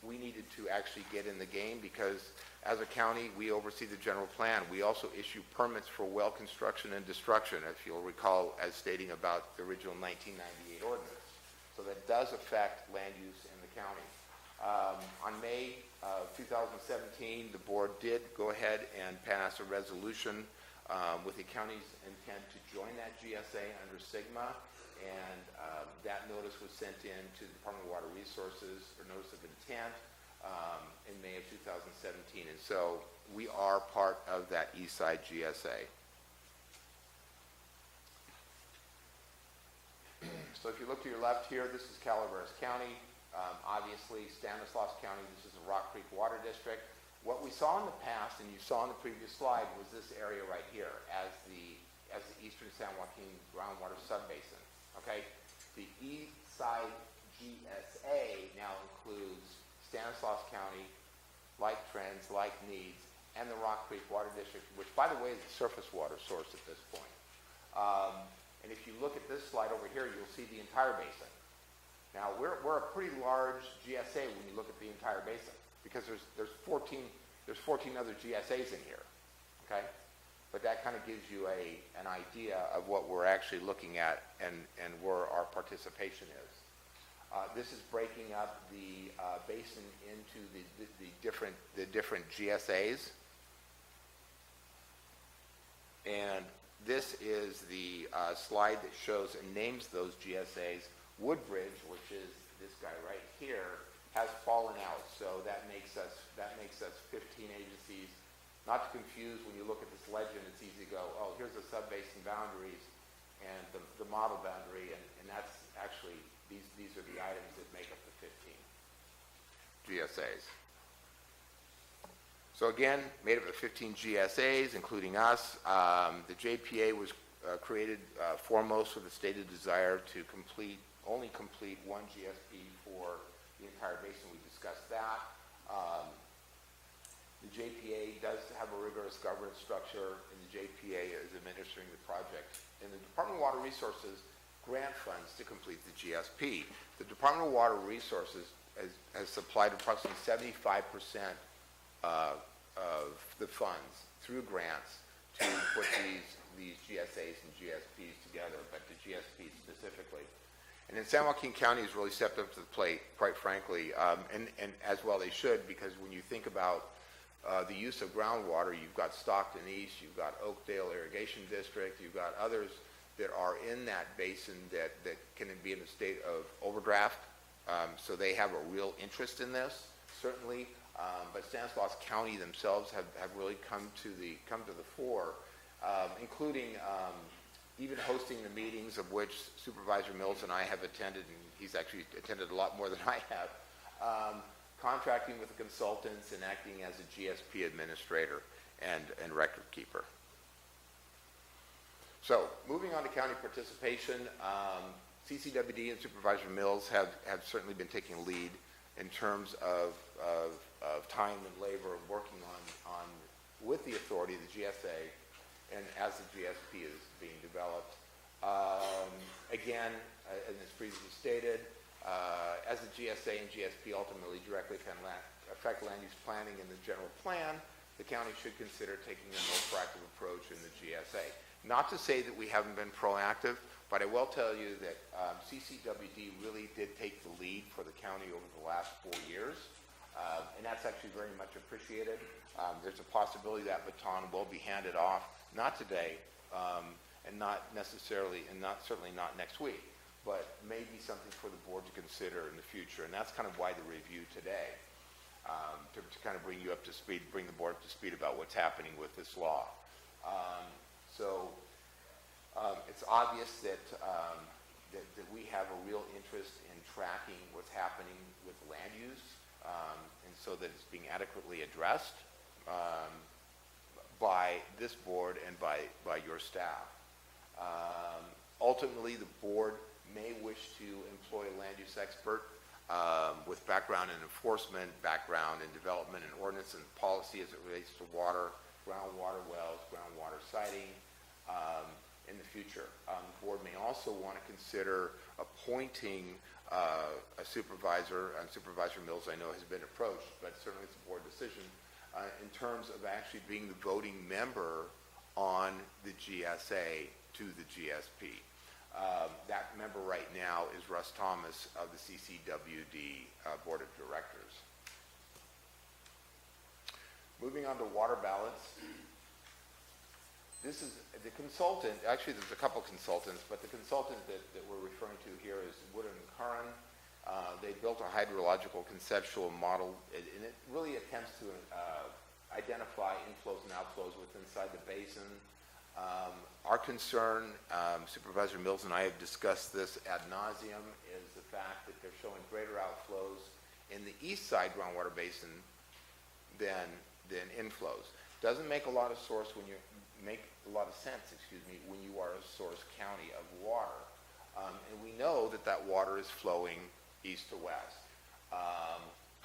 we needed to actually get in the game because as a county, we oversee the general plan. We also issue permits for well construction and destruction, if you'll recall, as stating about the original 1998 ordinance. So that does affect land use in the county. On May of 2017, the board did go ahead and pass a resolution with the county's intent to join that GSA under SGMA, and that notice was sent in to the Department of Water Resources, or notice of intent, in May of 2017. And so we are part of that East Side GSA. So if you look to your left here, this is Calaveras County. Obviously, Stanislaus County, this is the Rock Creek Water District. What we saw in the past, and you saw in the previous slide, was this area right here as the Eastern San Joaquin Groundwater Subbasin. Okay? The East Side GSA now includes Stanislaus County, like trends, like needs, and the Rock Creek Water District, which, by the way, is a surface water source at this point. And if you look at this slide over here, you'll see the entire basin. Now, we're a pretty large GSA when you look at the entire basin, because there's 14 other GSAs in here, okay? But that kind of gives you an idea of what we're actually looking at and where our participation is. This is breaking up the basin into the different GSAs. And this is the slide that shows and names those GSAs. Woodbridge, which is this guy right here, has fallen out. So that makes us 15 agencies. Not to confuse, when you look at this legend, it's easy to go, oh, here's the sub-basin boundaries and the model boundary, and that's actually, these are the items that make up the 15 GSAs. So again, made up of 15 GSAs, including us. The JPA was created foremost with a stated desire to only complete one GSP for the entire basin. We discussed that. The JPA does have a rigorous governance structure, and the JPA is administering the project. And the Department of Water Resources grant funds to complete the GSP. The Department of Water Resources has supplied approximately 75% of the funds through grants to put these GSAs and GSPs together, but the GSP specifically. And then San Joaquin County has really stepped up to the plate, quite frankly, and as well they should, because when you think about the use of groundwater, you've got Stockton East, you've got Oakdale Irrigation District, you've got others that are in that basin that can be in a state of overdraft. So they have a real interest in this, certainly. But Stanislaus County themselves have really come to the fore, including even hosting the meetings of which Supervisor Mills and I have attended, and he's actually attended a lot more than I have, contracting with the consultants and acting as a GSP administrator and record keeper. So moving on to county participation, CCWD and Supervisor Mills have certainly been taking a lead in terms of time and labor and working on with the authority, the GSA, and as the GSP is being developed. Again, as previously stated, as the GSA and GSP ultimately directly can affect land use planning in the general plan, the county should consider taking a more proactive approach in the GSA. Not to say that we haven't been proactive, but I will tell you that CCWD really did take the lead for the county over the last 4 years, and that's actually very much appreciated. There's a possibility that baton will be handed off, not today, and not necessarily, and certainly not next week, but maybe something for the board to consider in the future, and that's kind of why the review today, to kind of bring you up to speed, bring the board up to speed about what's happening with this law. It's obvious that we have a real interest in tracking what's happening with land use, and so that it's being adequately addressed by this board and by your staff. Ultimately, the board may wish to employ a land use expert with background in enforcement, background in development and ordinance and policy as it relates to water, groundwater wells, groundwater siting in the future. The board may also want to consider appointing a supervisor, and Supervisor Mills I know has been approached, but certainly it's a board decision in terms of actually being the voting member on the GSA to the GSP. That member right now is Russ Thomas of the CCWD Board of Directors. Moving on to water balance. This is the consultant, actually there's a couple consultants, but the consultant that we're referring to here is Wood and Curran. They built a hydrological conceptual model, and it really attempts to identify inflows and outflows inside the basin. Our concern, Supervisor Mills and I have discussed this ad nauseum, is the fact that they're showing greater outflows in the east side groundwater basin than inflows. Doesn't make a lot of sense when you when you are a source county of water, and we know that water is flowing east to west.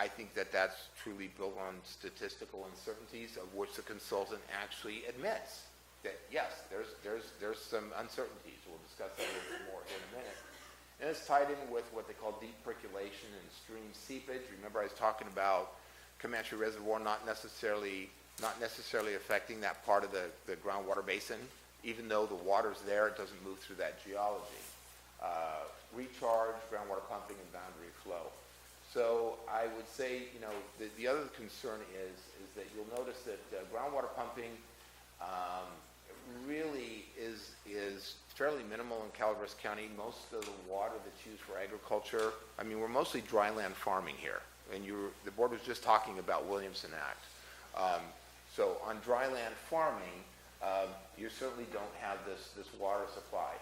I think that's truly built on statistical uncertainties, of which the consultant actually admits that yes, there's some uncertainties. We'll discuss that a little bit more in a minute. And it's tied in with what they call deep percolation and stream seepage. Remember, I was talking about Comanche Reservoir not necessarily affecting that part of the groundwater basin. Even though the water's there, it doesn't move through that geology. Recharge, groundwater pumping, and boundary flow. So I would say, the other concern is that you'll notice that groundwater pumping really is fairly minimal in Calaveras County. Most of the water that's used for agriculture, I mean, we're mostly dry land farming here. And the board was just talking about Williamson Act. So on dry land farming, you certainly don't have this water supply.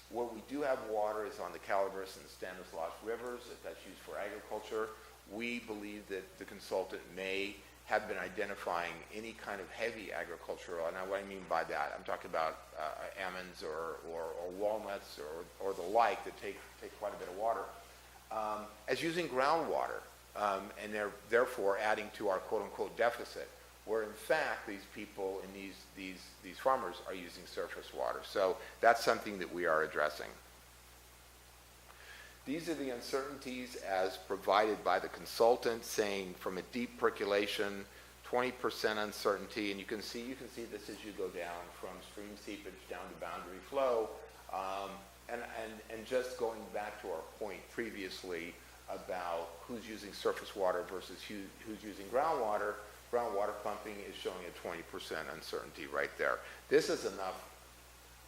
Where we do have water is on the Calaveras and Stanislaus rivers. If that's used for agriculture, we believe that the consultant may have been identifying any kind of heavy agricultural. And what I mean by that, I'm talking about almonds or walnuts or the like that take quite a bit of water, as using groundwater, and they're therefore adding to our quote-unquote deficit, where in fact these people and these farmers are using surface water. So that's something that we are addressing. These are the uncertainties as provided by the consultant, saying from a deep percolation, 20% uncertainty, and you can see this as you go down from stream seepage down to boundary flow, and just going back to our point previously about who's using surface water versus who's using groundwater. Groundwater pumping is showing a 20% uncertainty right there. This is enough,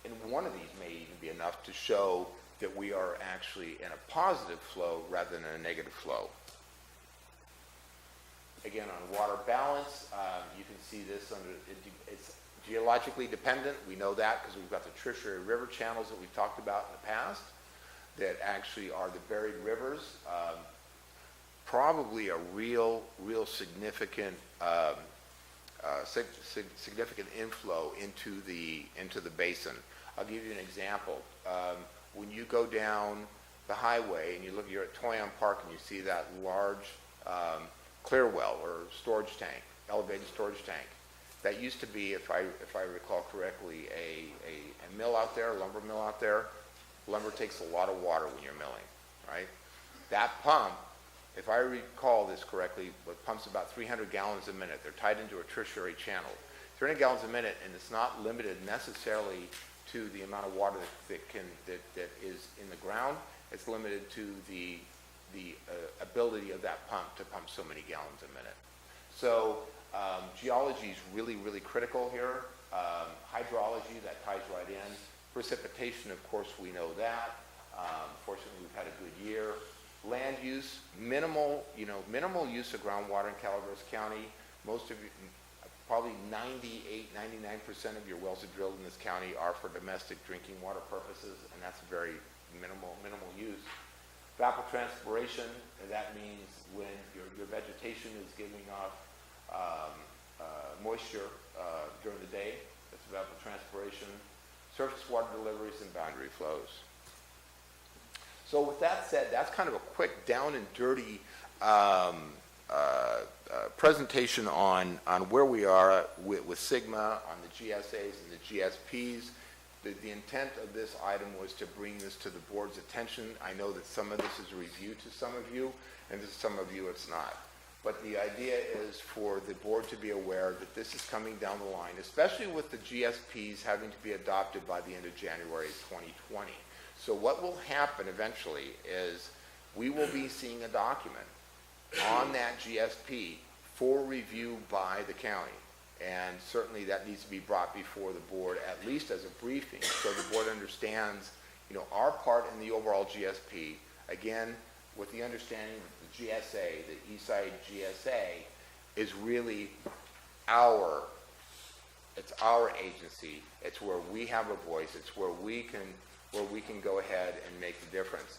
and one of these may even be enough to show that we are actually in a positive flow rather than a negative flow. Again, on water balance, you can see this it's geologically dependent. We know that because we've got the tertiary river channels that we've talked about in the past that actually are the buried rivers. Probably a real significant significant inflow into the basin. I'll give you an example. When you go down the highway and you're at Toyon Park and you see that large clear well or storage tank, elevated storage tank, that used to be, if I recall correctly, a mill out there, a lumber mill out there. Lumber takes a lot of water when you're milling, right? That pump, if I recall this correctly, pumps about 300 gallons a minute. They're tied into a tertiary channel. 300 gallons a minute, and it's not limited necessarily to the amount of water that is in the ground. It's limited to the ability of that pump to pump so many gallons a minute. So geology is really critical here. Hydrology, that ties right in. Precipitation, of course, we know that. Fortunately, we've had a good year. Land use, minimal use of groundwater in Calaveras County. Most of you, probably 99% of your wells that are drilled in this county are for domestic drinking water purposes, and that's very minimal use. Evapotranspiration, that means when your vegetation is giving off moisture during the day, that's evapotranspiration. Surface water deliveries and boundary flows. So with that said, that's kind of a quick down and dirty presentation on where we are with Sigma, on the GSAs and the GSPs. The intent of this item was to bring this to the board's attention. I know that some of this is a review to some of you, and to some of you it's not. But the idea is for the board to be aware that this is coming down the line, especially with the GSPs having to be adopted by the end of January 2020. So what will happen eventually is we will be seeing a document on that GSP for review by the county. And certainly that needs to be brought before the board, at least as a briefing, so the board understands, our part in the overall GSP, again, with the understanding that the GSA, the Eastside GSA, is really our agency. It's where we have a voice. It's where we can go ahead and make the difference.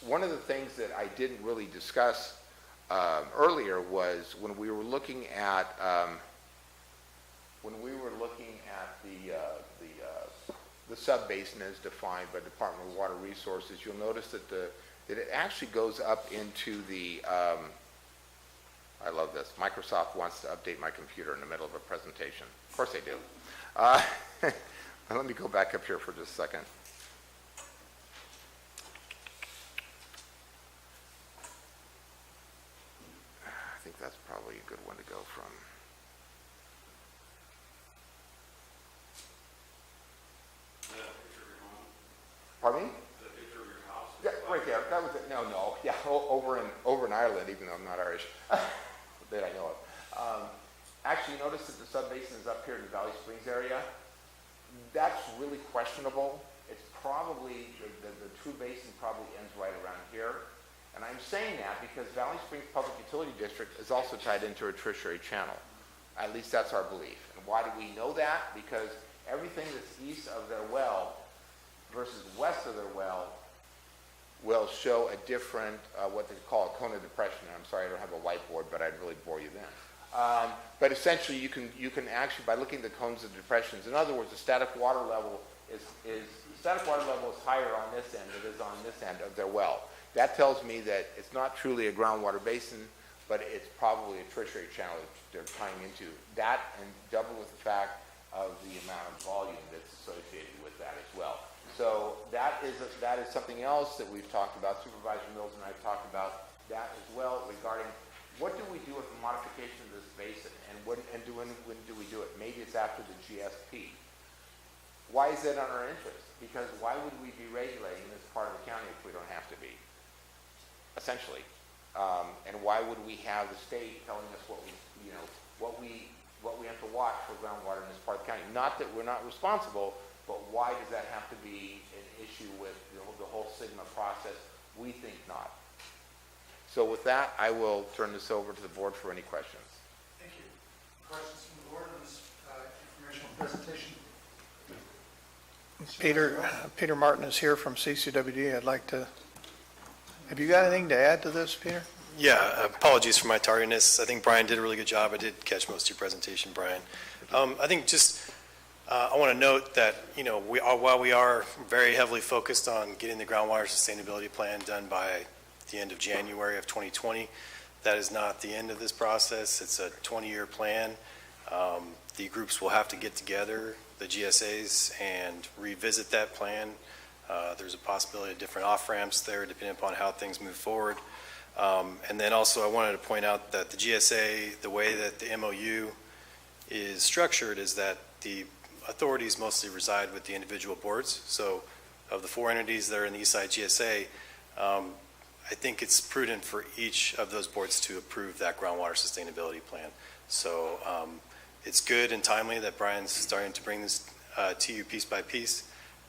One of the things that I didn't really discuss earlier was when we were looking at the sub-basin as defined by Department of Water Resources, you'll notice that it actually goes up into the I love this. Microsoft wants to update my computer in the middle of a presentation. Of course they do. Let me go back up here for just a second. I think that's probably a good one to go from. Pardon me? Yeah, right there. That was it. No. Yeah, over in Ireland, even though I'm not Irish, that I know of. Actually, you notice that the subbasin is up here in the Valley Springs area. That's really questionable. It's probably, the true basin probably ends right around here. And I'm saying that because Valley Springs Public Utility District is also tied into a tertiary channel. At least that's our belief. And why do we know that? Because everything that's east of their well versus west of their well will show a different, what they call a cone of depression. And I'm sorry I don't have a whiteboard, but I'd really bore you then. But essentially, you can actually, by looking at the cones of depressions, in other words, the static water level is higher on this end than it is on this end of their well. That tells me that it's not truly a groundwater basin, but it's probably a tertiary channel that they're tying into. That, and double with the fact of the amount of volume that's associated with that as well. So that is something else that we've talked about. Supervisor Mills and I have talked about that as well regarding what do we do with the modification of this basin, and when do we do it? Maybe it's after the GSP. Why is that on our interest? Because why would we be regulating this part of the county if we don't have to be? Essentially, and why would we have the state telling us what we have to watch for groundwater in this part of the county? Not that we're not responsible, but why does that have to be an issue with the whole SGMA process? We think not. So with that, I will turn this over to the board for any questions. Thank you. Questions from the board on this informational presentation? Peter Martin is here from CCWD. I'd like to, have you got anything to add to this, Peter? Yeah, apologies for my tardiness. I think Brian did a really good job. I did catch most of your presentation, Brian. I think just, I want to note that, while we are very heavily focused on getting the groundwater sustainability plan done by the end of January of 2020, that is not the end of this process. It's a 20-year plan. The groups will have to get together, the GSAs, and revisit that plan. There's a possibility of different off-ramps there depending upon how things move forward. And then also I wanted to point out that the GSA, the way that the MOU is structured is that the authorities mostly reside with the individual boards. So of the 4 entities that are in the Eastside GSA, I think it's prudent for each of those boards to approve that groundwater sustainability plan. So it's good and timely that Brian's starting to bring this to you piece by piece.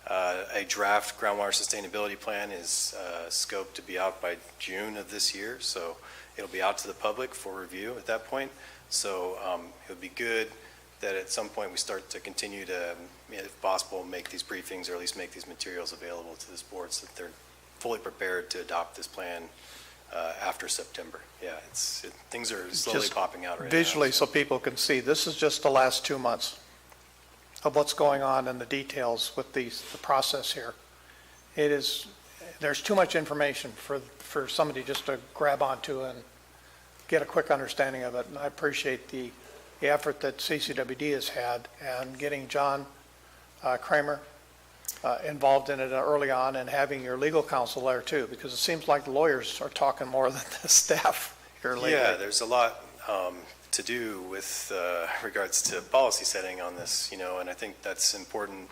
A draft groundwater sustainability plan is scoped to be out by June of this year, so it'll be out to the public for review at that point. So it would be good that at some point we start to continue to, if possible, make these briefings or at least make these materials available to this board so that they're fully prepared to adopt this plan after September. Yeah, things are slowly Just popping out right visually now. so people can see. This is just the last 2 months of what's going on and the details with the process here. There's too much information for somebody just to grab onto and get a quick understanding of it. And I appreciate the effort that CCWD has had and getting John Kramer involved in it early on and having your legal counsel there too, because it seems like the lawyers are talking more than the staff here lately. Yeah, there's a lot to do with regards to policy setting on this, and I think that's important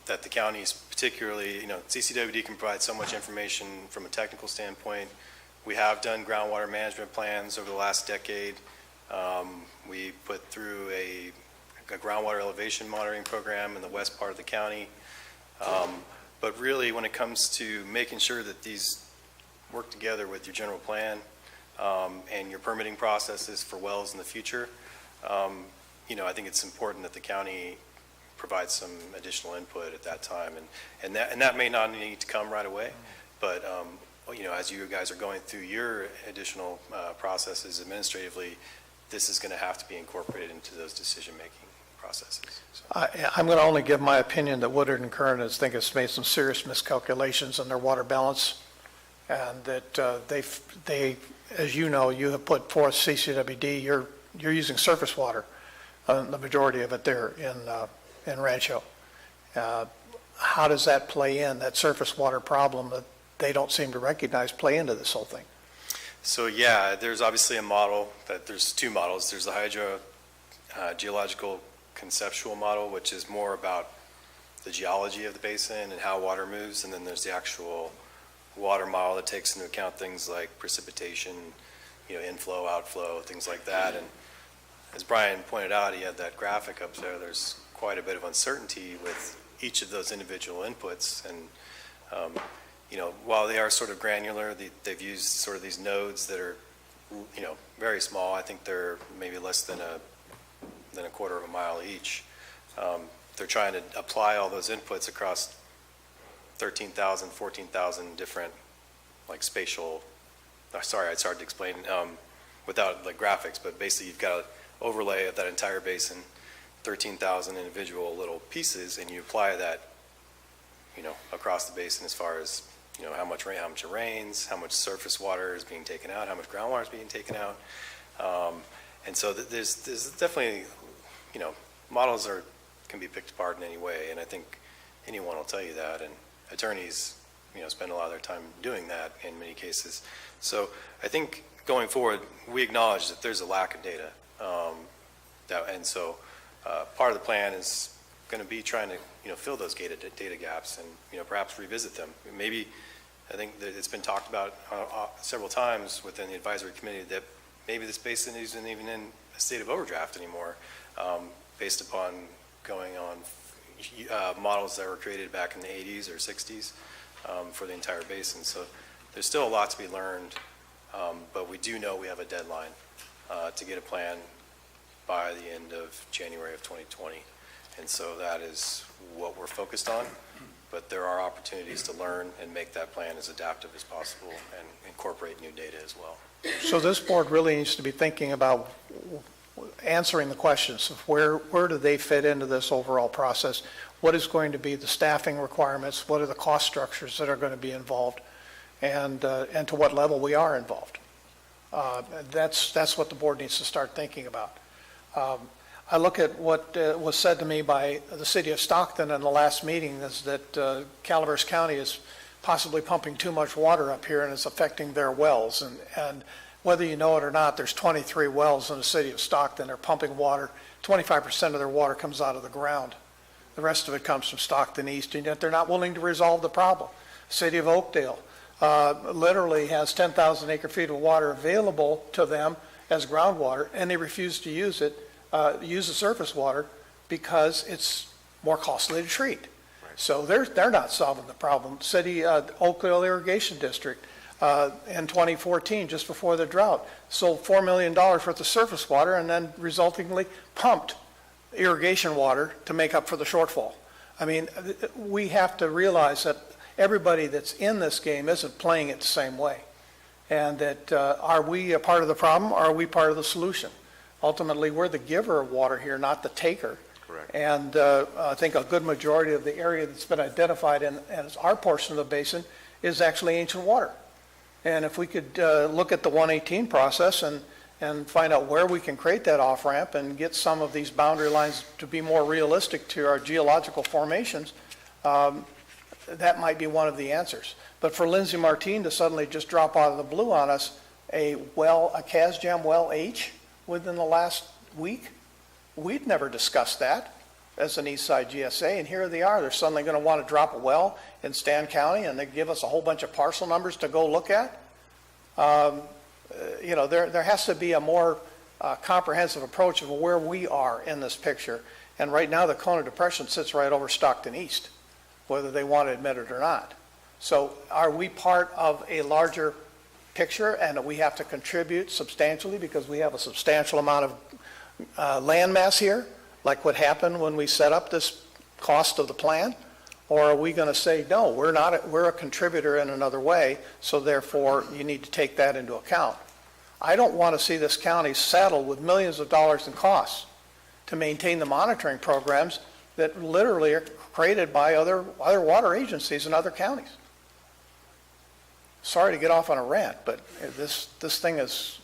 that the counties, particularly, CCWD can provide so much information from a technical standpoint. We have done groundwater management plans over the last decade. We put through a groundwater elevation monitoring program in the west part of the county. But really, when it comes to making sure that these work together with your general plan and your permitting processes for wells in the future, I think it's important that the county provides some additional input at that time. And that may not need to come right away, but as you guys are going through your additional processes administratively, this is going to have to be incorporated into those decision-making processes. So. I'm going to only give my opinion that Woodard and Kern has made some serious miscalculations in their water balance, and that they, as you know, you have put forth CCWD. You're using surface water, the majority of it there in Rancho. How does that play in, that surface water problem that they don't seem to recognize play into this whole thing? So yeah, there's obviously a model there's 2 models. There's the geological conceptual model, which is more about the geology of the basin and how water moves, and then there's the actual water model that takes into account things like precipitation, inflow, outflow, things like that. And as Brian pointed out, he had that graphic up there, there's quite a bit of uncertainty with each of those individual inputs. And, while they are sort of granular, they've used sort of these nodes that are, very small. I think they're maybe less than a quarter of a mile each. They're trying to apply all those inputs across 13,000, 14,000 different, like spatial, sorry, it's hard to explain without the graphics, but basically you've got an overlay of that entire basin, 13,000 individual little pieces, and you apply that, across the basin as far as, how much it rains, how much surface water is being taken out, how much groundwater is being taken out. And so there's definitely, models can be picked apart in any way, and I think anyone will tell you that, and attorneys, spend a lot of their time doing that in many cases. So I think going forward, we acknowledge that there's a lack of data. And so part of the plan is going to be trying to, fill those data gaps and, perhaps revisit them. Maybe, I think that it's been talked about several times within the advisory committee that maybe this basin isn't even in a state of overdraft anymore, based upon going on models that were created back in the 80s or 60s for the entire basin. So there's still a lot to be learned, but we do know we have a deadline to get a plan by the end of January of 2020. And so that is what we're focused on, but there are opportunities to learn and make that plan as adaptive as possible and incorporate new data as well. So this board really needs to be thinking about answering the questions of where do they fit into this overall process? What is going to be the staffing requirements? What are the cost structures that are going to be involved? And to what level we are involved? That's what the board needs to start thinking about. I look at what was said to me by the city of Stockton in the last meeting is that Calaveras County is possibly pumping too much water up here and it's affecting their wells. And whether you know it or not, there's 23 wells in the city of Stockton. They're pumping water. 25% of their water comes out of the ground. The rest of it comes from Stockton East, and yet they're not willing to resolve the problem. City of Oakdale literally has 10,000 acre feet of water available to them as groundwater, and they refuse to use it, use the surface water because it's more costly to treat. So they're not solving the problem. City Oakdale Irrigation District in 2014, just before the drought, sold $4 million worth of surface water and then resultingly pumped irrigation water to make up for the shortfall. I mean, we have to realize that everybody that's in this game isn't playing it the same way. And that are we a part of the problem, or are we part of the solution? Ultimately, we're the giver of water here, not the taker. Correct. And I think a good majority of the area that's been identified as our portion of the basin is actually ancient water. And if we could look at the 118 process and find out where we can create that off-ramp and get some of these boundary lines to be more realistic to our geological formations, that might be one of the answers. But for Lindsay Martin to suddenly just drop out of the blue on us a CASJAM well H within the last week, we'd never discussed that as an East Side GSA, and here they are. They're suddenly going to want to drop a well in Stan County, and they give us a whole bunch of parcel numbers to go look at. There has to be a more comprehensive approach of where we are in this picture. And right now, the Kona Depression sits right over Stockton East, whether they want to admit it or not. So are we part of a larger picture and that we have to contribute substantially because we have a substantial amount of land mass here, like what happened when we set up this cost of the plan? Or are we going to say, no, we're a contributor in another way, so therefore you need to take that into account? I don't want to see this county saddled with millions of dollars in costs to maintain the monitoring programs that literally are created by other water agencies in other counties. Sorry to get off on a rant, but this thing has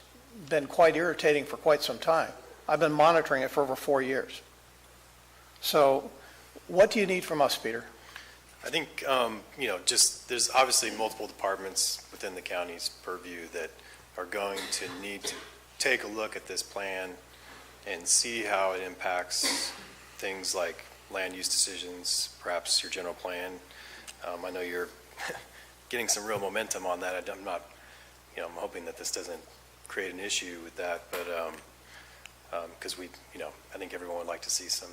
been quite irritating for quite some time. I've been monitoring it for over 4 years. So what do you need from us, Peter? I think, there's obviously multiple departments within the county's purview that are going to need to take a look at this plan and see how it impacts things like land use decisions, perhaps your general plan. I know you're getting some real momentum on that. I'm hoping that this doesn't create an issue with that, but because I think everyone would like to see some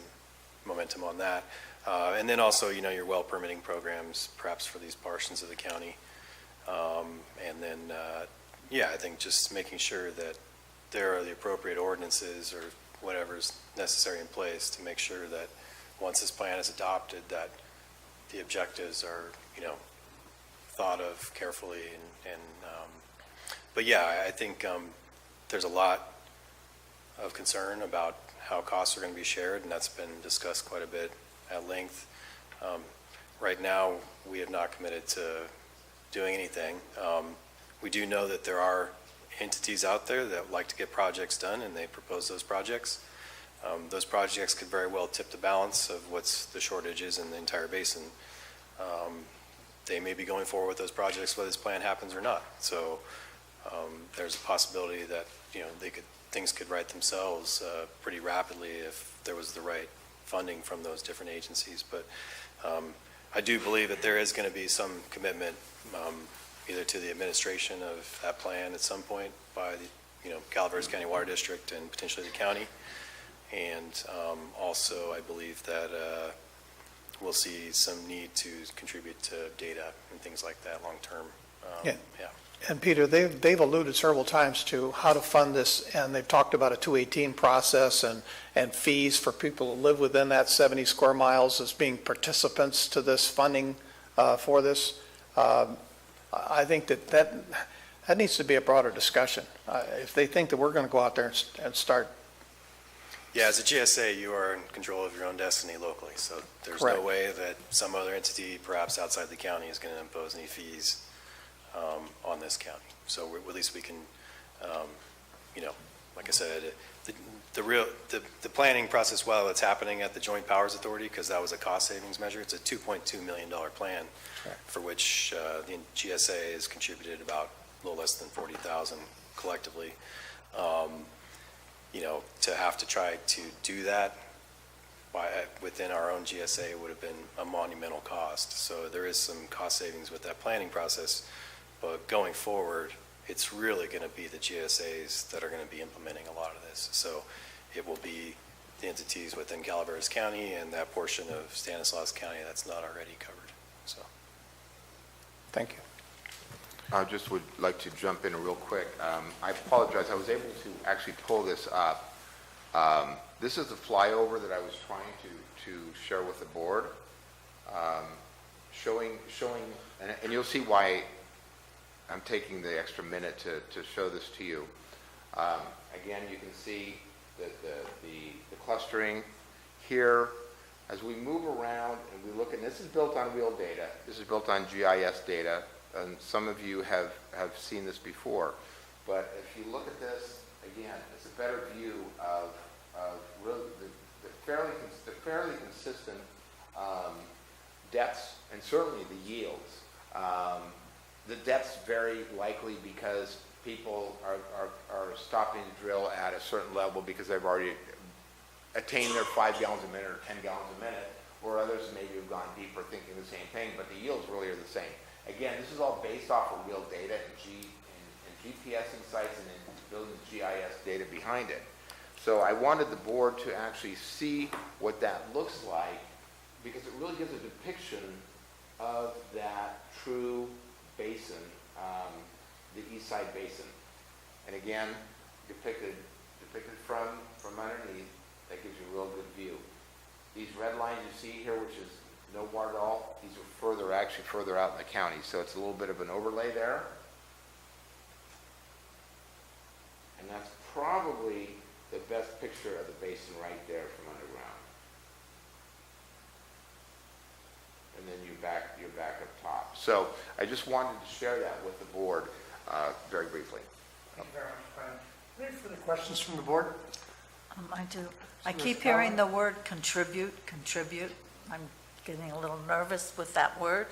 momentum on that. And then also, your well permitting programs, perhaps for these portions of the county. And then, I think just making sure that there are the appropriate ordinances or whatever's necessary in place to make sure that once this plan is adopted, that the objectives are, thought of carefully. But I think there's a lot of concern about how costs are going to be shared, and that's been discussed quite a bit at length. Right now, we have not committed to doing anything. We do know that there are entities out there that like to get projects done, and they propose those projects. Those projects could very well tip the balance of what's the shortages in the entire basin. They may be going forward with those projects whether this plan happens or not. So there's a possibility that things could right themselves pretty rapidly if there was the right funding from those different agencies. But I do believe that there is going to be some commitment either to the administration of that plan at some point by the Calaveras County Water District and potentially the county. And also I believe that we'll see some need to contribute to data and things like that long term. And Peter, they've alluded several times to how to fund this, and they've talked about a 218 process and fees for people who live within that 70 square miles as being participants to this funding for this. I think that needs to be a broader discussion. If they think that we're going to go out there and start. Yeah, as a GSA, you are in control of your own destiny locally, so there's Correct. no way that some other entity, perhaps outside the county, is going to impose any fees on this county. So at least we can, like I said, the planning process, while it's happening at the Joint Powers Authority, because that was a cost savings measure, it's a $2.2 million plan for which the GSA has contributed about a little less than $40,000 collectively. To have to try to do that within our own GSA would have been a monumental cost. So there is some cost savings with that planning process. But going forward, it's really going to be the GSAs that are going to be implementing a lot of this. So it will be the entities within Calaveras County and that portion of Stanislaus County that's not already covered. So, thank you. I just would like to jump in real quick. I apologize. I was able to actually pull this up. This is the flyover that I was trying to share with the board, showing, and you'll see why I'm taking the extra minute to show this to you. Again, you can see the clustering here. As we move around and we look, and this is built on real data. This is built on GIS data. And some of you have seen this before. But if you look at this, again, it's a better view of really the fairly consistent depths and certainly the yields. The depths vary likely because people are stopping to drill at a certain level because they've already attained their 5 gallons a minute or 10 gallons a minute, or others maybe have gone deeper thinking the same thing, but the yields really are the same. Again, this is all based off of real data and GPS insights and then building GIS data behind it. So I wanted the board to actually see what that looks like because it really gives a depiction of that true basin, the East Side Basin. And again, depicted from underneath, that gives you a real good view. These red lines you see here, which is no water at all, these are actually further out in the county. So it's a little bit of an overlay there. And that's probably the best picture of the basin right there from underground. And then you're back up top. So I just wanted to share that with the board very briefly. Thank you very much, Brian. Any further questions from the board? I do. I keep hearing the word contribute. I'm getting a little nervous with that word.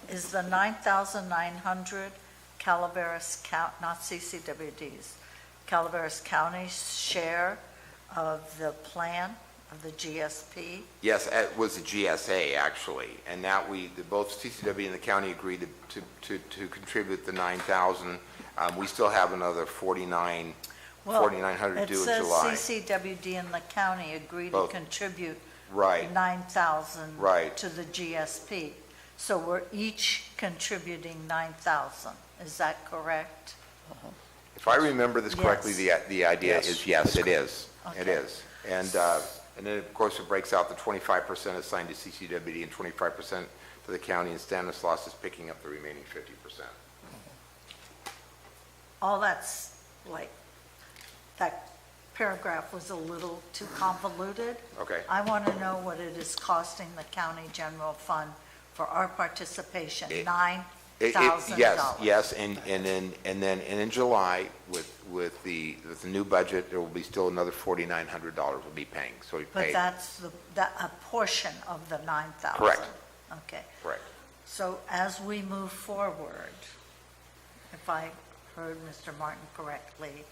Is the 9,900 Calaveras County, not CCWDs, Calaveras County's share of the plan of the GSP? Yes, it was the GSA actually, and that both CCW and the county agreed to contribute the 9,000. We still have another 49. Well, 4,900 due in July. It says CCWD and the county agree to Both. contribute Right, 9,000 Right. to the GSP. So we're each contributing 9,000. Is that correct? if I remember this correctly, Yes. the idea Yes. is, yes, it is, it Okay. is. And then, of course, it breaks out the 25% assigned to CCWD and 25% to the county, and Stanislaus is picking up the remaining 50%. All that's, like, that paragraph was a little too convoluted. Okay. I want to know what it is costing the county general fund for our participation, $9,000. Yes, and then in July, with the new budget, there will be still another $4,900 we'll be paying, so we But paid. that's a portion of the 9,000. Correct. Okay. Correct. So as we move forward, if I heard Mr. Martin correctly,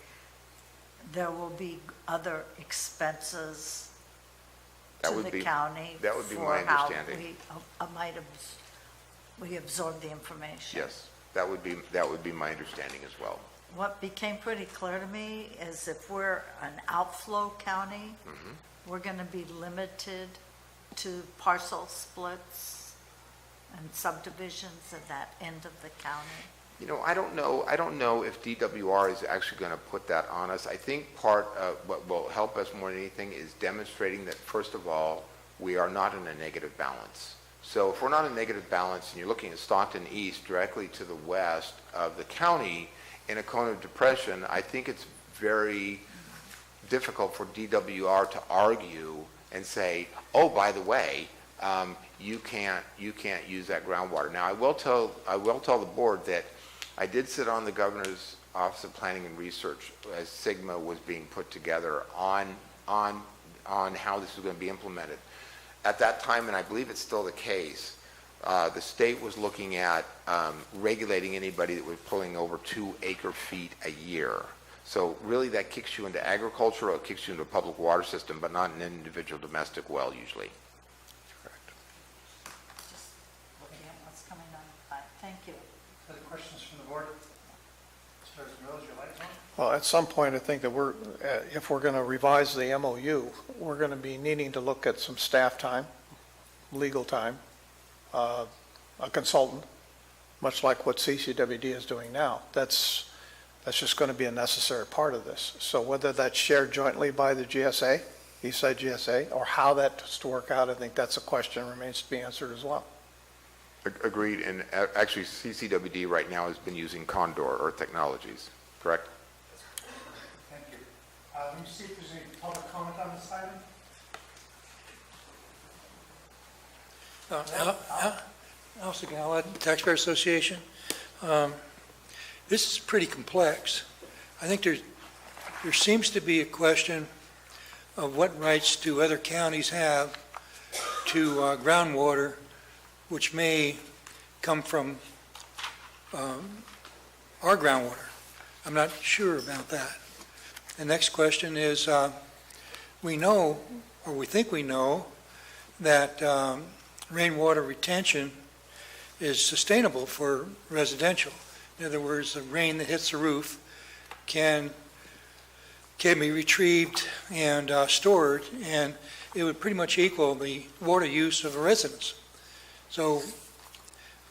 there will be other expenses That to would the be- county that would be for my how understanding. we absorb the information. Yes, that would be my understanding as well. What became pretty clear to me is if we're an outflow county, we're going to be limited to parcel splits and subdivisions at that end of the county. You know, I don't know if DWR is actually going to put that on us. I think part of what will help us more than anything is demonstrating that, first of all, we are not in a negative balance. So if we're not in negative balance and you're looking at Stockton East directly to the west of the county in a cone of depression, I think it's very difficult for DWR to argue and say, oh, by the way, you can't use that groundwater. Now, I will tell the board that I did sit on the Governor's Office of Planning and Research as SIGMA was being put together on how this was going to be implemented. At that time, and I believe it's still the case, the state was looking at regulating anybody that was pulling over 2 acre-feet a year. So really that kicks you into agriculture or it kicks you into a public water system, but not an individual domestic well usually. Just looking at what's coming on the pipe. Thank you. Other questions from the board? Mr. Mills, your lights on? Well, at some point, I think that if we're going to revise the MOU, we're going to be needing to look at some staff time, legal time, a consultant, much like what CCWD is doing now. That's just going to be a necessary part of this. So whether that's shared jointly by the GSA, Eastside GSA, or how that's to work out, I think that's a question that remains to be answered as well. Agreed, and actually CCWD right now has been using Condor Earth Technologies, correct? Thank you. Let me see if there's any public comment on this item. Alice Gallad, Taxpayer Association. This is pretty complex. I think there seems to be a question of what rights do other counties have to groundwater, which may come from our groundwater. I'm not sure about that. The next question is, we know, or we think we know, that rainwater retention is sustainable for residential. In other words, the rain that hits the roof can be retrieved and stored, and it would pretty much equal the water use of a residence. So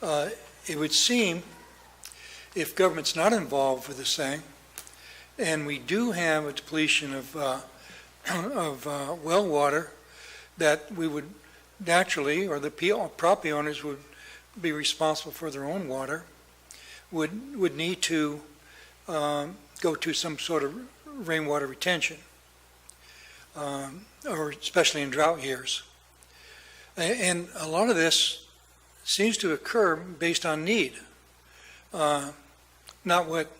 it would seem, if government's not involved with this thing, and we do have a depletion of well water, that we would naturally, or the property owners would be responsible for their own water, would need to go to some sort of rainwater retention, or especially in drought years. And a lot of this seems to occur based on need, not what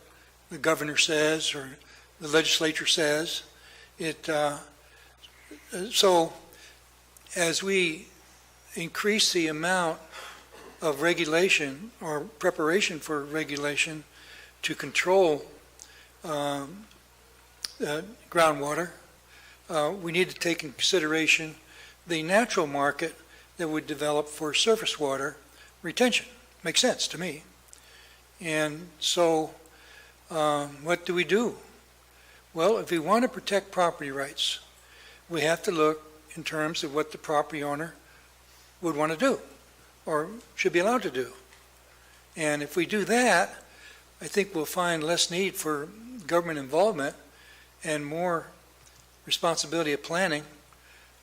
the governor says or the legislature says. So as we increase the amount of regulation or preparation for regulation to control groundwater, we need to take in consideration the natural market that would develop for surface water retention. Makes sense to me. And so what do? Well, if we want to protect property rights, we have to look in terms of what the property owner would want to do or should be allowed to do. And if we do that, I think we'll find less need for government involvement and more responsibility of planning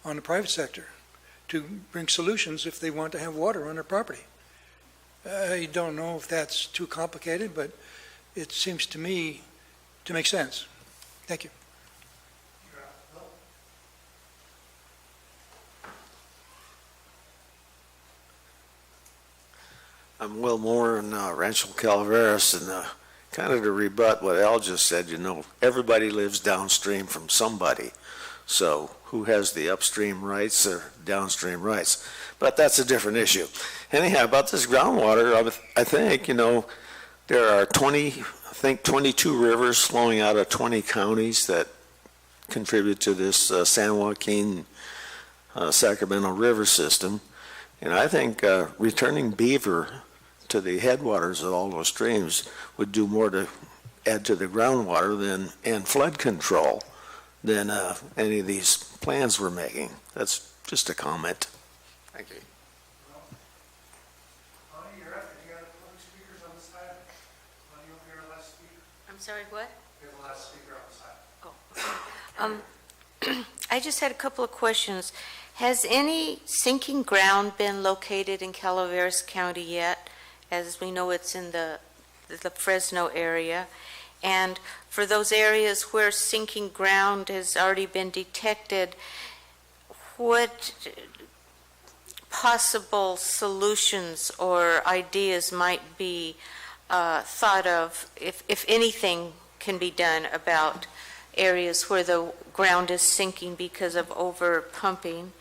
on the private sector to bring solutions if they want to have water on their property. I don't know if that's too complicated, but it seems to me to make sense. Thank you. I'm Will Moore in Rancho Calaveras, and kind of to rebut what Al just said, everybody lives downstream from somebody. So who has the upstream rights or downstream rights? But that's a different issue. Anyhow, about this groundwater, I think, there are 22 rivers flowing out of 20 counties that contribute to this San Joaquin Sacramento River system. And I think returning beaver to the headwaters of all those streams would do more to add to the groundwater and flood control than any of these plans we're making. That's just a comment. Thank you. I'm sorry, what? I just had a couple of questions. Has any sinking ground been located in Calaveras County yet? As we know, it's in the Fresno area. And for those areas where sinking ground has already been detected, what possible solutions or ideas might be thought of, if anything can be done about areas where the ground is sinking because of over pumping?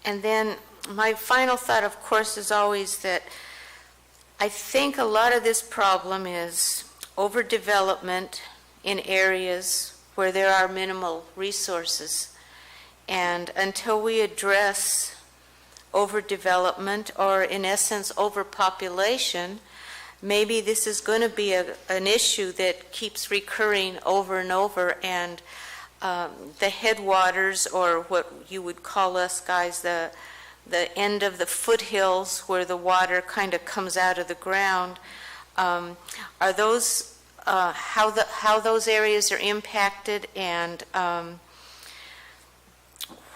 And then my final thought, of course, is always that I think a lot of this problem is overdevelopment in areas where there are minimal resources. And until we address overdevelopment, or in essence overpopulation, maybe this is going to be an issue that keeps recurring over and over, and the headwaters, or what you would call us guys, the end of the foothills where the water kind of comes out of the ground, are those how those areas are impacted, and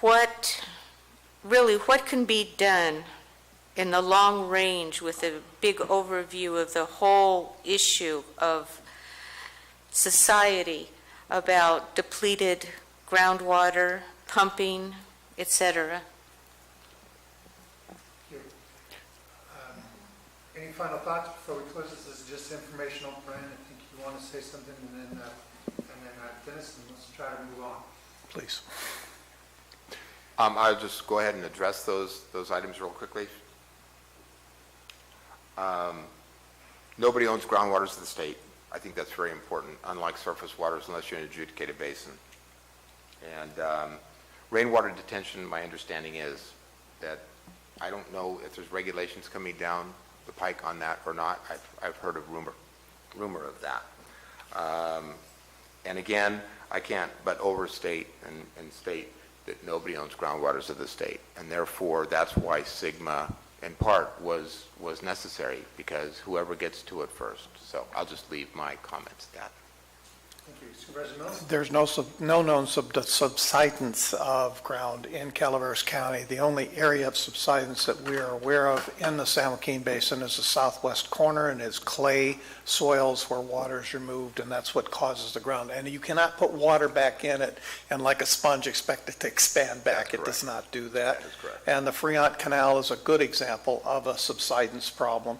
what can be done in the long range with a big overview of the whole issue of society about depleted groundwater, pumping, etc.? Any final thoughts before we close? This is just informational. Brian, I think you want to say something, and then Dennis, and let's try to move on. Please. I'll just go ahead and address those items real quickly. Nobody owns groundwaters in the state. I think that's very important, unlike surface waters, unless you're in an adjudicated basin. And rainwater detention, my understanding is that I don't know if there's regulations coming down the pike on that or not. I've heard a rumor of that. And again, I can't but overstate and state that nobody owns groundwaters of the state, and therefore that's why SGMA in part was necessary, because whoever gets to it first. So I'll just leave my comments at that. Thank you. Supervisor Mills? There's no known subsidence of ground in Calaveras County. The only area of subsidence that we are aware of in the San Joaquin Basin is the southwest corner, and is clay soils where water is removed, and that's what causes the ground. And you cannot put water back in it and like a sponge expect it to expand back. It does not do that. That is correct. And the Fremont Canal is a good example of a subsidence problem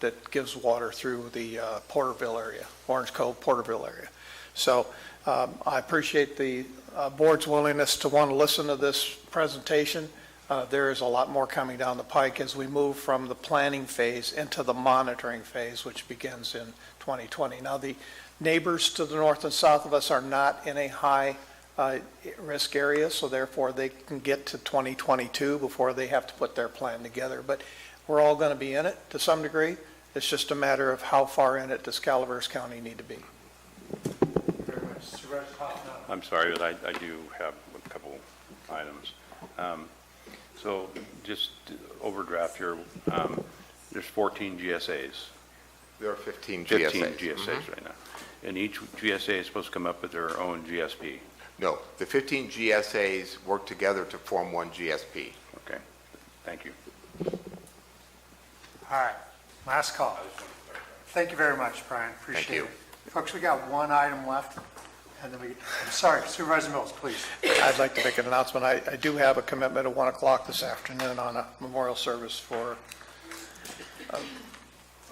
that gives water through the Porterville area, Orange Cove, Porterville area. So I appreciate the board's willingness to want to listen to this presentation. There is a lot more coming down the pike as we move from the planning phase into the monitoring phase, which begins in 2020. Now, the neighbors to the north and south of us are not in a high risk area, so therefore they can get to 2022 before they have to put their plan together. But we're all going to be in it to some degree. It's just a matter of how far in it does Calaveras County need to be. Very much. Supervisor Hoffman. I'm sorry, but I do have a couple items. So just overdraft here, there's 14 GSAs. There are 15 GSAs. 15 GSAs right now. And each GSA is supposed to come up with their own GSP. No, the 15 GSAs work together to form one GSP. Okay, thank you. All right, last call. Thank you very much, Brian, appreciate you. it. Folks, we got one item left, and then I'm sorry, Supervisor Mills, please. I'd like to make an announcement. I do have a commitment at 1 o'clock this afternoon on a memorial service for a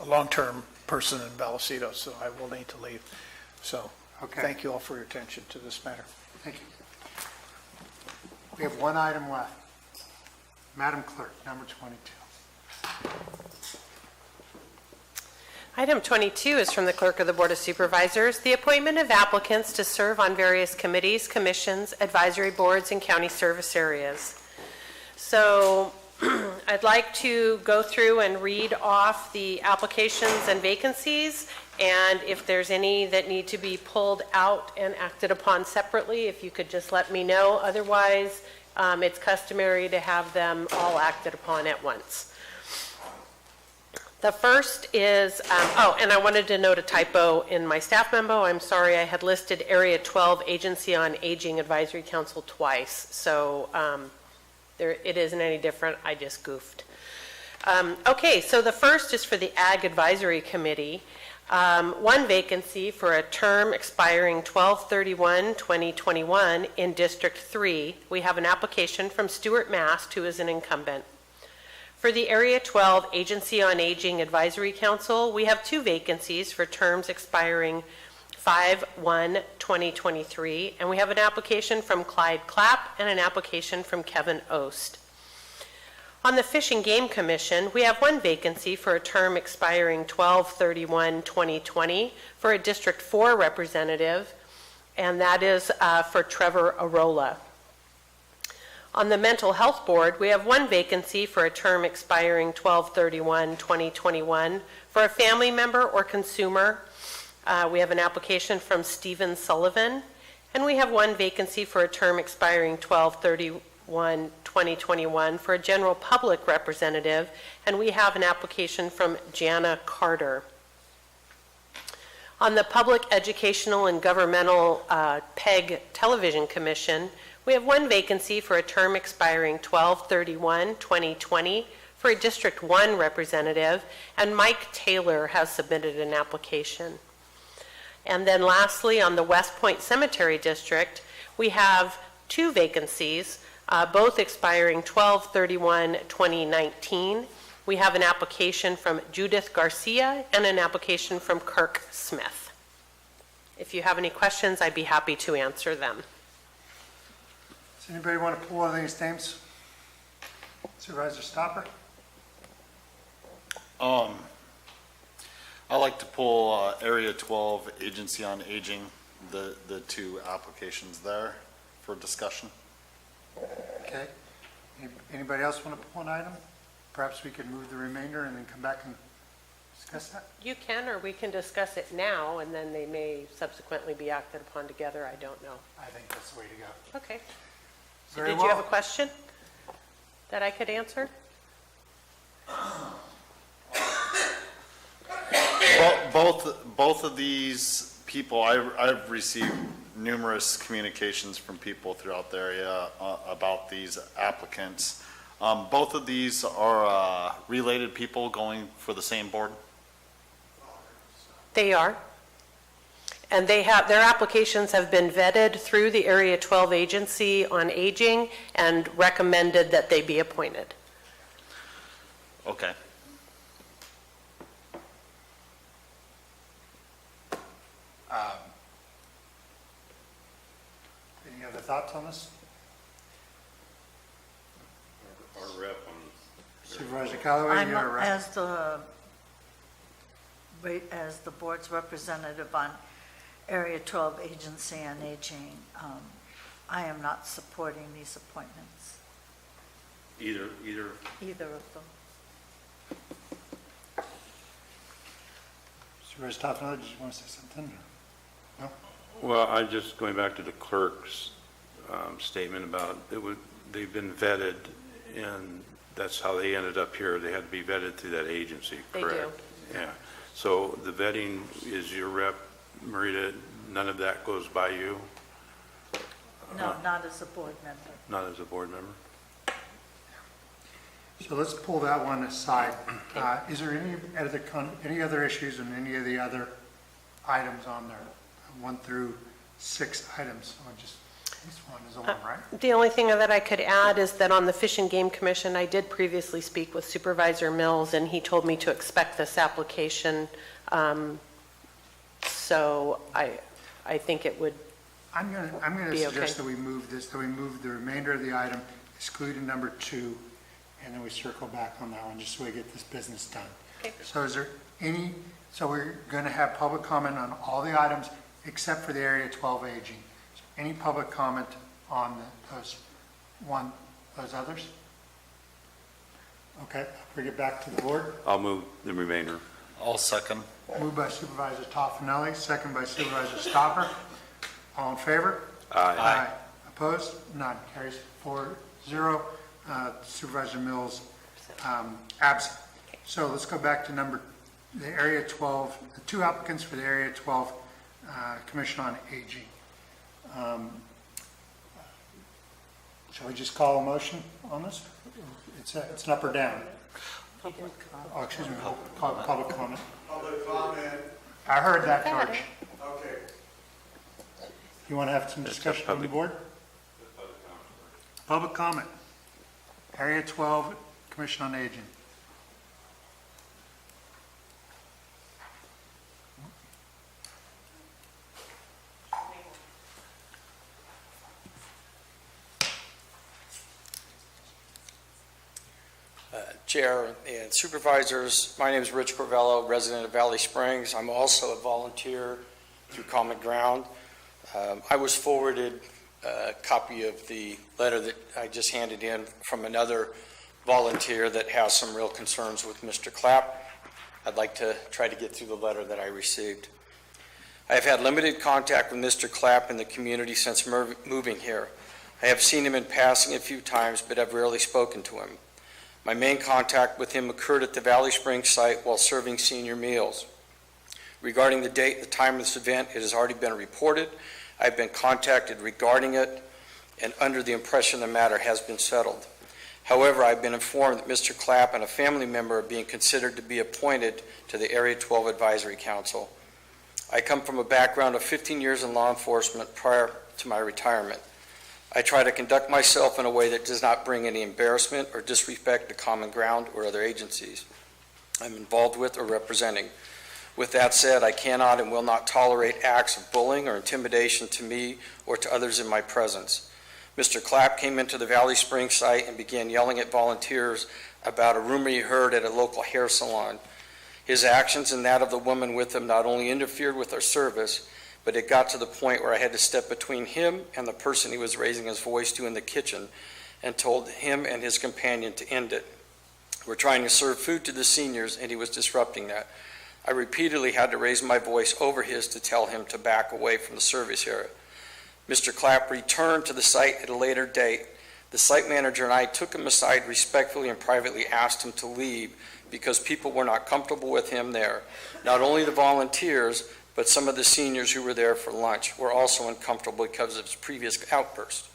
long-term person in Vallecito, so I will need to leave. So, Okay. thank you all for your attention to this matter. Thank you. We have one item left. Madam Clerk, number 22. Item 22 is from the Clerk of the Board of Supervisors, the appointment of applicants to serve on various committees, commissions, advisory boards, and county service areas. So I'd like to go through and read off the applications and vacancies, and if there's any that need to be pulled out and acted upon separately, if you could just let me know. Otherwise, it's customary to have them all acted upon at once. The first is, and I wanted to note a typo in my staff memo. I'm sorry, I had listed Area 12 Agency on Aging Advisory Council twice. So it isn't any different. I just goofed. Okay, so the first is for the Ag Advisory Committee. One vacancy for a term expiring 12/31/2021 in District 3. We have an application from Stuart Mast, who is an incumbent. For the Area 12 Agency on Aging Advisory Council, we have two vacancies for terms expiring 5/1/2023, and we have an application from Clyde Clapp and an application from Kevin Ost. On the Fish and Game Commission, we have one vacancy for a term expiring 12/31/2020 for a District 4 representative, and that is for Trevor Arola. On the Mental Health Board, we have one vacancy for a term expiring 12/31/2021 for a family member or consumer. We have an application from Stephen Sullivan, and we have one vacancy for a term expiring 12/31/2021 for a general public representative, and we have an application from Jana Carter. On the Public Educational and Governmental PEG Television Commission, we have one vacancy for a term expiring 12/31/2020 for a District 1 representative, and Mike Taylor has submitted an application. And then lastly, on the West Point Cemetery District, we have two vacancies, both expiring 12/31/2019. We have an application from Judith Garcia and an application from Kirk Smith. If you have any questions, I'd be happy to answer them. Does anybody want to pull one of these names? Supervisor Stopper? I'd like to pull Area 12 Agency on Aging, the two applications there for discussion. Okay. Anybody else want to pull an item? Perhaps we could move the remainder and then come back and discuss that? You can, or we can discuss it now, and then they may subsequently be acted upon together. I don't know. I think that's the way to go. Okay. So Very did you have a well. question that I could answer? Both of these people, I've received numerous communications from people throughout the area about these applicants. Both of these are related people going for the same board? They are. And they have, their applications have been vetted through the Area 12 Agency on Aging and recommended that they be appointed. Okay. Any other thoughts on this? Our rep on Supervisor Callaway, I'm, you're right. as the board's representative on Area 12 Agency on Aging, I am not supporting these appointments, either. either of them. Supervisor Toffenali, did you want to say something? No? Well, I just, going back to the clerk's statement about they've been vetted, and that's how they ended up here. They had to be vetted through that agency, They correct? Yeah. So the vetting is your rep, Marita, none of that goes by you? No, not as a board member. Not as a board member? So let's pull that one aside. Is there any other issues in any of the other items on there? 1 through 6 items, or just this one is the one, right? The only thing that I could add is that on the Fish and Game Commission, I did previously speak with Supervisor Mills, and he told me to expect this application. So I think it would I'm going to be suggest okay. that we move this, that we move the remainder of the item, excluding number 2, and then we circle back on that one, just so we get this business done. Okay. So is there any, so we're going to have public comment on all the items except for the Area 12 aging. So any public comment on those others? Okay, I'll bring it back to the board. I'll move the remainder. I'll second. Moved by Supervisor Toffenelli, second by Supervisor Stopper. All in favor? Aye. Opposed? None. Carries 4-0. Supervisor Mills absent. So let's go back to the Area 12, the 2 applicants for the Area 12 Commission on Aging. Shall we just call a motion on this? It's an up or down? Oh, excuse me, call public comment. Public comment. I heard that, George. Okay. You want to have some discussion on the board? Public comment. Area 12, Commission on Aging. Chair and Supervisors, my name is Rich Corvello, resident of Valley Springs. I'm also a volunteer through Common Ground. I was forwarded a copy of the letter that I just handed in from another volunteer that has some real concerns with Mr. Clapp. I'd like to try to get through the letter that I received. I have had limited contact with Mr. Clapp in the community since moving here. I have seen him in passing a few times, but have rarely spoken to him. My main contact with him occurred at the Valley Springs site while serving senior meals. Regarding the date and the time of this event, it has already been reported. I've been contacted regarding it and under the impression the matter has been settled. However, I've been informed that Mr. Clapp and a family member are being considered to be appointed to the Area 12 Advisory Council. I come from a background of 15 years in law enforcement prior to my retirement. I try to conduct myself in a way that does not bring any embarrassment or disrespect to Common Ground or other agencies I'm involved with or representing. With that said, I cannot and will not tolerate acts of bullying or intimidation to me or to others in my presence. Mr. Clapp came into the Valley Springs site and began yelling at volunteers about a rumor he heard at a local hair salon. His actions and that of the woman with him not only interfered with our service, but it got to the point where I had to step between him and the person he was raising his voice to in the kitchen and told him and his companion to end it. We're trying to serve food to the seniors and he was disrupting that. I repeatedly had to raise my voice over his to tell him to back away from the service area. Mr. Clapp returned to the site at a later date. The site manager and I took him aside respectfully and privately asked him to leave because people were not comfortable with him there. Not only the volunteers, but some of the seniors who were there for lunch were also uncomfortable because of his previous outburst.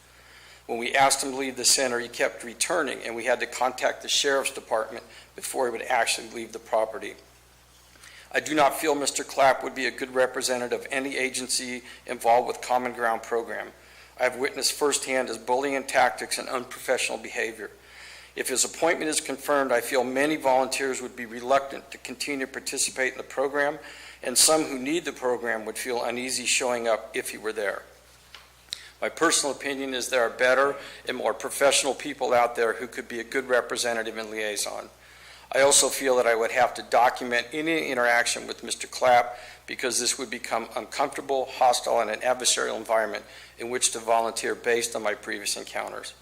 When we asked him to leave the center, he kept returning, and we had to contact the sheriff's department before he would actually leave the property. I do not feel Mr. Clapp would be a good representative of any agency involved with Common Ground program. I have witnessed firsthand his bullying tactics and unprofessional behavior. If his appointment is confirmed, I feel many volunteers would be reluctant to continue to participate in the program, and some who need the program would feel uneasy showing up if he were there. My personal opinion is there are better and more professional people out there who could be a good representative and liaison. I also feel that I would have to document any interaction with Mr. Clapp because this would become uncomfortable, hostile, and an adversarial environment in which to volunteer based on my previous encounters.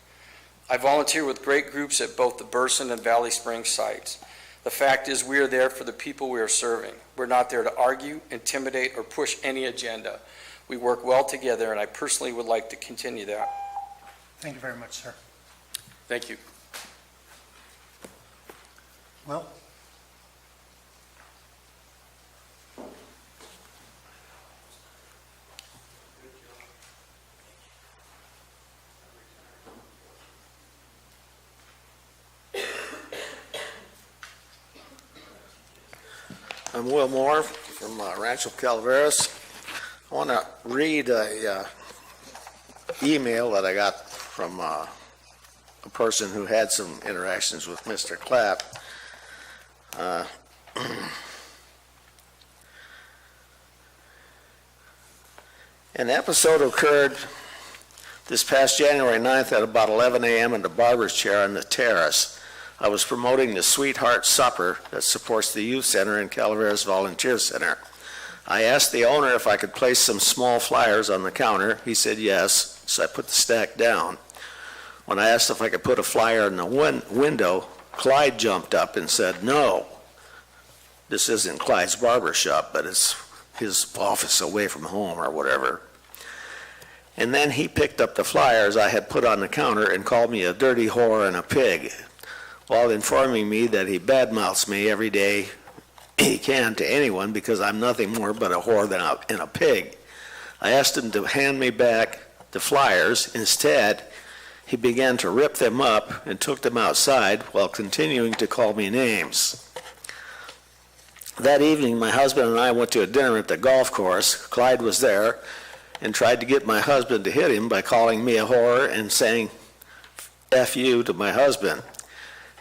I volunteer with great groups at both the Burson and Valley Springs sites. The fact is we are there for the people we are serving. We're not there to argue, intimidate, or push any agenda. We work well together, and I personally would like to continue that. Thank you very much, sir. Thank you. Will? I'm Will Moore from Rancho Calaveras. I want to read a email that I got from a person who had some interactions with Mr. Clapp. An episode occurred this past January 9th at about 11 a.m. in the barber's chair on the terrace. I was promoting the Sweetheart Supper that supports the youth center and Calaveras Volunteer Center. I asked the owner if I could place some small flyers on the counter. He said yes, so I put the stack down. When I asked if I could put a flyer in the window, Clyde jumped up and said, no. This isn't Clyde's barber shop, but it's his office away from home or whatever. And then he picked up the flyers I had put on the counter and called me a dirty whore and a pig, while informing me that he badmouths me every day he can to anyone because I'm nothing more but a whore and a pig. I asked him to hand me back the flyers. Instead, he began to rip them up and took them outside while continuing to call me names. That evening, my husband and I went to a dinner at the golf course. Clyde was there and tried to get my husband to hit him by calling me a whore and saying F you to my husband.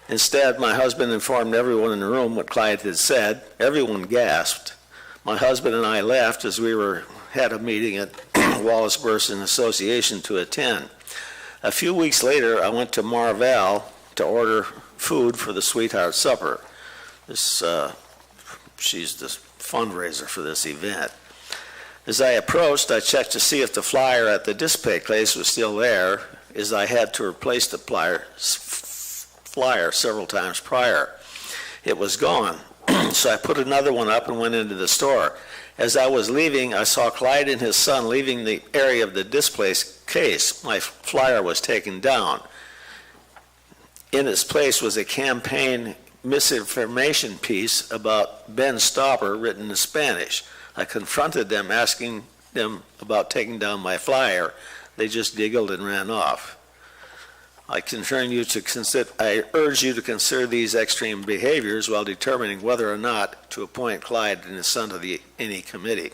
Instead, my husband informed everyone in the room what Clyde had said. Everyone gasped. My husband and I left as we had a meeting at Wallace Burson Association to attend. A few weeks later, I went to Marval to order food for the Sweetheart Supper. She's the fundraiser for this event. As I approached, I checked to see if the flyer at the display case was still there, as I had to replace the flyer several times prior. It was gone, so I put another one up and went into the store. As I was leaving, I saw Clyde and his son leaving the area of the display case. My flyer was taken down. In its place was a campaign misinformation piece about Ben Stopper written in Spanish. I confronted them, asking them about taking down my flyer. They just giggled and ran off. I urge you to consider these extreme behaviors while determining whether or not to appoint Clyde and his son to any committee.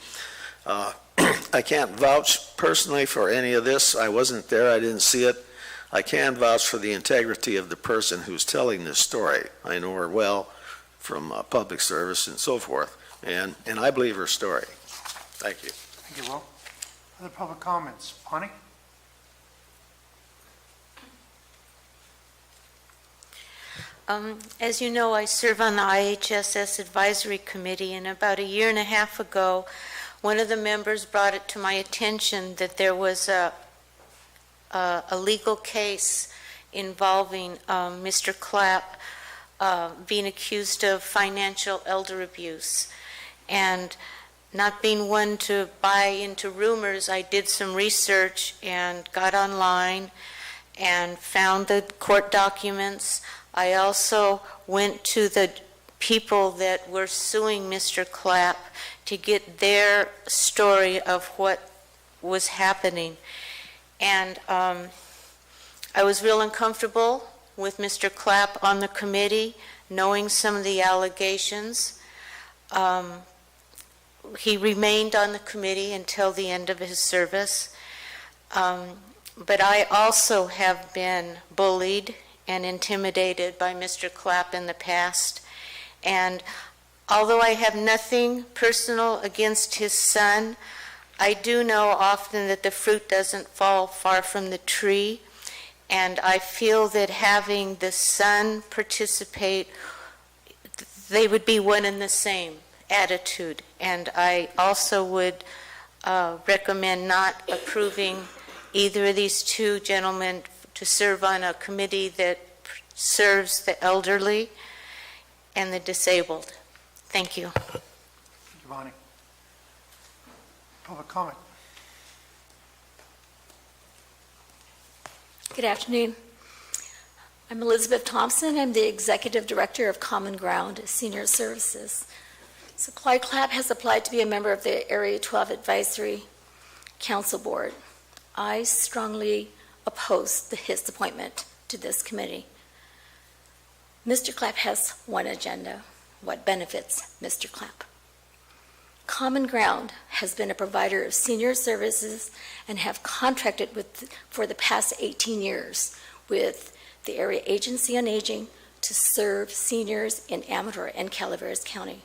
I can't vouch personally for any of this. I wasn't there. I didn't see it. I can vouch for the integrity of the person who's telling this story. I know her well from public service and so forth, and I believe her story. Thank you. Thank you, Will. Other public comments? Bonnie? As you know, I serve on the IHSS Advisory Committee, and about 1.5 years ago, one of the members brought it to my attention that there was a legal case involving Mr. Clapp being accused of financial elder abuse. And not being one to buy into rumors, I did some research and got online and found the court documents. I also went to the people that were suing Mr. Clapp to get their story of what was happening. And I was real uncomfortable with Mr. Clapp on the committee, knowing some of the allegations. He remained on the committee until the end of his service. But I also have been bullied and intimidated by Mr. Clapp in the past. And although I have nothing personal against his son, I do know often that the fruit doesn't fall far from the tree. And I feel that having the son participate, they would be one and the same attitude. And I also would recommend not approving either of these two gentlemen to serve on a committee that serves the elderly and the disabled. Thank you. Thank you, Bonnie. Public comment? Good afternoon. I'm Elizabeth Thompson. I'm the Executive Director of Common Ground Senior Services. So Clyde Clapp has applied to be a member of the Area 12 Advisory Council Board. I strongly oppose his appointment to this committee. Mr. Clapp has one agenda: what benefits Mr. Clapp. Common Ground has been a provider of senior services and have contracted for the past 18 years with the Area Agency on Aging to serve seniors in Amador and Calaveras County.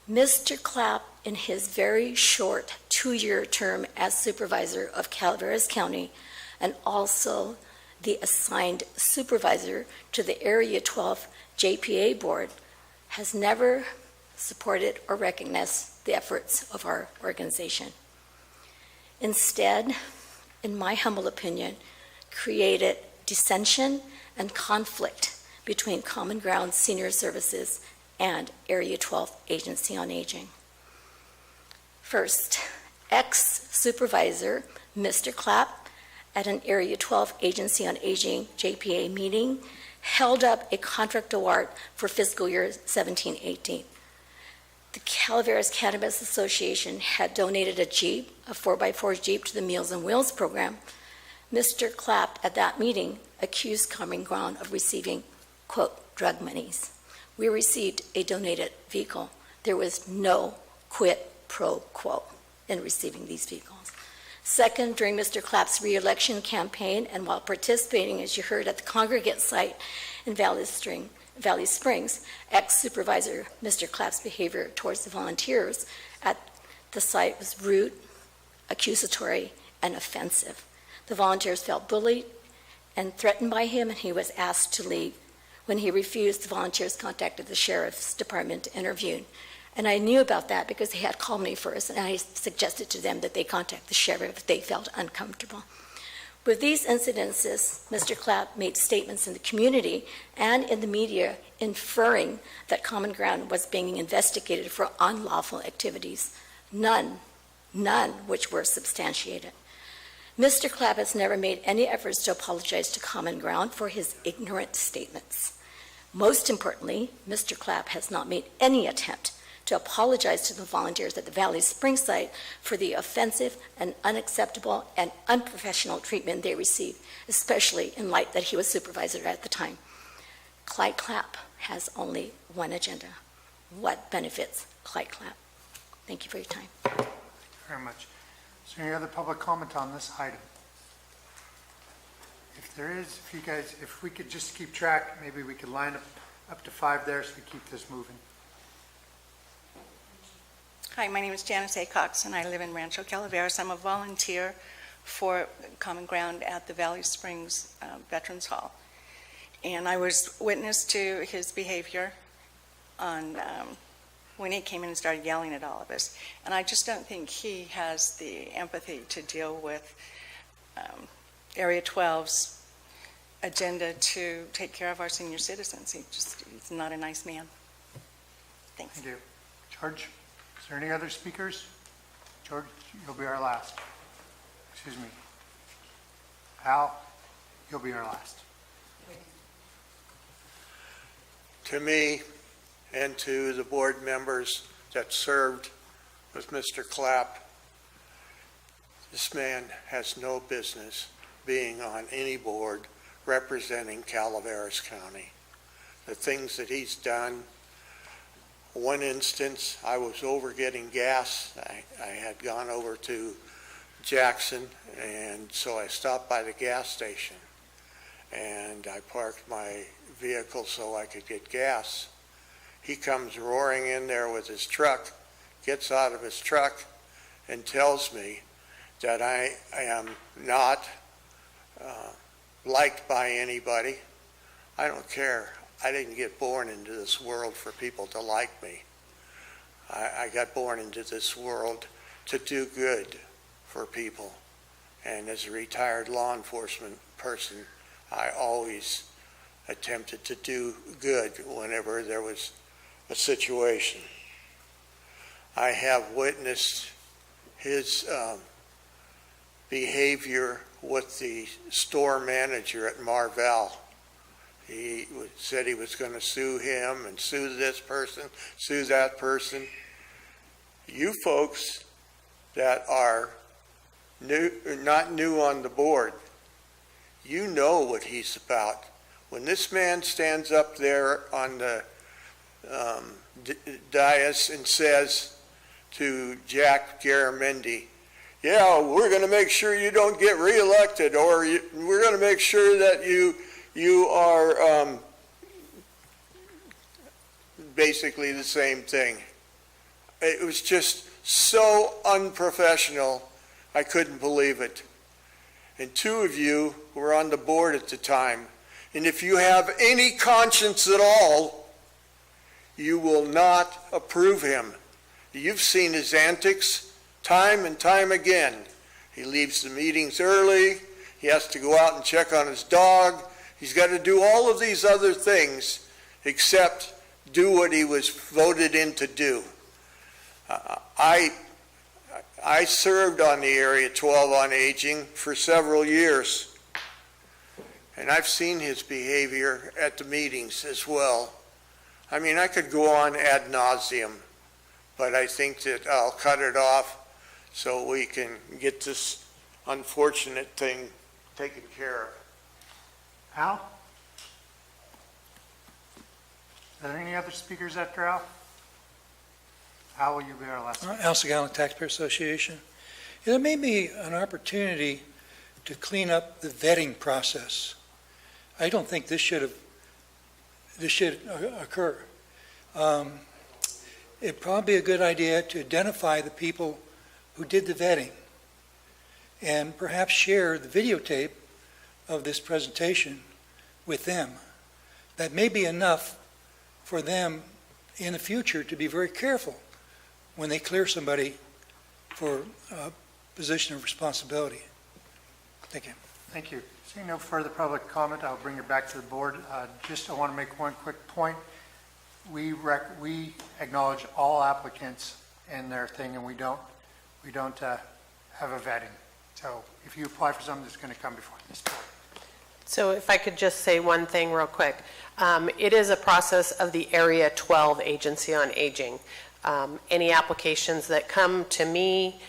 Mr. Clapp, in his very short 2-year term as supervisor of Calaveras County and also the assigned supervisor to the Area 12 JPA board, has never supported or recognized the efforts of our organization. Instead, in my humble opinion, created dissension and conflict between Common Ground Senior Services and Area 12 Agency on Aging. First, ex-supervisor Mr. Clapp, at an Area 12 Agency on Aging JPA meeting, held up a contract award for fiscal year 17-18. The Calaveras Cannabis Association had donated a Jeep, a 4x4 Jeep, to the Meals on Wheels program. Mr. Clapp, at that meeting, accused Common Ground of receiving, quote, drug monies. We received a donated vehicle. There was no quid pro quo in receiving these vehicles. Second, during Mr. Clapp's re-election campaign and while participating, as you heard, at the congregate site in Valley Springs, ex-supervisor Mr. Clapp's behavior towards the volunteers at the site was rude, accusatory, and offensive. The volunteers felt bullied and threatened by him, and he was asked to leave. When he refused, the volunteers contacted the sheriff's department to interview. And I knew about that because they had called me first, and I suggested to them that they contact the sheriff if they felt uncomfortable. With these incidences, Mr. Clapp made statements in the community and in the media inferring that Common Ground was being investigated for unlawful activities, none which were substantiated. Mr. Clapp has never made any efforts to apologize to Common Ground for his ignorant statements. Most importantly, Mr. Clapp has not made any attempt to apologize to the volunteers at the Valley Springs site for the offensive and unacceptable and unprofessional treatment they received, especially in light that he was supervisor at the time. Clyde Clapp has only one agenda: what benefits Clyde Clapp. Thank you for your time. Thank you very much. Is there any other public comment on this item? If there is, if we could just keep track, maybe we could line up to 5 there so we keep this moving. Hi, my name is Janice A. Cox, and I live in Rancho Calaveras. I'm a volunteer for Common Ground at the Valley Springs Veterans Hall. And I was witness to his behavior on when he came in and started yelling at all of us. And I just don't think he has the empathy to deal with Area 12's agenda to take care of our senior citizens. He's not a nice man. Thanks. Thank you. George, is there any other speakers? George, you'll be our last. Excuse me. Al, you'll be our last. To me and to the board members that served with Mr. Clapp, this man has no business being on any board representing Calaveras County. The things that he's done, one instance, I was over getting gas. I had gone over to Jackson, and so I stopped by the gas station, and I parked my vehicle so I could get gas. He comes roaring in there with his truck, gets out of his truck, and tells me that I am not liked by anybody. I don't care. I didn't get born into this world for people to like me. I got born into this world to do good for people. And as a retired law enforcement person, I always attempted to do good whenever there was a situation. I have witnessed his behavior with the store manager at Marvell. He said he was going to sue him and sue this person, sue that person. You folks that are not new on the board, you know what he's about. When this man stands up there on the dais and says to Jack Garamendi, yeah, we're going to make sure you don't get reelected, or we're going to make sure that you are basically the same thing. It was just so unprofessional, I couldn't believe it. And two of you were on the board at the time. And if you have any conscience at all, you will not approve him. You've seen his antics time and time again. He leaves the meetings early. He has to go out and check on his dog. He's got to do all of these other things except do what he was voted in to do. I served on the Area 12 on Aging for several years, and I've seen his behavior at the meetings as well. I mean, I could go on ad nauseum, but I think that I'll cut it off so we can get this unfortunate thing taken care of. Al? Are there any other speakers after Al? Al, will you be our last speaker? Al Segal, Taxpayer Association. There may be an opportunity to clean up the vetting process. I don't think this should occur. It'd probably be a good idea to identify the people who did the vetting and perhaps share the videotape of this presentation with them. That may be enough for them in the future to be very careful when they clear somebody for a position of responsibility. Thank you. Thank you. Seeing no further public comment, I'll bring it back to the board. I want to make one quick point. We acknowledge all applicants in their thing, and we don't have a vetting. So if you apply for something, it's going to come before this board. So if I could just say one thing real quick. It is a process of the Area 12 Agency on Aging. Any applications that come to me,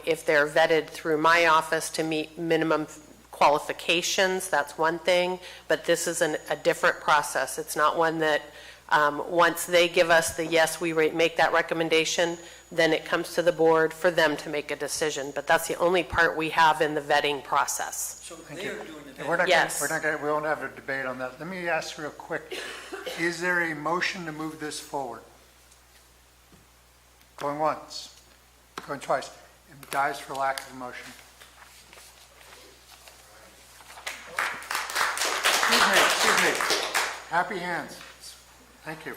if they're vetted through my office to meet minimum qualifications, that's one thing, but this is a different process. It's not one that once they give us the yes, we make that recommendation, then it comes to the board for them to make a decision. But that's the only part we have in the vetting process. So they are doing the vetting. We won't have a debate on that. Let me ask real quick, is there a motion to move this forward? Going once, going twice. It dies for lack of a motion. Excuse me. Happy hands. Thank you.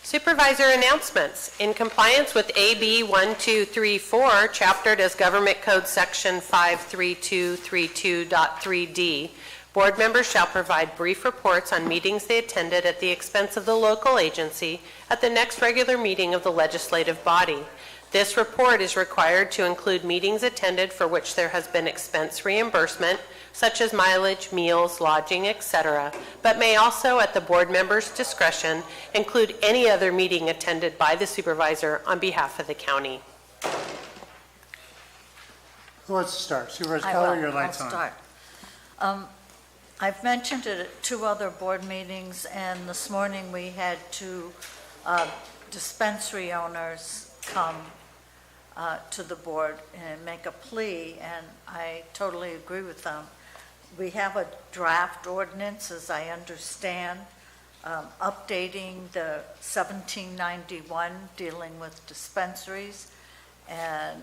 Supervisor announcements. In compliance with AB 1234, chaptered as Government Code Section 53232.3D, board members shall provide brief reports on meetings they attended at the expense of the local agency at the next regular meeting of the legislative body. This report is required to include meetings attended for which there has been expense reimbursement, such as mileage, meals, lodging, etc., but may also, at the board member's discretion, include any other meeting attended by the supervisor on behalf of the county. Who wants to start? Supervisor Keller, your light's on. I'll start. I've mentioned it at 2 other board meetings, and this morning we had 2 dispensary owners come to the board and make a plea, and I totally agree with them. We have a draft ordinance, as I understand, updating the 1791 dealing with dispensaries, and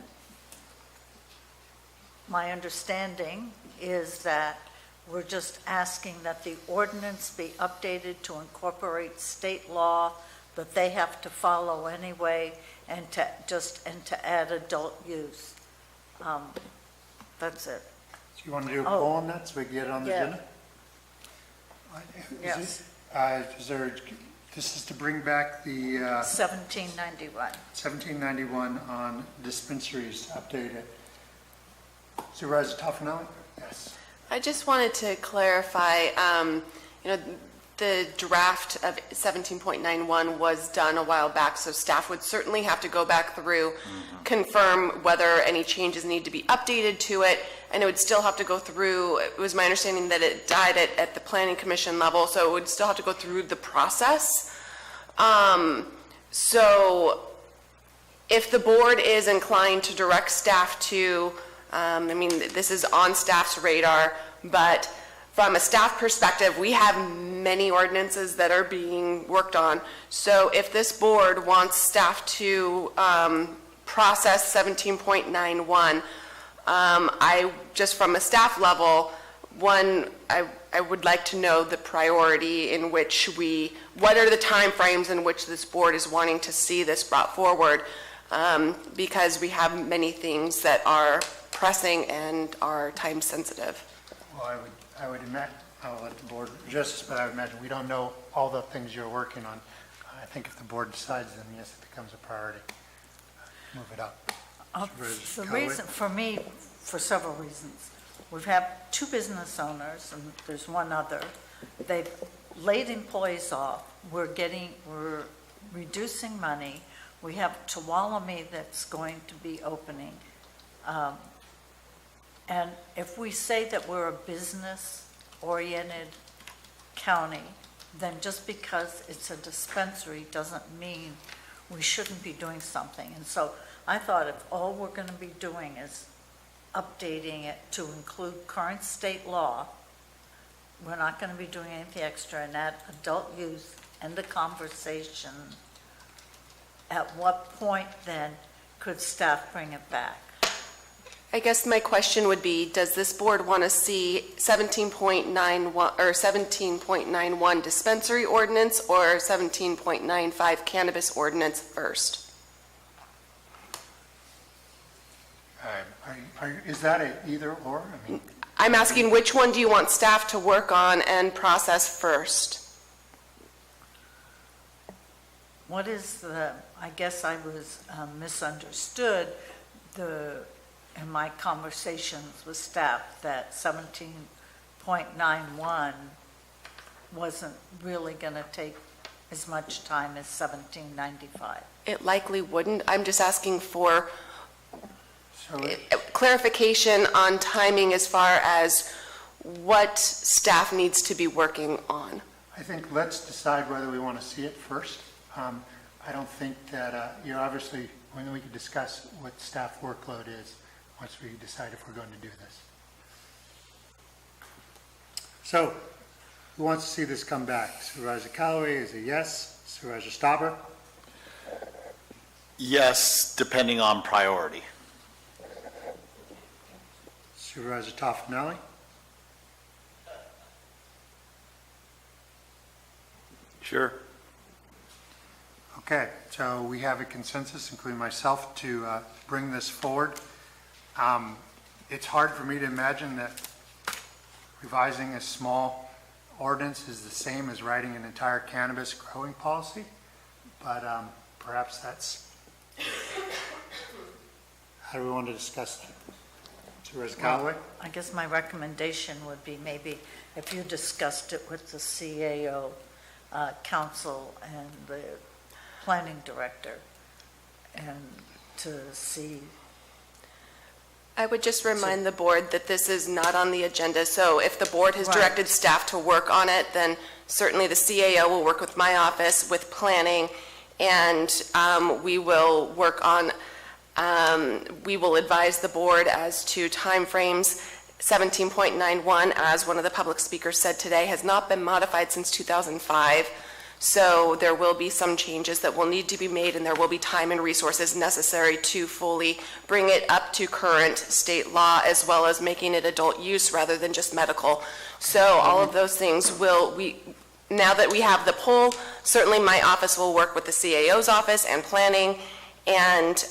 my understanding is that we're just asking that the ordinance be updated to incorporate state law that they have to follow anyway, and to add adult use. That's it. So you want to do a poll on that so we can get it on the agenda? Yes. This is to bring back the 1791. 1791 on dispensaries, update it. Supervisor Toffenelli? Yes. I just wanted to clarify, the draft of 17.91 was done a while back, so staff would certainly have to go back through, confirm whether any changes need to be updated to it, and it would still have to go through, it was my understanding that it died at the Planning Commission level, so it would still have to go through the process. So if the board is inclined to direct staff to, this is on staff's radar, but from a staff perspective, we have many ordinances that are being worked on. So if this board wants staff to process 17.91, just from a staff level, I would like to know the priority in which what are the timeframes in which this board is wanting to see this brought forward, because we have many things that are pressing and are time sensitive. Well, I would imagine, I'll let the board address this, but I would imagine we don't know all the things you're working on. I think if the board decides, then yes, it becomes a priority. Move it up. The reason, for me, for several reasons. We have two business owners, and there's one other. They've laid employees off. We're reducing money. We have Tuolumne that's going to be opening. And if we say that we're a business-oriented county, then just because it's a dispensary doesn't mean we shouldn't be doing something. And so I thought if all we're going to be doing is updating it to include current state law, we're not going to be doing anything extra, and add adult use and the conversation. At what point then could staff bring it back? I guess my question would be, does this board want to see 17.91 or 17.91 dispensary ordinance or 17.95 cannabis ordinance first? Is that a either or? I'm asking which one do you want staff to work on and process first? What is I guess I was misunderstood in my conversations with staff that 17.91 wasn't really going to take as much time as 1795. It likely wouldn't. I'm just asking for clarification on timing as far as what staff needs to be working on. I think let's decide whether we want to see it first. I don't think that, obviously, when we can discuss what staff workload is once we decide if we're going to do this. So, who wants to see this come back? Supervisor Callaway is a yes. Supervisor Stauber? Yes, depending on priority. Supervisor Toffenelli? Sure. Okay, so we have a consensus, including myself, to bring this forward. It's hard for me to imagine that revising a small ordinance is the same as writing an entire cannabis growing policy, but perhaps that's, how do we want to discuss that? Supervisor Callaway? I guess my recommendation would be maybe if you discussed it with the CAO council and the planning director, and to see. I would just remind the board that this is not on the agenda, so if the board has directed staff to work on it, then certainly the CAO will work with my office with planning, and we will work on, we will advise the board as to timeframes. 17.91, as one of the public speakers said today, has not been modified since 2005. So there will be some changes that will need to be made, and there will be time and resources necessary to fully bring it up to current state law, as well as making it adult use rather than just medical. So all of those things now that we have the poll, certainly my office will work with the CAO's office and planning and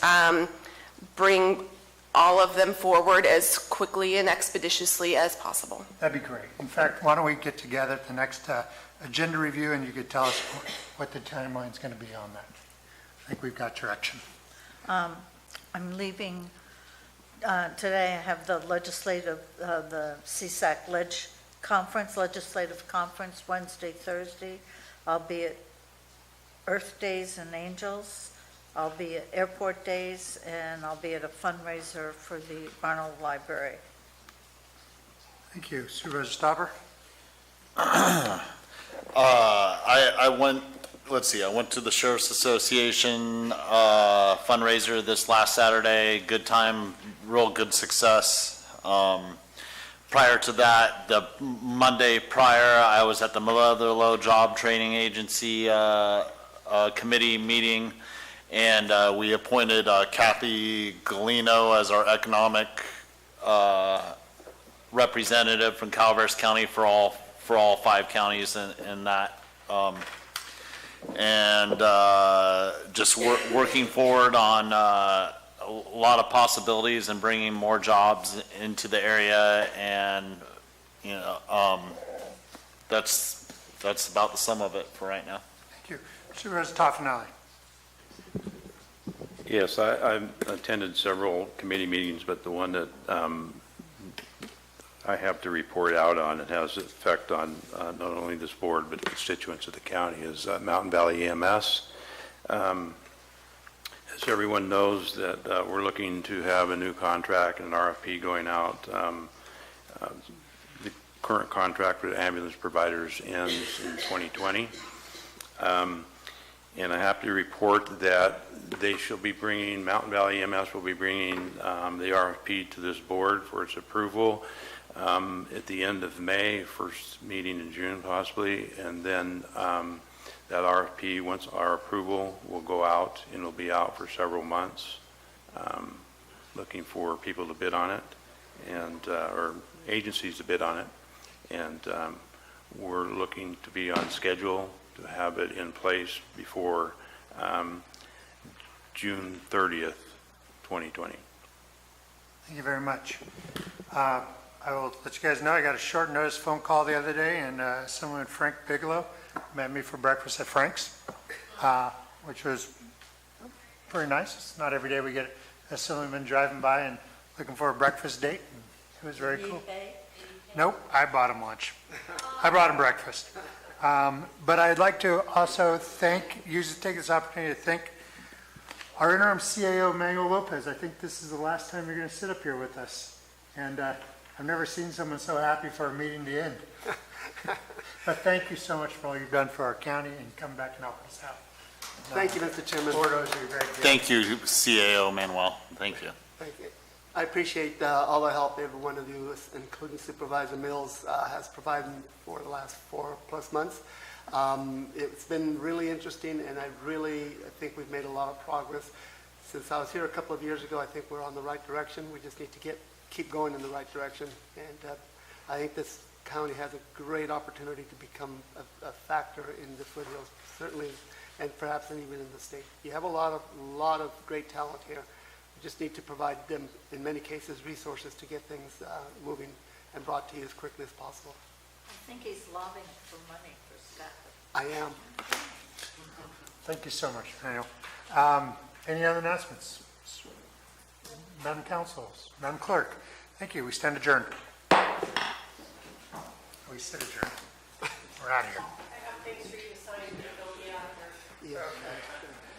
bring all of them forward as quickly and expeditiously as possible. That'd be great. In fact, why don't we get together at the next agenda review, and you could tell us what the timeline's going to be on that. I think we've got direction. I'm leaving today I have the the CSAC Legislative Conference, Wednesday, Thursday. I'll be at Earth Days and Angels. I'll be at Airport Days, and I'll be at a fundraiser for the Arnold Library. Thank you. Supervisor Stopper? I went, let's see, I went to the Sheriff's Association fundraiser this last Saturday. Good time, real good success. Prior to that, the Monday prior, I was at the Motherlow Job Training Agency committee meeting, and we appointed Kathy Galino as our economic representative from Calaveras County for all 5 counties in that. Just working forward on a lot of possibilities and bringing more jobs into the area, and that's about the sum of it for right now. Thank you. Supervisor Toffenali? Yes, I've attended several committee meetings, but the one that I have to report out on, it has an effect on not only this board but constituents of the county, is Mountain Valley EMS. As everyone knows, that we're looking to have a new contract and an RFP going out. The current contract for the ambulance providers ends in 2020. And I have to report that they shall be bringing, Mountain Valley EMS will be bringing the RFP to this board for its approval at the end of May, first meeting in June possibly, and then that RFP, once our approval, will go out, and it'll be out for several months, looking for people to bid on it, and or agencies to bid on it, and we're looking to be on schedule to have it in place before June 30th, 2020. Thank you very much. I will let you guys know I got a short notice phone call the other day, and someone, Frank Bigelow, met me for breakfast at Frank's, which was pretty nice. It's not every day we get someone driving by and looking for a breakfast date. It was very cool. Nope, I bought him lunch. I brought him breakfast. But I'd like to also take this opportunity to thank our interim CAO, Manuel Lopez. I think this is the last time you're going to sit up here with us. And I've never seen someone so happy for a meeting to end. But thank you so much for all you've done for our county and coming back and helping us out. Thank you, Mr. Chairman. Board owes you a great deal. Thank you, CAO Manuel. Thank you. Thank you. I appreciate all the help every one of you, including Supervisor Mills, has provided for the last 4+ months. It's been really interesting, and I think we've made a lot of progress. Since I was here a couple of years ago, I think we're on the right direction. We just need to keep going in the right direction. And I think this county has a great opportunity to become a factor in the foothills, certainly, and perhaps even in the state. You have a lot of great talent here. We just need to provide them, in many cases, resources to get things moving and brought to you as quickly as possible. I think he's lobbying for money for staff. I am. Thank you so much, Manuel. Any other announcements? Madam Council, Madam Clerk, thank you. We stand adjourned. We sit adjourned. We're out of here. I have things for you to sign, but don't be out of here. Yeah.